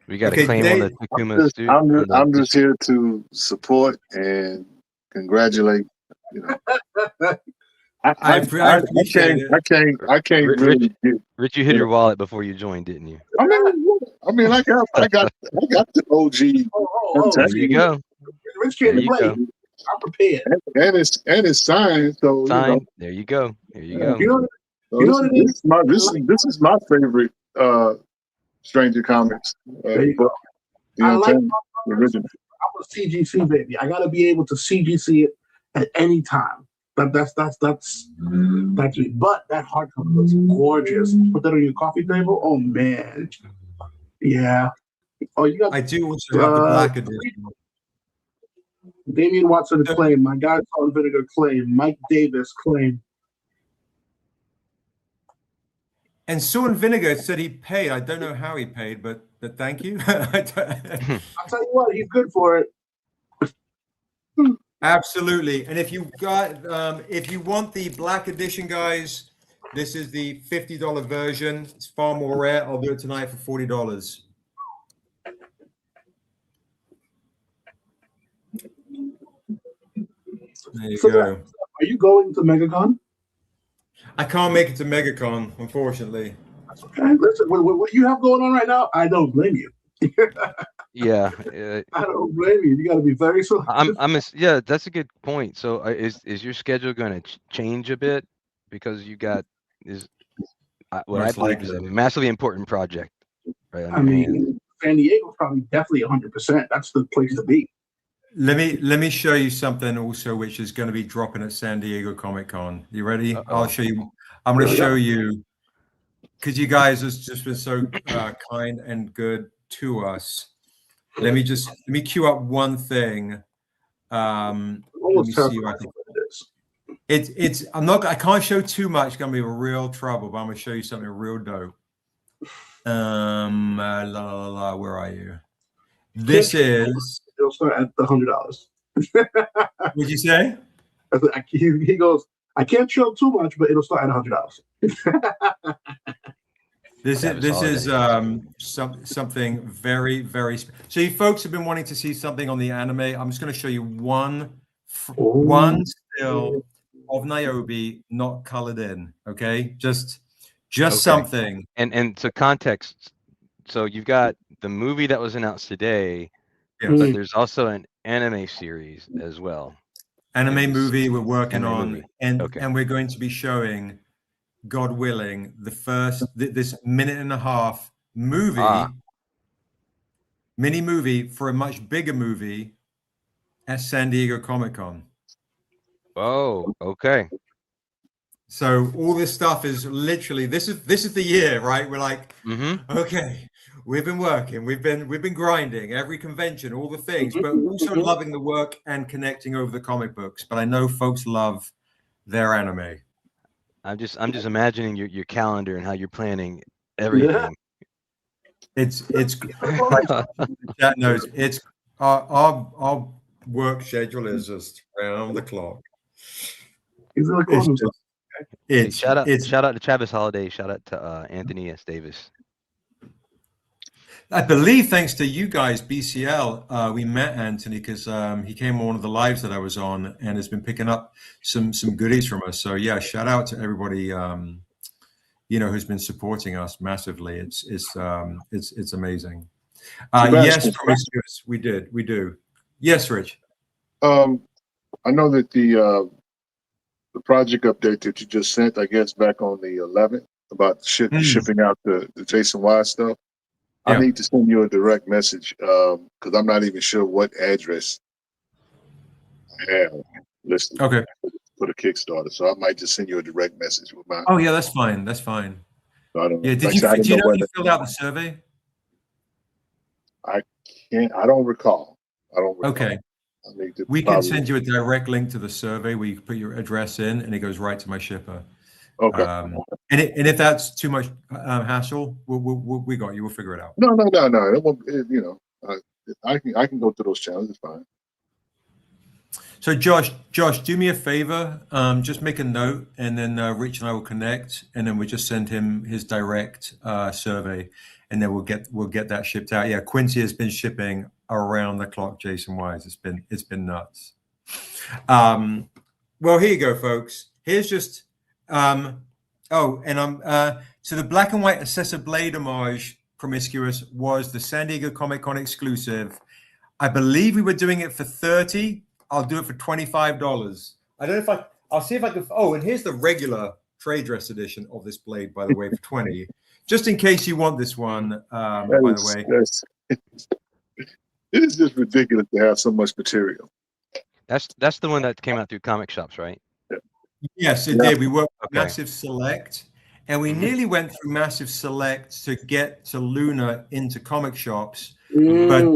We got a claim on the Takumas too. I'm just here to support and congratulate. You know. I can't really. Rich, you hit your wallet before you joined, didn't you? I mean, I got the OG. There you go. Rich can't play. I'm prepared. And it's signed. So signed. There you go. There you go. This is my favorite Stranger Comics book. I like the original. I'm a CGC baby. I gotta be able to CGC it at any time. That's me. But that hardcover looks gorgeous. Put that on your coffee table. Oh man, yeah. Oh, you got. I do also have the black edition. Damian Watson claim. My guy Salt and Vinegar claim. Mike Davis claim. And Salt and Vinegar said he paid. I don't know how he paid, but thank you. I'll tell you what, he's good for it. Absolutely. And if you want the black edition, guys, this is the $50 version. It's far more rare. I'll do it tonight for $40. There you So, go. are you going to MegaCon? I can't make it to MegaCon, unfortunately. That's okay. Listen, what you have going on right now, I don't blame you. Yeah, I don't blame you. You got to be very selective. yeah, that's a good point. So is your schedule going to change a bit because you got what I believe is a massively important project right on your hands? San Diego probably definitely 100%. That's the place to be. Let me show you something also, which is going to be dropping at San Diego Comic-Con. You ready? I'll show you. I'm going to show you, because you guys have just been so kind and good to us. Let me cue up one thing. Let me see if I can. I can't show too much. It's gonna be real trouble, but I'm gonna show you something real dope. Where are you? This is. It'll start at the $100. What'd you say? He goes, I can't show too much, but it'll start at $100. This is something very, very. So you folks have been wanting to see something on the anime. I'm just going to show you one still of Niobe not colored in. Okay, just okay. Something. And so context. So you've got the movie that was announced today, but there's also an anime series as well. Anime movie we're working on, and we're going to be showing, God willing, the first this minute and a half movie, mini movie for a much bigger movie at San Diego Comic-Con. Oh, okay. So all this stuff is literally this is the year, right? We're like, okay, we've been working, we've been grinding every convention, all the things, but also loving the work and connecting over the comic books. But I know folks love their anime. I'm just imagining your calendar and how you're planning everything. It's that knows it's our work schedule is just around the clock. Shout out to Travis Holiday. Shout out to Anthony S. Davis. I believe thanks to you guys, BCL, we met Anthony because he came on one of the lives that I was on and has been picking up some goodies from us. So yeah, shout out to everybody who's been supporting us massively. It's amazing. Yes, promiscuous. We do. Yes, Rich. I know that the project update that you just sent, I guess back on the 11th, about shipping out the Jason Wise stuff. Yeah. I need to send you a direct message because I'm not even sure what address I have listed for the Kickstarter. So I might just send you a direct message with my. Oh yeah, that's fine. That's fine. So I don't know. Yeah, do you know you filled out the survey? I don't recall. Okay. We can send you a direct link to the survey where you can put your address in, and it goes right to my shipper. Okay. And if that's too much hassle, we got you. We'll figure it out. No. It won't, I can go through those channels. It's fine. So Josh, do me a favor. Just make a note, and then Rich and I will connect, and then we'll just send him his direct survey, and then we'll get that shipped out. Yeah, Quincy has been shipping around the clock. Jason Wise, it's been nuts. Well, here you go, folks. Here's just so the black and white Assessor Blade homage promiscuous was the San Diego Comic-Con exclusive. I believe we were doing it for $30. I'll do it for $25. I don't know if I'll see if I can. Oh, and here's the regular trade dress edition of this blade, by the way, for $20. Just in case you want this one, by the way. It is just ridiculous to have so much material. That's the one that came out through comic shops, right? Yes, it did. We worked with Massive Select, and we nearly went through Massive Select to get to Luna into comic shops, but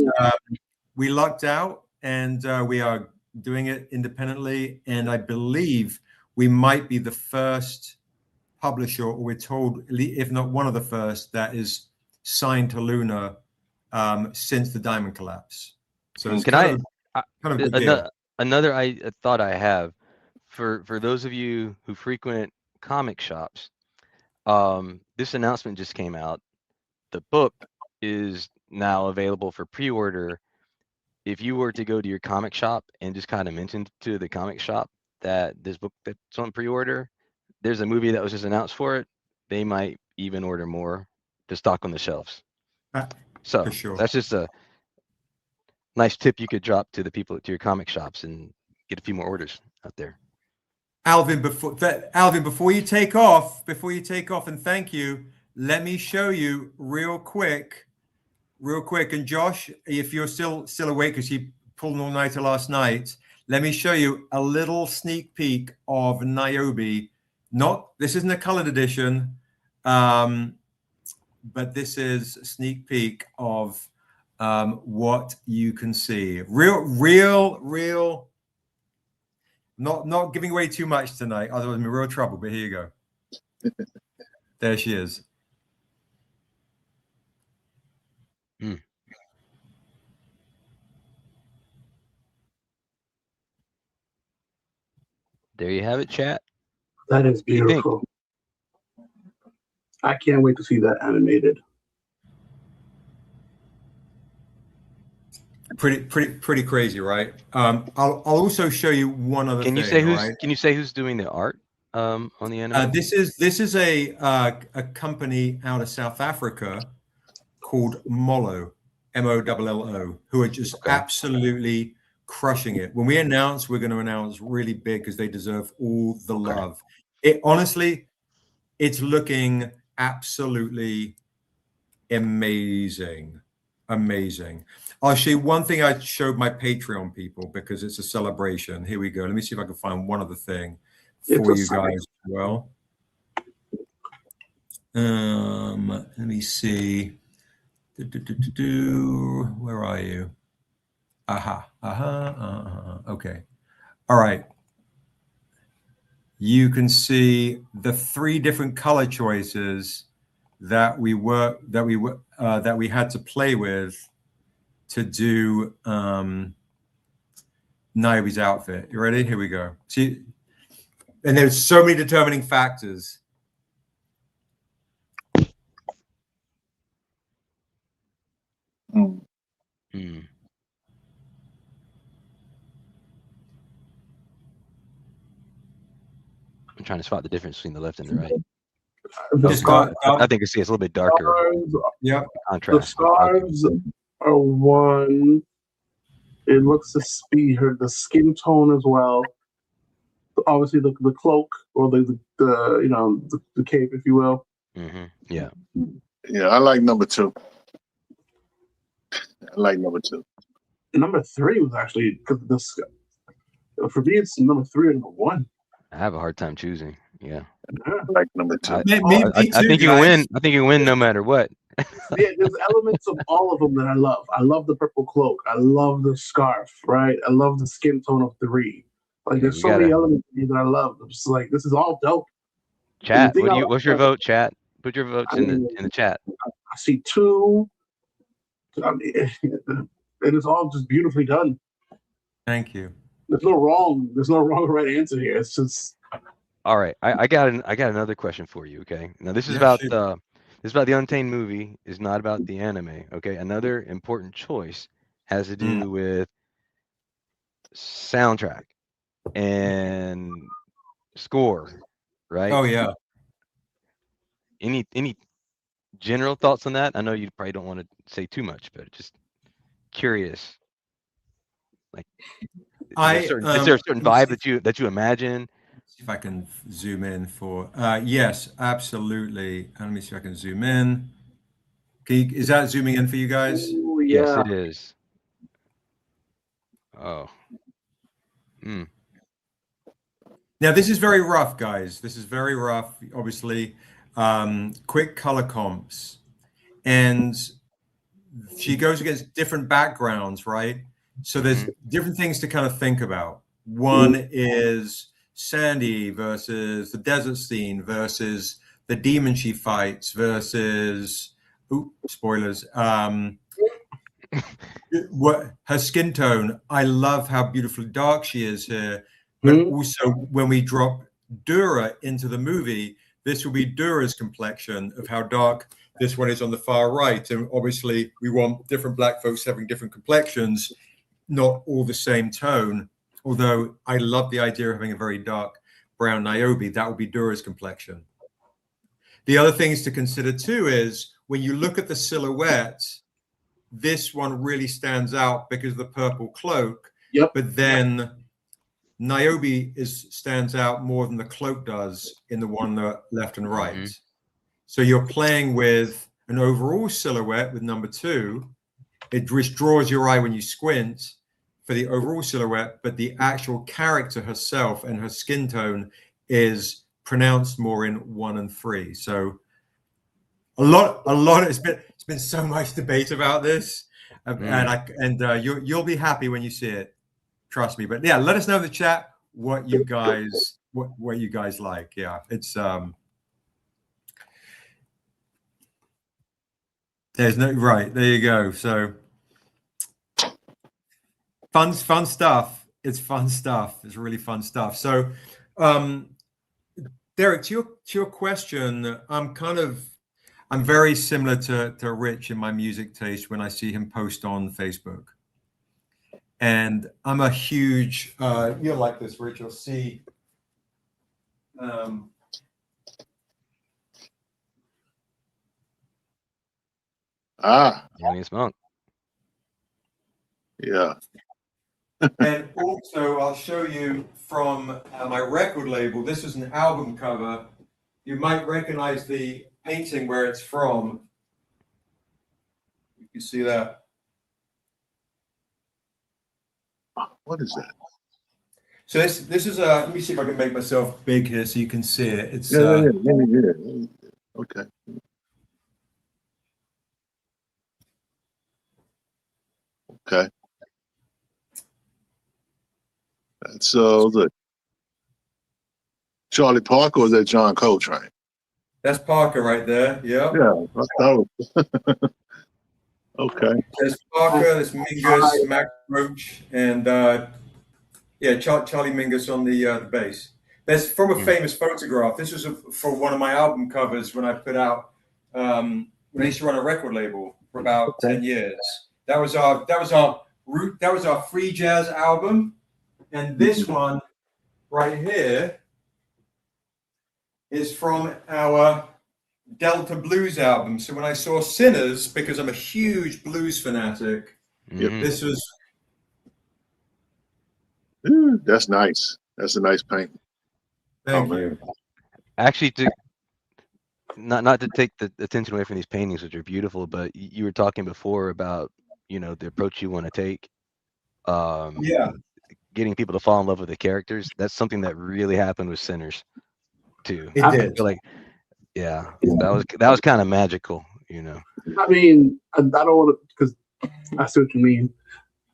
we lucked out, and we are doing it independently. And I believe we might be the first publisher, or we're told, if not one of the first, that is signed to Luna since the Diamond Collapse. So it's another thought I have for those of you who frequent comic shops. This announcement just came out. The book is now available for pre-order if you were to go to your comic shop and just kind of mention to the comic shop that this book that's on pre-order, there's a movie that was just announced for it, they might even order more to stock on the shelves. So sure. That's just a nice tip you could drop to the people, to your comic shops, and get a few more orders out there. Alvin, before you take off, and thank you, let me show you real quick. And Josh, if you're still awake because you pulled an all-nighter last night, let me show you a little sneak peek of Niobe. This isn't a colored edition, but this is a sneak peek of what you can see. Real. Not giving away too much tonight, otherwise I'm in real trouble. But here you go. There she is. There you have it, chat. That is beautiful. I can't wait to see that animated. Pretty crazy, right? I'll also show you one other thing. Can you say who's doing the art on the anime? This is a company out of South Africa called Mollo, Mollo, who are just absolutely crushing it. When we announce, we're going to announce really big because they deserve all the love. Honestly, it's looking absolutely amazing. I'll show you one thing I showed my Patreon people because it's a celebration. Here we go. Let me see if I can find one other thing for you guys as well. Let me see. Where are you? Okay. All right. You can see the 3 different color choices that we had to play with to do Niobe's outfit. You ready? Here we go. See, and there's so many determining factors. I'm trying to spot the difference between the left and the right. I think it's a little bit darker. Yeah, contrast. The scarves are one. It looks to be the skin tone as well. Obviously, the cloak or the cape, if you will. Yeah. Yeah, I like number 2. I like number 2. Number 3 was actually because for me it's number 3 or number 1. I have a hard time choosing. Yeah. I like number 2. I think you win. I think you win no matter what. Yeah, there's elements of all of them that I love. I love the purple cloak. I love the scarf, right? I love the skin tone of 3. Like, there's so many elements that I love. I'm just like, this is all dope. Chat, what's your vote, chat? Put your votes in the chat. I see 2. I mean, and it's all just beautifully done. Thank you. There's no wrong or right answer here. It's just all right. I got another question for you. Okay. Now this is about the Untamed movie. Is not about the anime. Okay. Another important choice has to do with soundtrack and score. Right. Oh yeah. Any general thoughts on that? I know you probably don't want to say too much, but just curious. Like, is there a certain vibe that you imagine? See if I can zoom in for yes, absolutely. Let me see if I can zoom in. Is that zooming in for you guys? Ooh, yeah. Yes, it is. Oh. Now this is very rough, guys. This is very rough. Obviously, quick color comps, and she goes against different backgrounds, right? So there's different things to kind of think about. One is Sandy versus the desert scene versus the demon she fights versus spoilers. What her skin tone. I love how beautifully dark she is here. But also when we drop Dura into the movie, this will be Dura's complexion of how dark this one is on the far right. And obviously we want different black folks having different complexions. not all the same tone. Although I love the idea of having a very dark brown Niobe, that would be Dura's complexion. The other things to consider too is when you look at the silhouette, this one really stands out because of the purple cloak. Yep. But then Niobe stands out more than the cloak does in the one on the left and right. Mm-hmm. So you're playing with an overall silhouette with number 2. It just draws your eye when you squint for the overall silhouette, but the actual character herself and her skin tone is pronounced more in 1 and 3. So a lot. It's been so much debate about this, and you'll be happy when you see it. Trust me. But yeah, let us know in the chat what you guys like. Yeah, it's there's no right. There you go. So fun stuff. It's fun stuff. It's really fun stuff. So Derek, to your question, I'm very similar to Rich in my music taste when I see him post on Facebook. And I'm a huge, you'll like this, Rich, you'll see. Youngest Monk. Yeah. And also, I'll show you from my record label. This is an album cover. You might recognize the painting where it's from. You can see that. What is that? So this is a. Let me see if I can make myself big here so you can see it. It's yeah. Okay. Okay. That's look. Charlie Parker, or is that John Coltrane? That's Parker right there. Yeah. Yeah. Okay. There's Parker, there's Mingus, Max Roach, and Charlie Mingus on the bass. There's from a famous photograph. This was for one of my album covers when I put out when I used to run a record label for about 10 years. That was our free jazz album, and this one right here is from our Delta Blues album. So when I saw Sinners, because I'm a huge blues fanatic, this was. That's nice. That's a nice painting. Thank you. Actually, not to take the attention away from these paintings, which are beautiful, but you were talking before about the approach you want to take. Getting people to fall in love with the characters. That's something that really happened with Sinners too. It did. I feel like, that was kind of magical, I mean, I don't want to, because I see what you mean.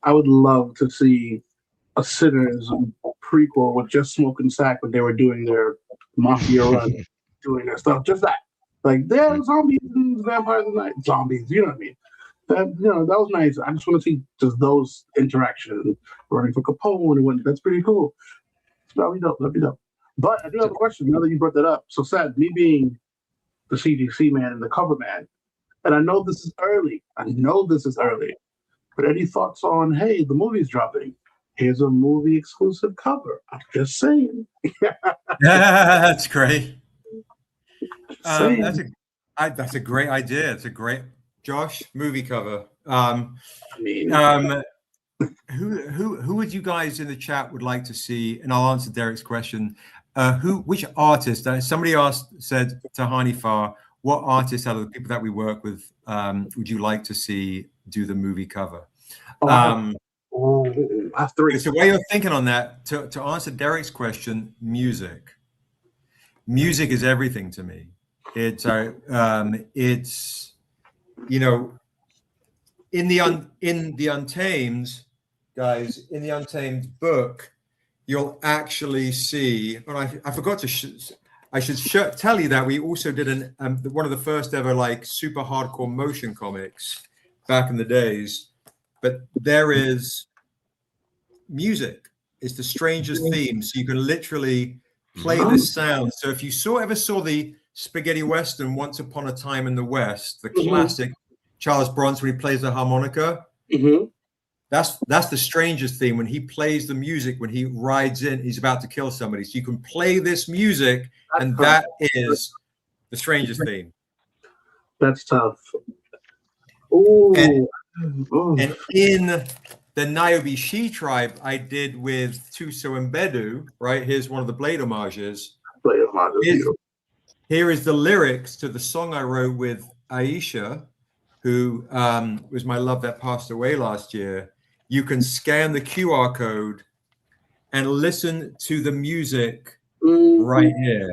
I would love to see a Sinners prequel with just Smoke and Sack when they were doing their mafia run, doing their stuff. Just that, like, there's zombies and vampires and night zombies. You know what I mean? That that was nice. I just want to see just those interactions, running for Capone and what. That's pretty cool. That'd be dope. But I do have a question now that you brought that up. So sad, me being the CGC man and the cover man, and I know this is early. But any thoughts on, hey, the movie's dropping? Here's a movie exclusive cover. I'm just saying. That's great. That's a great idea. It's a great Josh movie cover. Who would you guys in the chat would like to see? And I'll answer Derek's question. Which artist? Somebody said Tahani Far. What artist out of the people that we work with would you like to see do the movie cover? I have 3. So while you're thinking on that, to answer Derek's question, music. Music is everything to me. It's in the Untamed, guys, in the Untamed book, you'll actually see. And I forgot to. I should tell you that we also did one of the first ever like super hardcore motion comics back in the days. But there is music. It's the strangest theme, so you can literally play this sound. So if you ever saw the spaghetti western Once Upon a Time in the West, the classic Charles Bronson when he plays the harmonica, That's the Stranger's theme when he plays the music when he rides in. He's about to kill somebody, so you can play this music, and that is the Stranger's theme. That's tough. Ooh. And in the Niobe She tribe, I did with Tuso and Bedu. Right, here's one of the Blade homages. Here is the lyrics to the song I wrote with Aisha, who was my love that passed away last year. You can scan the QR code and listen to the music right here.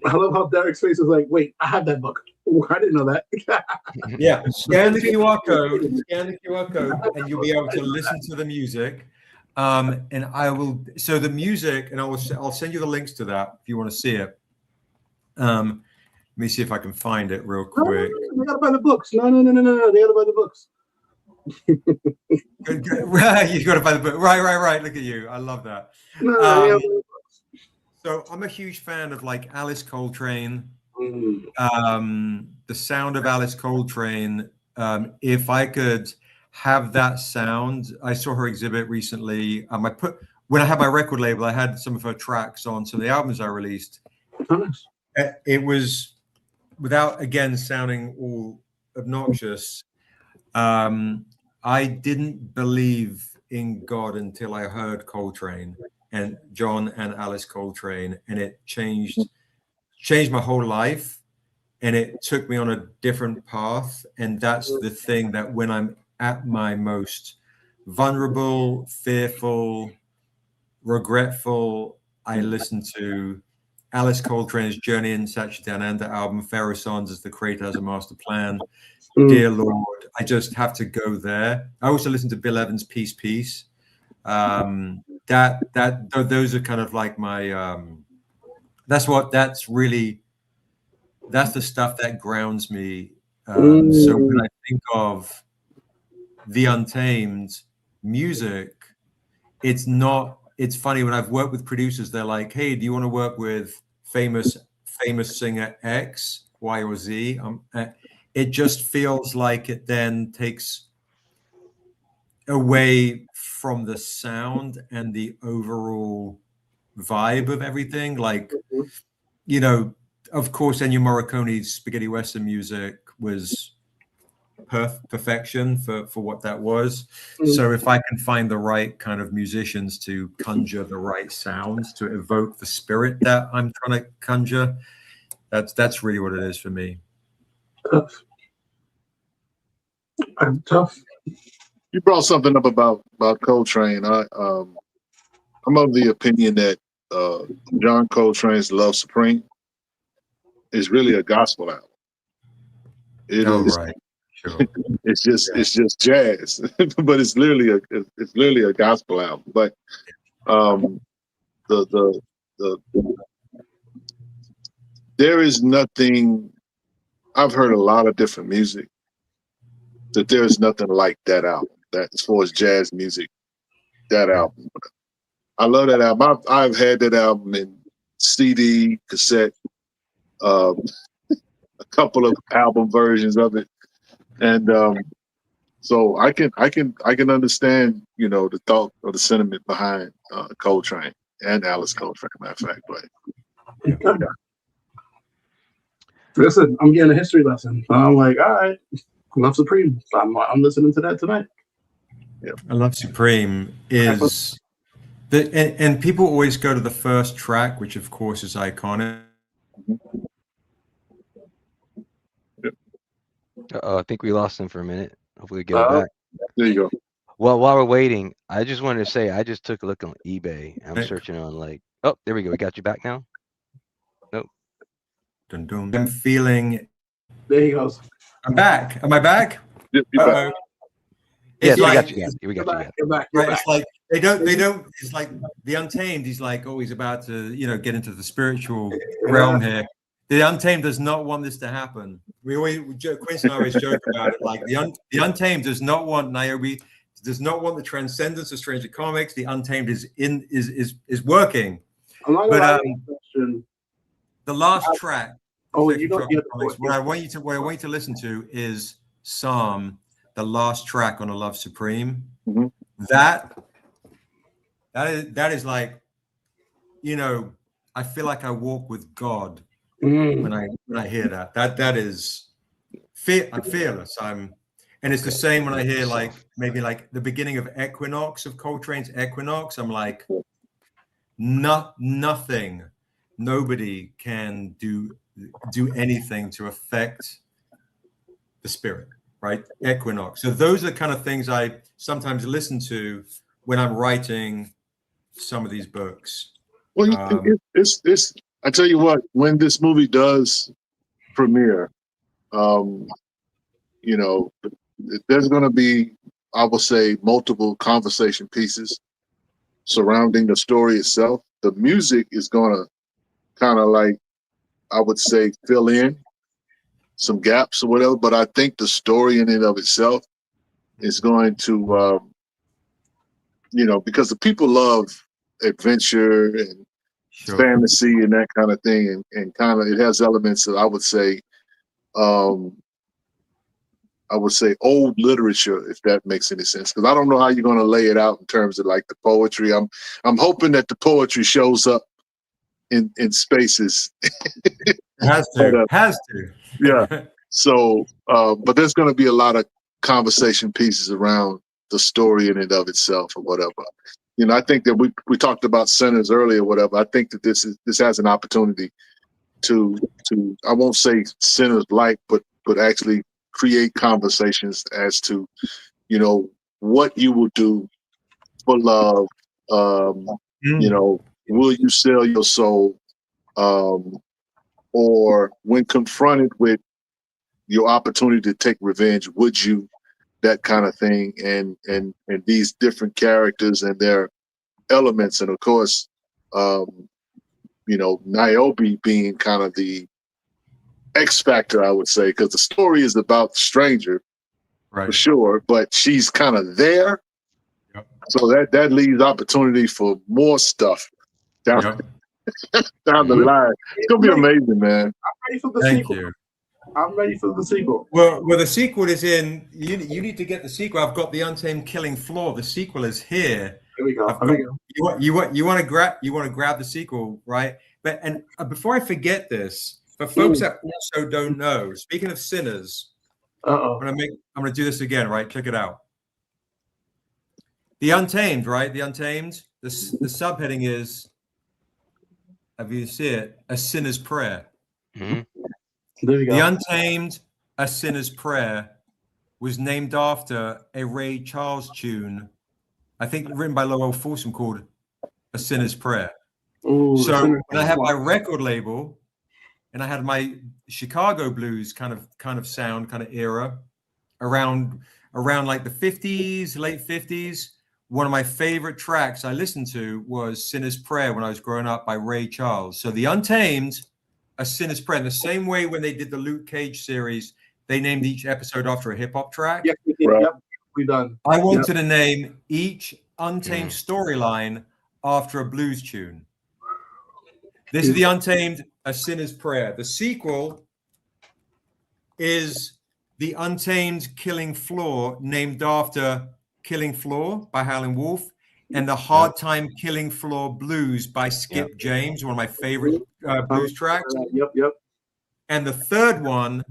I love how Derek's face is like, wait, I have that book. Ooh, I didn't know that. Yeah, scan the QR code, and you'll be able to listen to the music. And I will, so the music, and I'll send you the links to that if you want to see it. Let me see if I can find it real quick. No, they gotta buy the books. No. They gotta buy the books. You got to buy the book. Right. Look at you. I love that. So I'm a huge fan of like Alice Coltrane. The sound of Alice Coltrane. If I could have that sound, I saw her exhibit recently. When I had my record label, I had some of her tracks on some of the albums I released. Nice. It was, without again sounding all obnoxious, I didn't believe in God until I heard Coltrane and John and Alice Coltrane, and it changed my whole life, and it took me on a different path. And that's the thing, that when I'm at my most vulnerable, fearful, regretful, I listen to Alice Coltrane's Journey in Satchitananda album, Pharaoh Sanders, The Creator Has a Master Plan, Dear Lord. I just have to go there. I also listen to Bill Evans' Peace, Peace. Those are kind of like my, that's the stuff that grounds me. So when I think of the Untamed music, it's funny when I've worked with producers, they're like, hey, do you want to work with famous singer X, Y, or Z? It just feels like it then takes away from the sound and the overall vibe of everything. Like, you know, of course, Ennio Morricone's spaghetti western music was perfection for what that was. So if I can find the right kind of musicians to conjure the right sounds to evoke the spirit that I'm trying to conjure, that's really what it is for me. Tough. You brought something up about Coltrane. I'm of the opinion that John Coltrane's Love Supreme is really a gospel album. It is. Right. Sure. It's just jazz, but it's literally a gospel album. But there is nothing. I've heard a lot of different music, that there is nothing like that album. That as far as jazz music, that album. I love that album. I've had that album in CD, cassette, a couple of album versions of it. And so I can understand, you know, the thought or the sentiment behind Coltrane and Alice Coltrane, matter of fact. But yeah. Listen, I'm getting a history lesson. I'm like, all right, Love Supreme. I'm listening to that tonight. Yeah. I Love Supreme is and people always go to the first track, which of course is iconic. I think we lost him for a minute. Hopefully we get him back. There you go. Well, while we're waiting, I just wanted to say I just took a look on eBay. I'm searching on like, oh, there we go. We got you back now. Nope. Dun, dun. I'm feeling. There he goes. I'm back. Am I back? Yep, you're back. Yes, like, we got you. You're back. Right, it's like they don't. It's like the Untamed. He's like always about to, you know, get into the spiritual realm here. The Untamed does not want this to happen. Quincy and I always joke about it. Like the Untamed does not want Niobe, does not want the transcendence of StrangerComics. The Untamed is working. But the last track. Oh, you know, what I want you to listen to is Psalm the last track on A Love Supreme. Mm-hmm. That is like, you know, I feel like I walk with God when I hear that. That is I'm fearless. And it's the same when I hear like maybe like the beginning of Equinox, of Coltrane's Equinox. I'm like, nothing, nobody can do anything to affect the spirit, right? Equinox. So those are the kind of things I sometimes listen to when I'm writing some of these books. Well, it's. I tell you what, when this movie does premiere, you know, there's going to be, I will say, multiple conversation pieces surrounding the story itself. The music is going to kind of like, I would say, fill in some gaps or whatever. But I think the story in and of itself is going to, you know, because the people love adventure and fantasy and that kind of thing, and kind of it has elements that I would say old literature, if that makes any sense, because I don't know how you're going to lay it out in terms of like the poetry. I'm hoping that the poetry shows up in spaces. It has to. Has to. Yeah. So, but there's going to be a lot of conversation pieces around the story in and of itself or whatever. You know, I think that we talked about Sinners earlier, whatever. I think that this has an opportunity to I won't say Sinners like, but actually create conversations as to, you know, what you will do for love. You know, will you sell your soul? Or when confronted with your opportunity to take revenge, would you? That kind of thing, and these different characters and their elements, and of course, you know, Niobe being kind of the X factor, I would say, because the story is about the stranger, right, for sure, but she's kind of there, so that leaves opportunity for more stuff down down the line. It's gonna be amazing, man. I'm ready for the sequel. I'm ready for the sequel. Well, the sequel is in. You need to get the sequel. I've got the Untamed Killing Floor. The sequel is here. Here we go. You want to grab the sequel, right? But before I forget this, for folks that also don't know, speaking of Sinners, I'm gonna do this again, right? Check it out. The Untamed, right? The Untamed. The subheading is, if you see it, A Sinner's Prayer. Mm-hmm. There you go. The Untamed, A Sinner's Prayer, was named after a Ray Charles tune, I think written by Lowell Fulsom, called A Sinner's Prayer. Ooh, so when I had my record label and I had my Chicago blues kind of sound, kind of era, around like the 50s, late 50s, one of my favorite tracks I listened to was Sinner's Prayer when I was growing up by Ray Charles. So the Untamed, A Sinner's Prayer. In the same way when they did the Luke Cage series, they named each episode after a hip hop track. Yes, we did. Right. Yep, we done. I wanted to name each Untamed storyline after a blues tune. This is the Untamed, A Sinner's Prayer. The sequel is the Untamed Killing Floor, named after Killing Floor by Howlin' Wolf, and the Hard Time Killing Floor Blues by Skip James, one of my favorite blues tracks. Yep. And the third one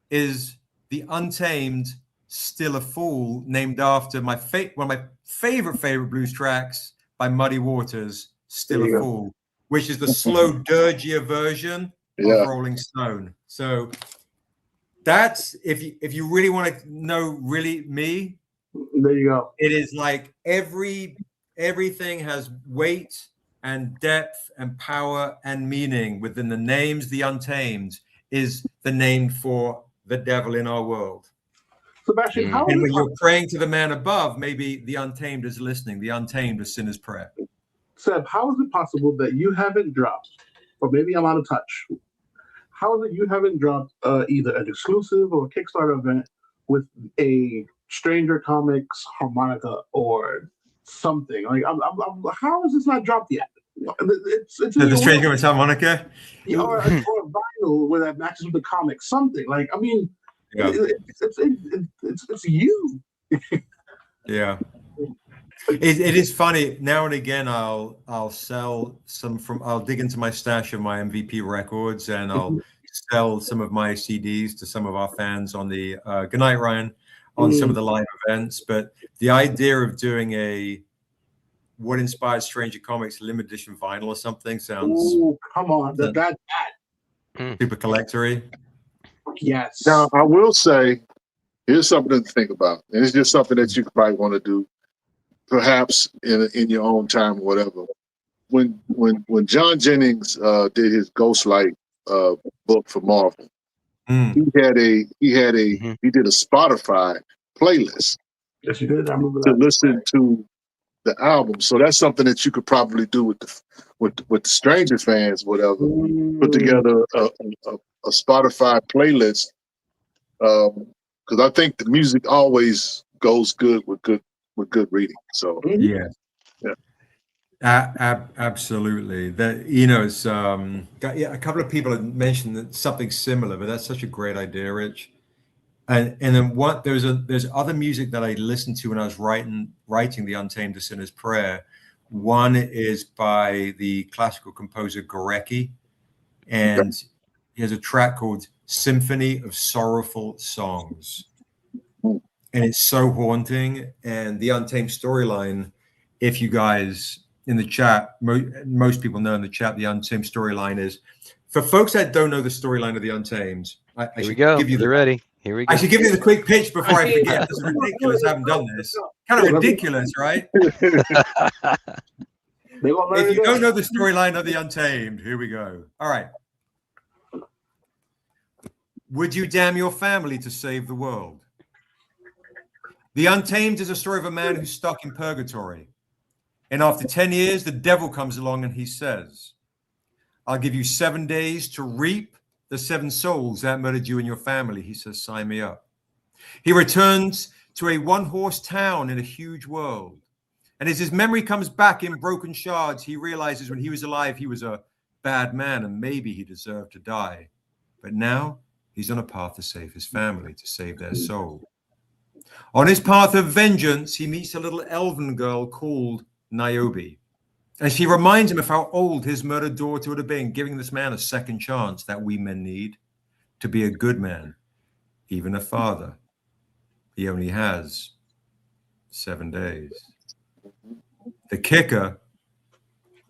is the Untamed Still a Fool, named after one of my favorite blues tracks by Muddy Waters, Still a Fool, which is the slow, dirgier version of Rolling Stone. So that's, if you really want to know really me, there you go. It is like everything has weight and depth and power and meaning within the names. The Untamed is the name for the devil in our world. Sebastian, and when you're praying to the man above, maybe the Untamed is listening. The Untamed is Sinner's Prayer. Seb, how is it possible that you haven't dropped, or maybe I'm out of touch, how is it you haven't dropped either an exclusive or a Kickstarter event with a StrangerComics harmonica or something? Like, how is this not dropped yet? It's the StrangerComics harmonica, or a vinyl where that matches with the comics. Something like, I mean, Yeah. It's you. Yeah. It is funny. Now and again, I'll sell some from. I'll dig into my stash of my MVP records, and I'll sell some of my CDs to some of our fans on the Good Night Ryan on some of the live events. But the idea of doing a What Inspired Stranger Comics limited edition vinyl or something sounds. Ooh, come on, that super collectory. Yes. Now I will say, here's something to think about, and it's just something that you could probably want to do, perhaps in your own time or whatever. When John Jennings did his Ghostlight book for Marvel, he did a Spotify playlist. Yes, you did. I remember to that. listen to the album. So that's something that you could probably do with the Stranger fans, whatever. Put together a Spotify playlist, because I think the music always goes good with good reading. So yeah. Absolutely. That it's a couple of people have mentioned that something similar, but that's such a great idea, Rich. And then there's other music that I listened to when I was writing The Untamed, A Sinner's Prayer. One is by the classical composer Gorecki, and he has a track called Symphony of Sorrowful Songs. And it's so haunting. And the Untamed storyline, if you guys in the chat, most people know in the chat, the Untamed storyline is, for folks that don't know the storyline of the Untamed, I should give you ready. Here we go. I should give you the quick pitch before I forget. This is ridiculous. I haven't done this. Kind of ridiculous, right? If you don't know the storyline of the Untamed, here we go. All right. Would you damn your family to save the world? The Untamed is a story of a man who's stuck in purgatory. And after 10 years, the devil comes along and he says, I'll give you 7 days to reap the 7 souls that murdered you and your family. He says, sign me up. He returns to a one-horse town in a huge world. And as his memory comes back in broken shards, he realizes when he was alive, he was a bad man and maybe he deserved to die. But now he's on a path to save his family, to save their soul. On his path of vengeance, he meets a little elven girl called Niobe. And she reminds him of how old his murdered daughter would have been, giving this man a second chance that we men need to be a good man, even a father. He only has 7 days. The kicker,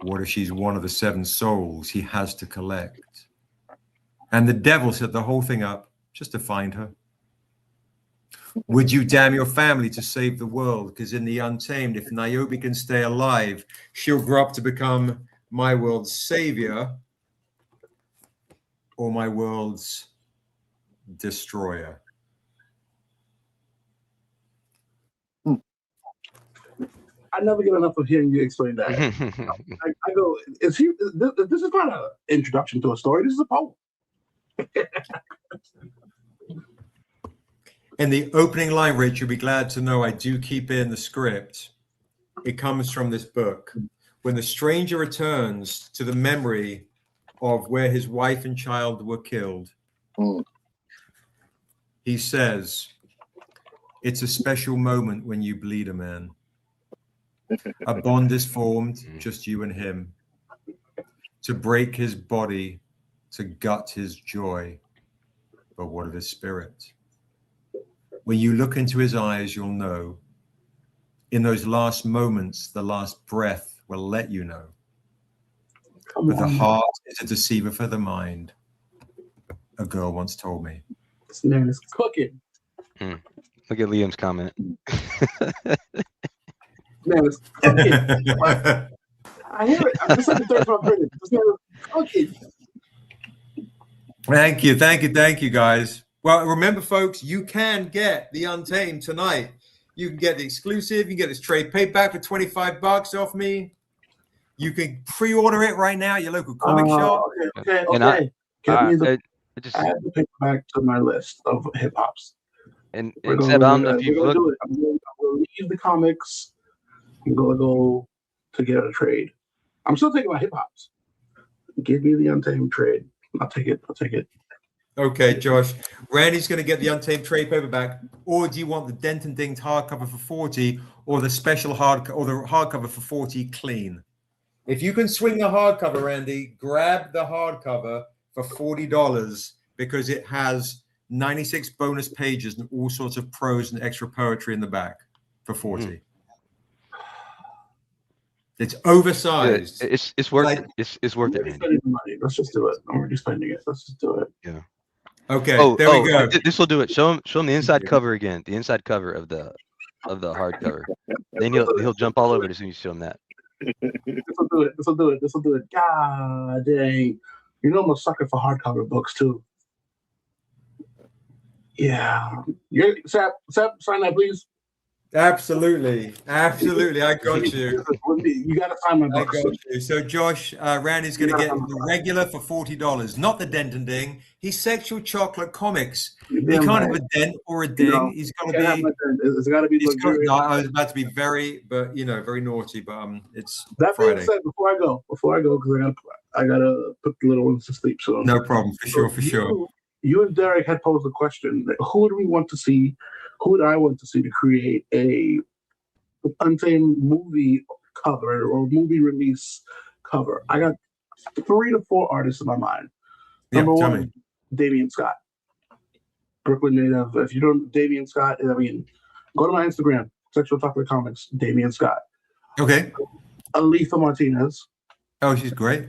what if she's one of the 7 souls he has to collect? And the devil set the whole thing up just to find her. Would you damn your family to save the world? Because in the Untamed, if Niobe can stay alive, she'll grow up to become my world's savior or my world's destroyer. I never get enough of hearing you explain that. I go, this is not an introduction to a story. This is a poem. In the opening line, Rich, you'll be glad to know I do keep in the script. It comes from this book. When the stranger returns to the memory of where his wife and child were killed, he says, it's a special moment when you bleed a man. A bond is formed, just you and him, to break his body, to gut his joy. But what of his spirit? When you look into his eyes, you'll know. In those last moments, the last breath will let you know. But the heart is a deceiver for the mind. A girl once told me. This man is cooking. Look at Liam's comment. Man is cooking. I hear it. I'm just like the third time I've heard it. This man is cooking. Thank you, guys. Well, remember, folks, you can get The Untamed tonight. You can get the exclusive. You can get this trade paperback for $25 off me. You can pre-order it right now at your local comic shop. Okay. And I have to pick back to my list of hip hops. And Seb, I don't know if you've looked. I'm going to leave the comics. I'm going to go to get a trade. I'm still thinking about hip hops. Give me the Untamed trade. I'll take it. Okay, Josh. Randy's going to get the Untamed trade paperback, or do you want the Dent and Dinged hardcover for 40, or the special hardcover for 40 clean? If you can swing the hardcover, Randy, grab the hardcover for $40 because it has 96 bonus pages and all sorts of prose and extra poetry in the back for 40. It's oversized. Yeah, it's worth it. It's worth it, Randy. Let's just do it. I'm already spending it. Let's just do it. Yeah. Okay. There we go. This will do it. Show him the inside cover again. The inside cover of the hardcover. Then he'll jump all over it as soon as you show him that. This will do it. God dang. You know I'm a sucker for hardcover books too. Yeah. Sap, sign that, please. Absolutely. I got you. You got to sign my book. I got you. So, Josh, Randy's going to get the regular for $40, not the Dent and Ding. He's Sexual Chocolate Comics. He can't have a dent or a ding. No, he's got to be. It's got to be. I was about to be very naughty, but it's that Friday. Being said, before I go, because I gotta put the little ones to sleep. So no problem, for sure. You and Derek had posed a question: who would we want to see? Who would I want to see to create a Untamed movie cover or movie release cover? I got 3 to 4 artists in my mind. Number one, Damian Scott, Brooklyn native. If you don't, Damian Scott. I mean, go to my Instagram, Sexual Chocolate Comics, Damian Scott. Okay. Aletha Martinez. Oh, she's great.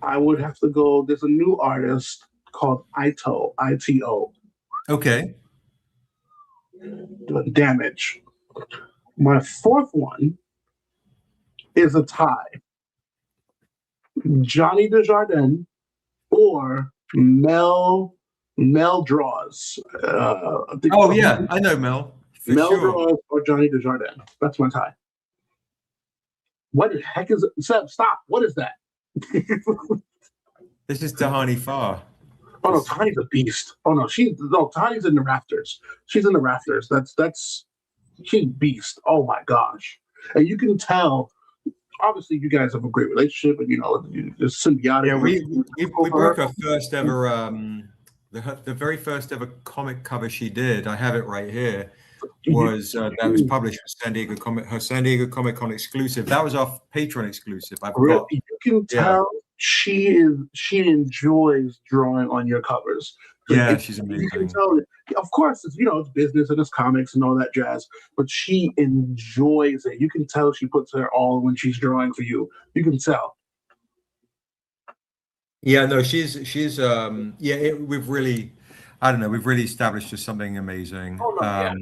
I would have to go. There's a new artist called Ito, ITO. Okay. Damage. My 4th one is a tie. Johnny Desjardins or Mel Draws. Yeah, I know Mel. Draws or Johnny Desjardins. That's my tie. What the heck is it? Stop. What is that? This is Tahani Farr. Oh no, Tani's a beast. Oh no, Tani's in the rafters. She's in the rafters. She's beast. Oh my gosh. And you can tell, obviously you guys have a great relationship and it's symbiotic. Yeah, we broke our first ever the very first ever comic cover she did. I have it right here. Was that was published with her San Diego Comic Con exclusive. That was our Patreon exclusive. You can tell she enjoys drawing on your covers. Yeah, she's amazing. You can tell, of course, it's business and it's comics and all that jazz, but she enjoys it. You can tell she puts her all when she's drawing for you. You can tell. Yeah, no, she's we've really established just something amazing. Oh,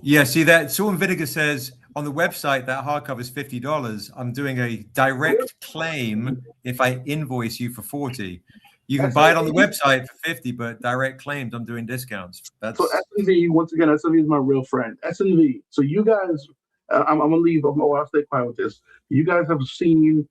no, see that Salt and Vinegar says on the website that hardcover is $50. I'm doing a direct claim if I invoice you for $40. You can buy it on the website for $50, but direct claims, I'm doing discounts. So SNV, once again, SNV is my real friend. SNV. So you guys, I'm gonna leave. I'll stay quiet with this. You guys have seen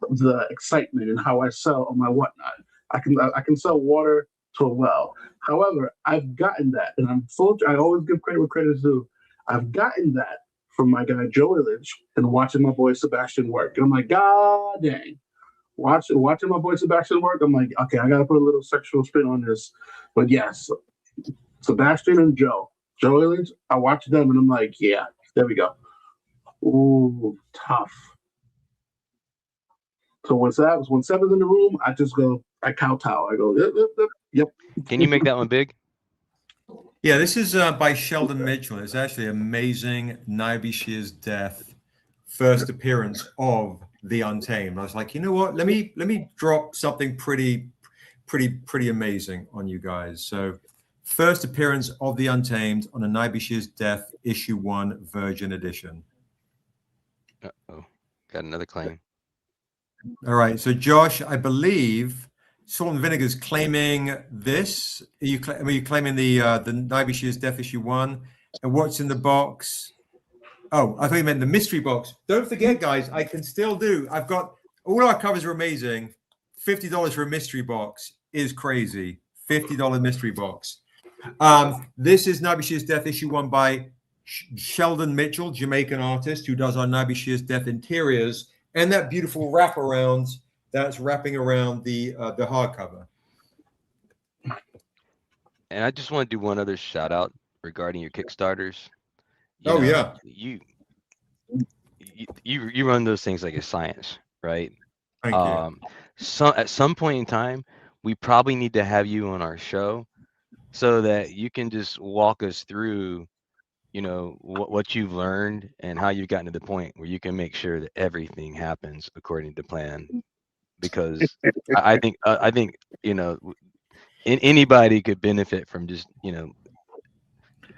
the excitement and how I sell on my whatnot. I can sell water to a well. However, I've gotten that, and I always give credit where credit is due. I've gotten that from my guy Joe Illich and watching my boy Sebastian work. And I'm like, God dang. Watching my boy Sebastian work, I'm like, okay, I gotta put a little sexual spin on this. But yes, Sebastian and Joe Illich, I watch them and I'm like, yeah, there we go. Ooh, tough. So when Seb is in the room, I kowtow. I go, yep. Can you make that one big? Yeah, this is by Sheldon Mitchell. It's actually amazing. Naibi Shear's death, first appearance of the Untamed. I was like, you know what? Let me drop something pretty amazing on you guys. So, first appearance of the Untamed on a Naibi Shear's death, issue 1, Virgin edition. Uh-oh, got another claim. All right, so Josh, I believe Salt and Vinegar's claiming this. Are you claiming the Naibi Shear's death, issue 1, and what's in the box? Oh, I thought you meant the mystery box. Don't forget, guys, I can still do. I've got all our covers are amazing. $50 for a mystery box is crazy. $50 mystery box. This is Naibi Shear's Death, issue 1 by Sheldon Mitchell, Jamaican artist who does our Naibi Shear's Death interiors and that beautiful wraparound that's wrapping around the hardcover. And I just want to do one other shout out regarding your Kickstarters. You you run those things like a science, right? Thank you. So at some point in time, we probably need to have you on our show so that you can just walk us through, you know, what you've learned and how you've gotten to the point where you can make sure that everything happens according to plan. Because I think you know, anybody could benefit from just, you know,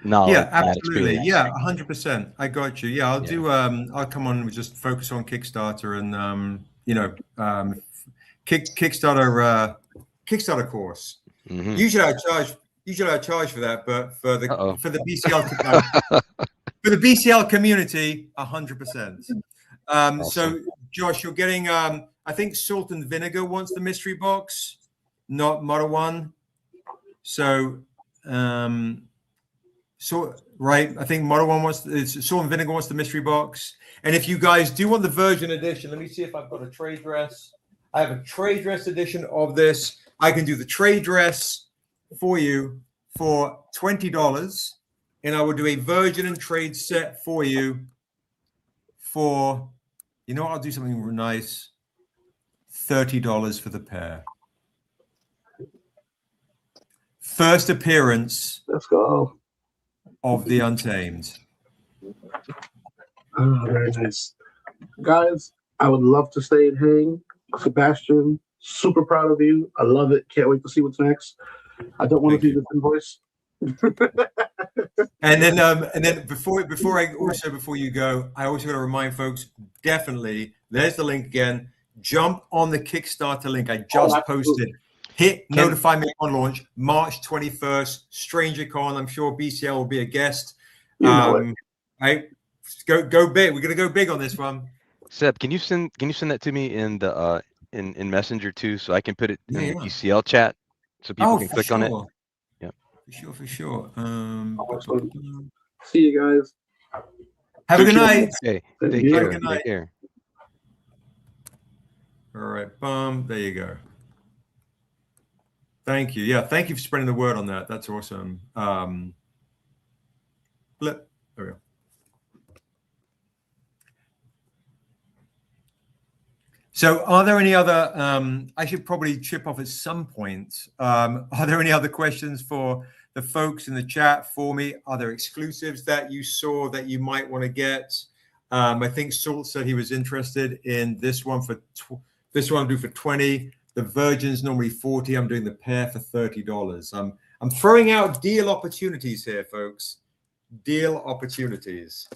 knowledge. Yeah, absolutely. Yeah, 100%. I got you. Yeah, I'll come on and just focus on Kickstarter and you know, Kickstarter course. Mm-hmm. Usually I charge for that, but for the BCL community, 100%. Awesome. So Josh, you're getting I think Salt and Vinegar wants the mystery box, not Model One. So right, I think Model One wants Salt and Vinegar wants the mystery box. And if you guys do want the Virgin edition, let me see if I've got a trade dress. I have a trade dress edition of this. I can do the trade dress for you for $20, and I will do a Virgin and trade set for you for, you know what, I'll do something nice, $30 for the pair. First appearance. Let's go. Of the Untamed. Oh, very nice. Guys, I would love to stay and hang. Sebastian, super proud of you. I love it. Can't wait to see what's next. I don't want to see this invoice. And then before you go, I also got to remind folks, definitely, there's the link again. Jump on the Kickstarter link I just posted. Hit notify me on launch, March 21st, StrangerCon. I'm sure BCL will be a guest. Right? Go big. We're gonna go big on this one. Seb, can you send that to me in the in Messenger too, so I can put it in the BCL chat so people can click on it? Yeah, for sure. See you guys. Have a good night. Okay, take care. Take care. All right, there you go. Thank you. Yeah, thank you for spreading the word on that. That's awesome. Blip. There we go. So are there any other, I should probably chip off at some point. Are there any other questions for the folks in the chat for me? Are there exclusives that you saw that you might want to get? I think Salt said he was interested in this one this one I'm doing for 20. The Virgin's normally 40. I'm doing the pair for $30. I'm throwing out deal opportunities here, folks. Deal opportunities.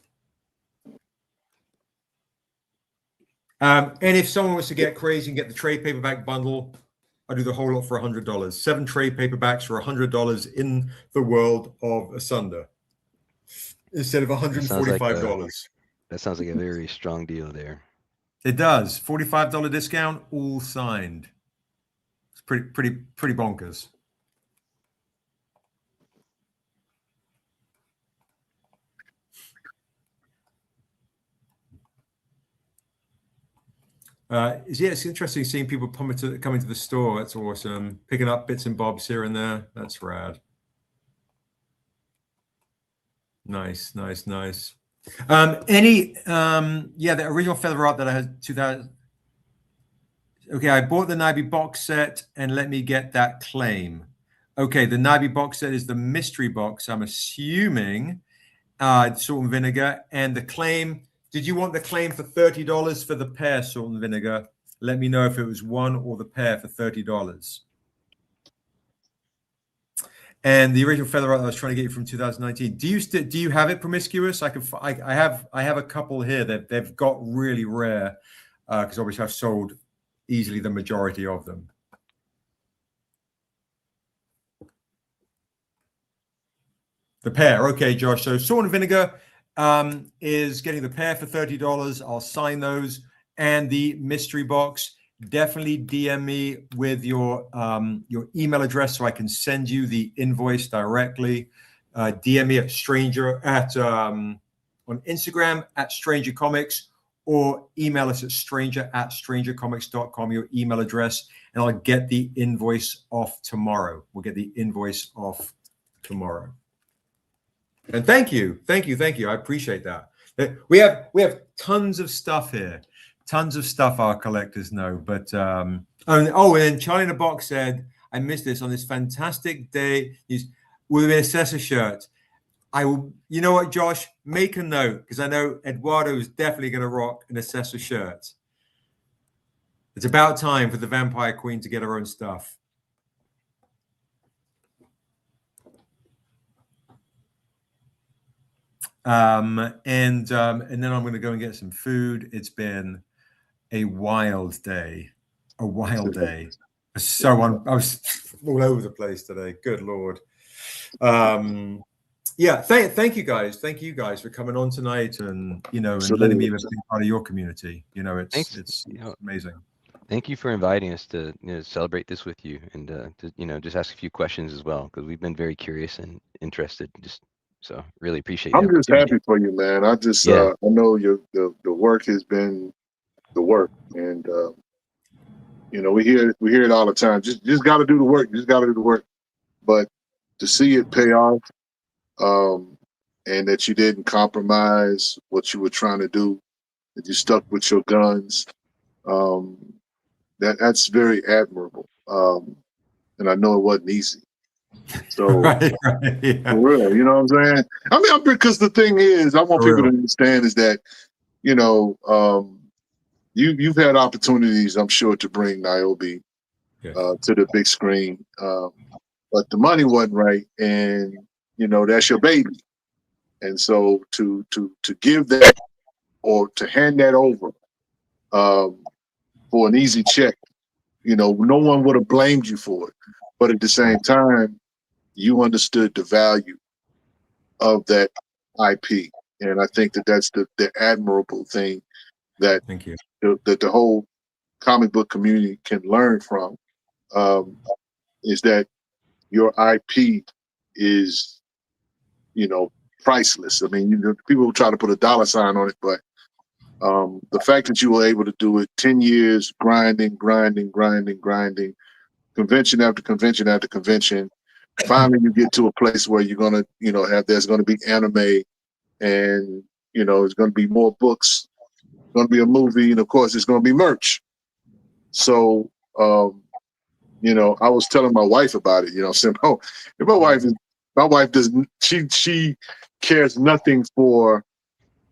And if someone was to get crazy and get the trade paperback bundle, I do the whole lot for $100. 7 trade paperbacks for $100 in the world of Asunder instead of $145. That sounds like a very strong deal there. It does. $45 discount, all signed. It's pretty bonkers. It's interesting seeing people coming to the store. That's awesome. Picking up bits and bobs here and there. That's rad. Nice. The original Feather Art that I had 2000. Okay, I bought the Nabi box set and let me get that claim. Okay, the Nabi box set is the mystery box. I'm assuming Salt and Vinegar, and the claim. Did you want the claim for $30 for the pair, Salt and Vinegar? Let me know if it was one or the pair for $30. And the original Feather Art I was trying to get you from 2019. Do you have it, Promiscuous? I have a couple here that they've got really rare because obviously I've sold easily the majority of them. The pair, okay, Josh. So Salt and Vinegar is getting the pair for $30. I'll sign those. And the mystery box, definitely DM me with your email address so I can send you the invoice directly. DM me on Instagram at StrangerComics, or email us at stranger@strangercomics.com, your email address, and I'll get the invoice off tomorrow. We'll get the invoice off tomorrow. And thank you. I appreciate that. We have tons of stuff here, tons of stuff our collectors know. But and Charlie in the Box said, I missed this on this fantastic day with an assessor shirt. I will, you know what, Josh, make a note, because I know Eduardo is definitely going to rock an assessor shirt. It's about time for the Vampire Queen to get her own stuff. And then I'm going to go and get some food. It's been a wild day. So I was all over the place today. Good Lord. Yeah. Thank you guys. Thank you guys for coming on tonight and, and letting me be part of your community. It's amazing. Thank you for inviting us to celebrate this with you and to just ask a few questions as well, because we've been very curious and interested. So really appreciate it. I'm just happy for you, man. I just I know the work has been the work, and we hear it all the time. Just got to do the work. You just got to do the work. But to see it pay off, and that you didn't compromise what you were trying to do, that you stuck with your guns, that's very admirable. And I know it wasn't easy. So right, yeah. For real, you know what I'm saying? I mean, because the thing is, I want people to understand is that, you've had opportunities, I'm sure, to bring Niobe to the big screen, but the money wasn't right, and that's your baby, and so to give that or to hand that over for an easy check, no one would have blamed you for it, but at the same time, you understood the value of that IP, and I think that's the admirable thing that that the whole comic book community can learn from, is that your IP is priceless. I mean, people try to put a dollar sign on it, but the fact that you were able to do it 10 years, grinding, convention after convention after convention. Finally, you get to a place where you're gonna, there's gonna be anime, and there's gonna be more books, gonna be a movie, and of course, it's gonna be merch. So, I was telling my wife about it. Saying, my wife doesn't. She cares nothing for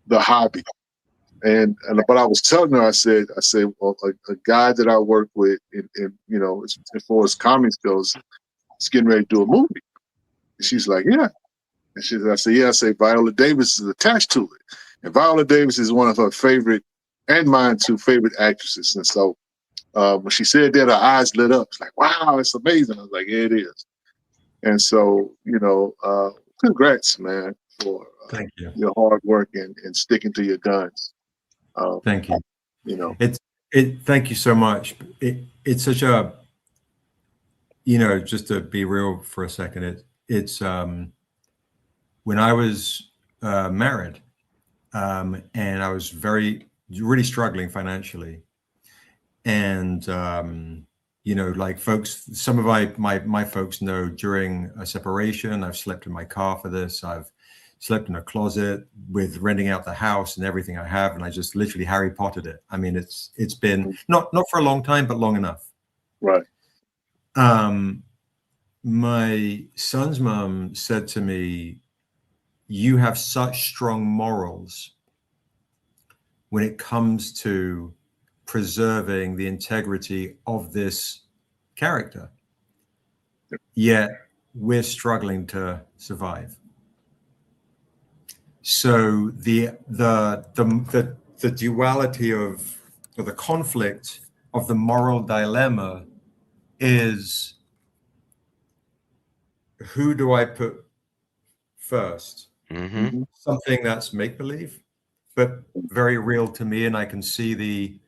the hobby, but I was telling her, I said, well, a guy that I work with, as far as comics goes, is getting ready to do a movie. And she's like, yeah. And I said, yeah. I say Viola Davis is attached to it, and Viola Davis is one of her favorite, and mine too, favorite actresses. And so when she said that, her eyes lit up. It's like, wow, it's amazing. I was like, yeah, it is. And so, congrats, man, for thank you, your hard work and sticking to your guns. Thank you. Thank you so much. It's such a, just to be real for a second, it's when I was married, and I was really struggling financially, and like folks, some of my folks know, during a separation, I've slept in my car for this. I've slept in a closet with renting out the house and everything I have, and I just literally Harry Pottered it. I mean, it's been not for a long time, but long enough. Right. My son's mom said to me, you have such strong morals when it comes to preserving the integrity of this character, yet we're struggling to survive. So the duality of, or the conflict of the moral dilemma is, who do I put first? Mm-hmm. Something that's make-believe, but very real to me, and I can see the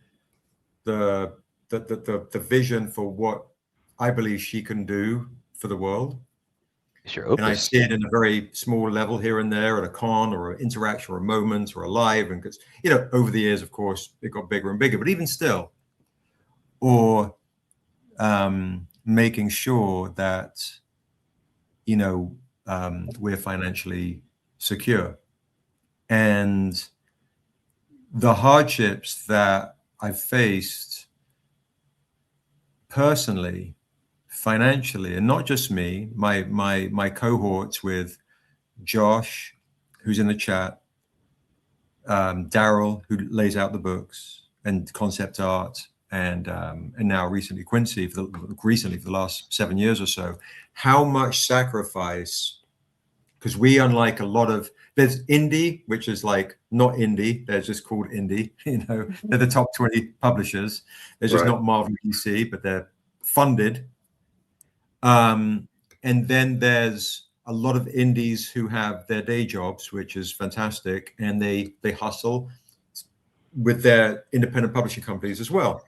vision for what I believe she can do for the world. Sure. And I see it in a very small level here and there, at a con or an interaction or a moment or a live, and because over the years, of course, it got bigger and bigger, but even still, or making sure that we're financially secure. And the hardships that I've faced personally, financially, and not just me, my cohorts with Josh, who's in the chat, Daryl, who lays out the books and concept art, and now recently Quincy for the last 7 years or so, how much sacrifice, because we, unlike a lot of, there's indie, which is like not indie, they're just called indie, they're the top 20 publishers. They're just not Marvel DC, but they're funded. And then there's a lot of indies who have their day jobs, which is fantastic, and they hustle with their independent publishing companies as well.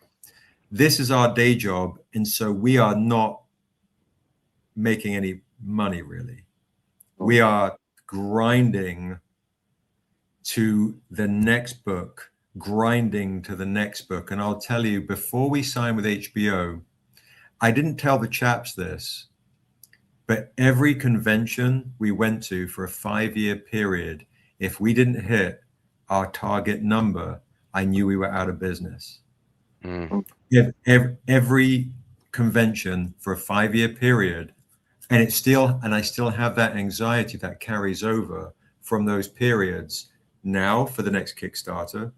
This is our day job, and so we are not making any money really. We are grinding to the next book, grinding to the next book. And I'll tell you, before we signed with HBO, I didn't tell the chaps this, but every convention we went to for a 5-year period, if we didn't hit our target number, I knew we were out of business. Every convention for a 5-year period, and I still have that anxiety that carries over from those periods now for the next Kickstarter,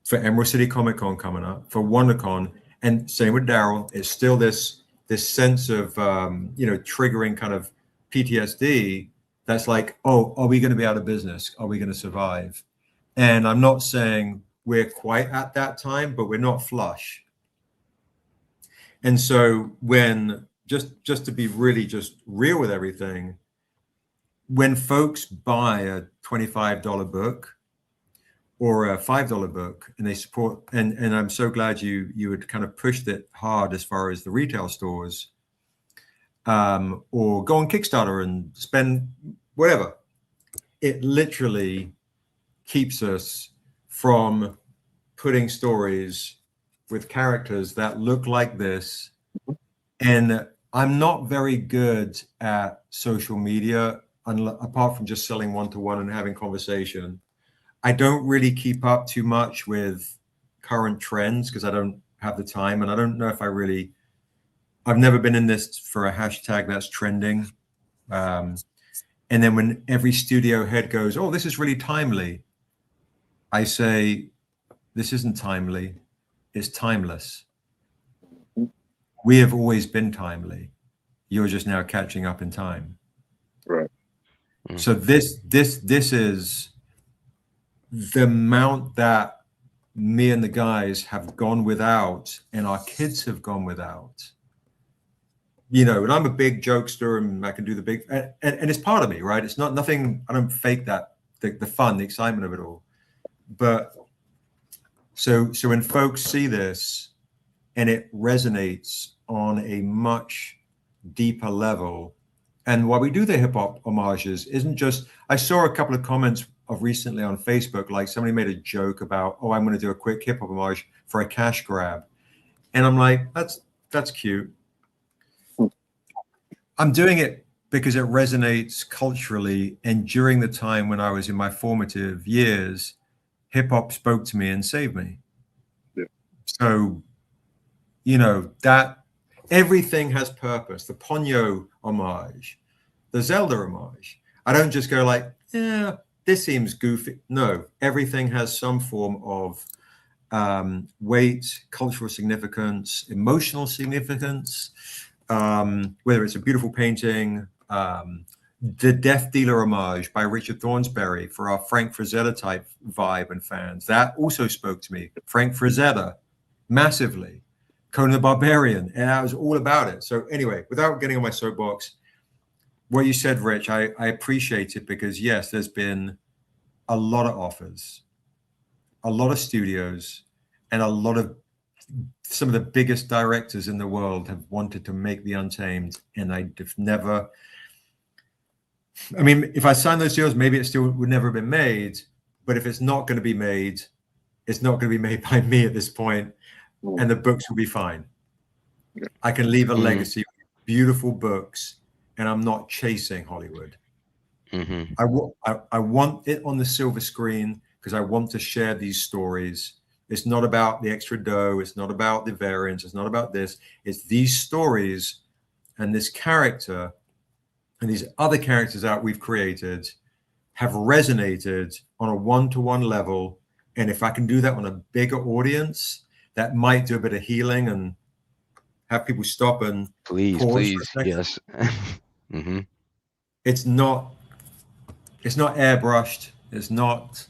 for Emerald City Comic Con coming up, for WonderCon, and same with Daryl. It's still this sense of triggering kind of PTSD that's like, oh, are we going to be out of business? Are we going to survive? And I'm not saying we're quite at that time, but we're not flush. And so when just to be really just real with everything, when folks buy a $25 book or a $5 book and they support, and I'm so glad you had kind of pushed it hard as far as the retail stores, or go on Kickstarter and spend whatever, it literally keeps us from putting stories with characters that look like this. And I'm not very good at social media, apart from just selling one-to-one and having conversation. I don't really keep up too much with current trends because I don't have the time, and I don't know if I've never been in this for a hashtag that's trending. And then when every studio head goes, oh, this is really timely, I say, this isn't timely, it's timeless. We have always been timely. You're just now catching up in time. Right. So this is the amount that me and the guys have gone without, and our kids have gone without. And I'm a big jokester, and I can do the big, and it's part of me, right? It's not nothing. I don't fake that, the fun, the excitement of it all. But so when folks see this and it resonates on a much deeper level, and why we do the hip hop homages isn't just, I saw a couple of comments of recently on Facebook, like somebody made a joke about, oh, I'm going to do a quick hip hop homage for a cash grab. And I'm like, that's cute. I'm doing it because it resonates culturally. And during the time when I was in my formative years, hip hop spoke to me and saved me. Yeah. So, that everything has purpose. The Ponyo homage, the Zelda homage. I don't just go like, yeah, this seems goofy. No, everything has some form of weight, cultural significance, emotional significance, whether it's a beautiful painting, the Death Dealer homage by Richard Thornsberry for our Frank Frazetta type vibe and fans. That also spoke to me. Frank Frazetta, massively. Conan the Barbarian, and I was all about it. So anyway, without getting on my soapbox, what you said, Rich, I appreciate it, because yes, there's been a lot of offers, a lot of studios, and some of the biggest directors in the world have wanted to make The Untamed, and I've never, if I signed those deals, maybe it still would never have been made, but if it's not going to be made, it's not going to be made by me at this point. And the books will be fine. I can leave a legacy of beautiful books and I'm not chasing Hollywood. Mm-hmm. I want it on the silver screen because I want to share these stories. It's not about the extra dough. It's not about the variants. It's not about this. It's these stories and this character and these other characters that we've created have resonated on a one-to-one level. And if I can do that on a bigger audience, that might do a bit of healing and have people stop and please, yes. Mm-hmm. It's not airbrushed. It's not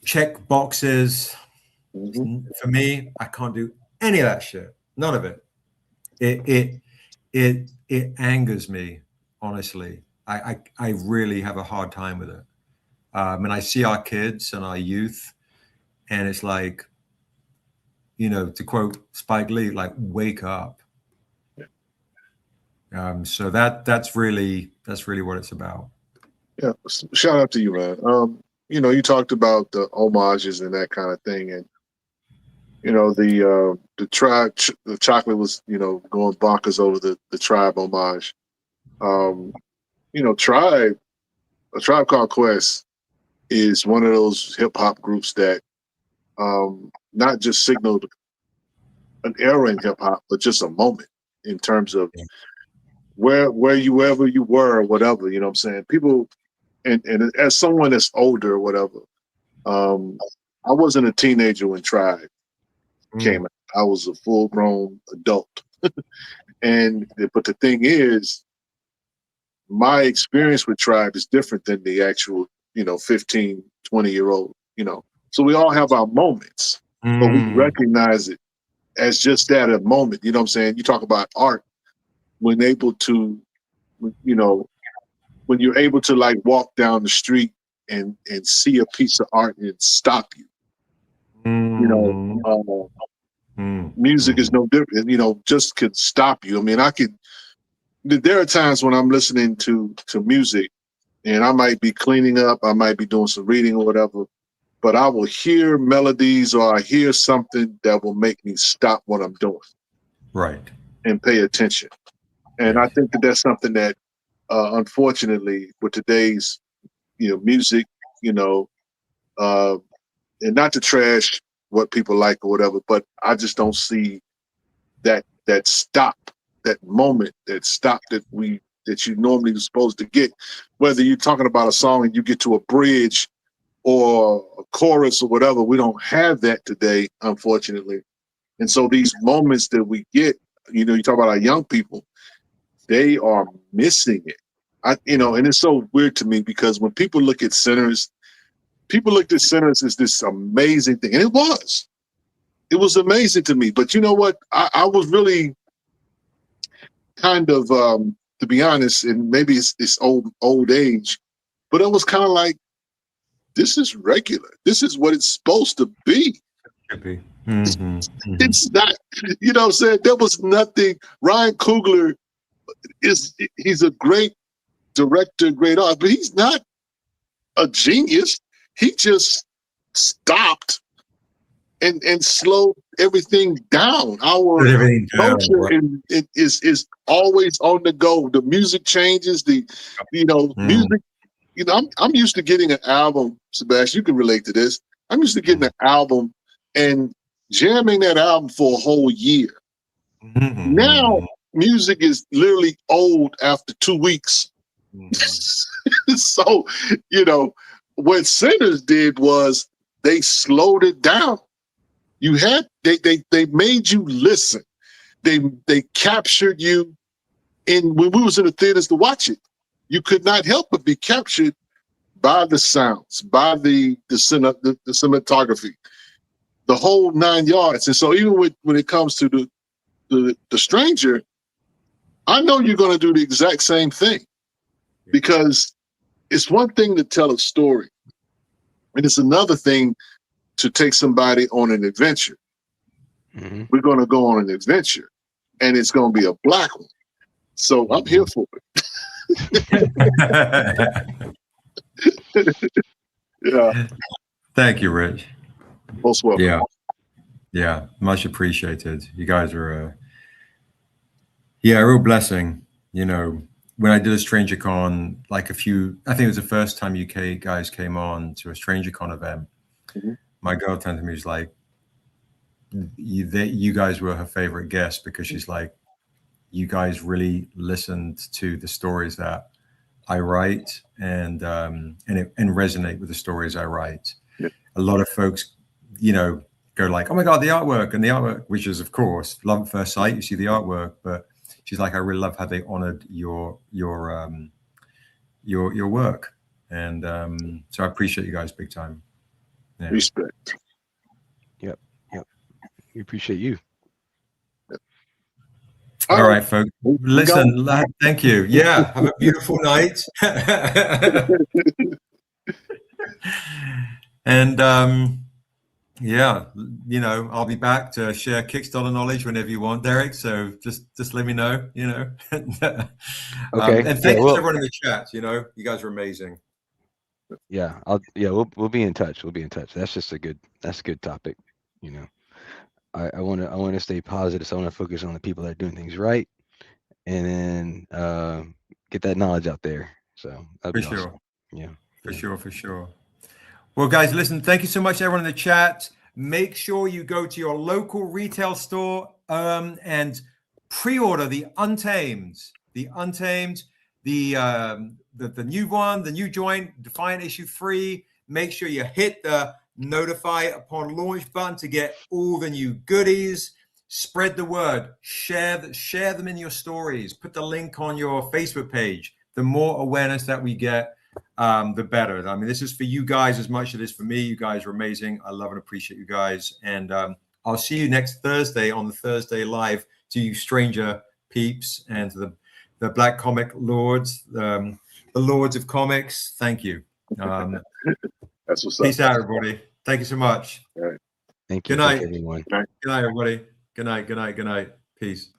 check boxes. For me, I can't do any of that shit. None of it. It angers me, honestly. I really have a hard time with it. And I see our kids and our youth, and it's like, you know, to quote Spike Lee, like, wake up. So that's really what it's about. Yeah, shout out to you, man. You know, you talked about the homages and that kind of thing, and you know the tribe, the chocolate was, you know, going bonkers over the tribe homage. You know, A Tribe Called Quest is one of those hip hop groups that not just signaled an era in hip hop, but just a moment in terms of wherever you were or whatever, you know what I'm saying? People, and as someone that's older or whatever, I wasn't a teenager when Tribe came out. I was a full-grown adult. But the thing is, my experience with Tribe is different than the actual, you know, 15, 20-year-old, you know. So we all have our moments, but we recognize it as just that, a moment, you know what I'm saying? You talk about art, when able to, you know, when you're able to like walk down the street and see a piece of art and stop you, you know, music is no different, you know, just could stop you. I mean, there are times when I'm listening to music and I might be cleaning up, I might be doing some reading or whatever, but I will hear melodies or I hear something that will make me stop what I'm doing. Right. And pay attention. And I think that that's something that, unfortunately, with today's, you know, music, you know, and not to trash what people like or whatever, but I just don't see that stop, that moment, that stop that you normally are supposed to get. Whether you're talking about a song and you get to a bridge or a chorus or whatever, we don't have that today, unfortunately. And so these moments that we get, you know, you talk about our young people, they are missing it. You know, and it's so weird to me because when people look at Sinners, people looked at Sinners as this amazing thing, and it was amazing to me. But you know what? I was really kind of, to be honest, and maybe it's old age, but it was kind of like, this is regular. This is what it's supposed to be. Could be. It's not, you know what I'm saying? There was nothing. Ryan Coogler he's a great director, great artist, but he's not a genius. He just stopped and slowed everything down. Our culture is always on the go. The music changes. Music. You know, I'm used to getting an album. Sebastian, you can relate to this. I'm used to getting an album and jamming that album for a whole year. Now, music is literally old after 2 weeks. So, you know, what Sinners did was they slowed it down. They made you listen. They captured you. And when we was in the theaters to watch it, you could not help but be captured by the sounds, by the cinematography, the whole 9 yards. And so even when it comes to the Stranger, I know you're going to do the exact same thing, because it's one thing to tell a story, and it's another thing to take somebody on an adventure. We're going to go on an adventure, and it's going to be a Black one. So I'm here for it. Yeah. Thank you, Rich. Most welcome. Yeah, much appreciated. You guys are a real blessing. You know, when I did a StrangerCon, like I think it was the first time UK guys came on to a StrangerCon event. My girl turned to me, was like, you guys were her favorite guest, because she's like, you guys really listened to the stories that I write and resonate with the stories I write. A lot of folks, you know, go like, oh my God, the artwork, which is of course love at first sight. You see the artwork, but she's like, I really love how they honored your work. And so I appreciate you guys big time. Yeah. Respect. Yep. We appreciate you. All right, folks. Listen, thank you. Yeah, have a beautiful night. And yeah, you know, I'll be back to share Kickstarter knowledge whenever you want, Derek. So just let me know, you know. Okay. And thank you to everyone in the chat. You know, you guys are amazing. Yeah, we'll be in touch. We'll be in touch. That's a good topic. You know, I want to stay positive. So I want to focus on the people that are doing things right, and then get that knowledge out there. So that'd be awesome. Yeah, for sure. Well, guys, listen. Thank you so much, everyone in the chat. Make sure you go to your local retail store and pre-order the Untamed, the new one, the new joint, Defiant issue 3. Make sure you hit the notify upon launch button to get all the new goodies. Spread the word. Share them in your stories. Put the link on your Facebook page. The more awareness that we get, the better. I mean, this is for you guys as much as it is for me. You guys are amazing. I love and appreciate you guys. And I'll see you next Thursday on the Thursday Live, to you stranger peeps and to the Black Comic Lords, the Lords of Comics. Thank you. That's what's up. Peace out, everybody. Thank you so much. All right. Thank you. Good night, everyone. Good night, everybody. Good night. Peace.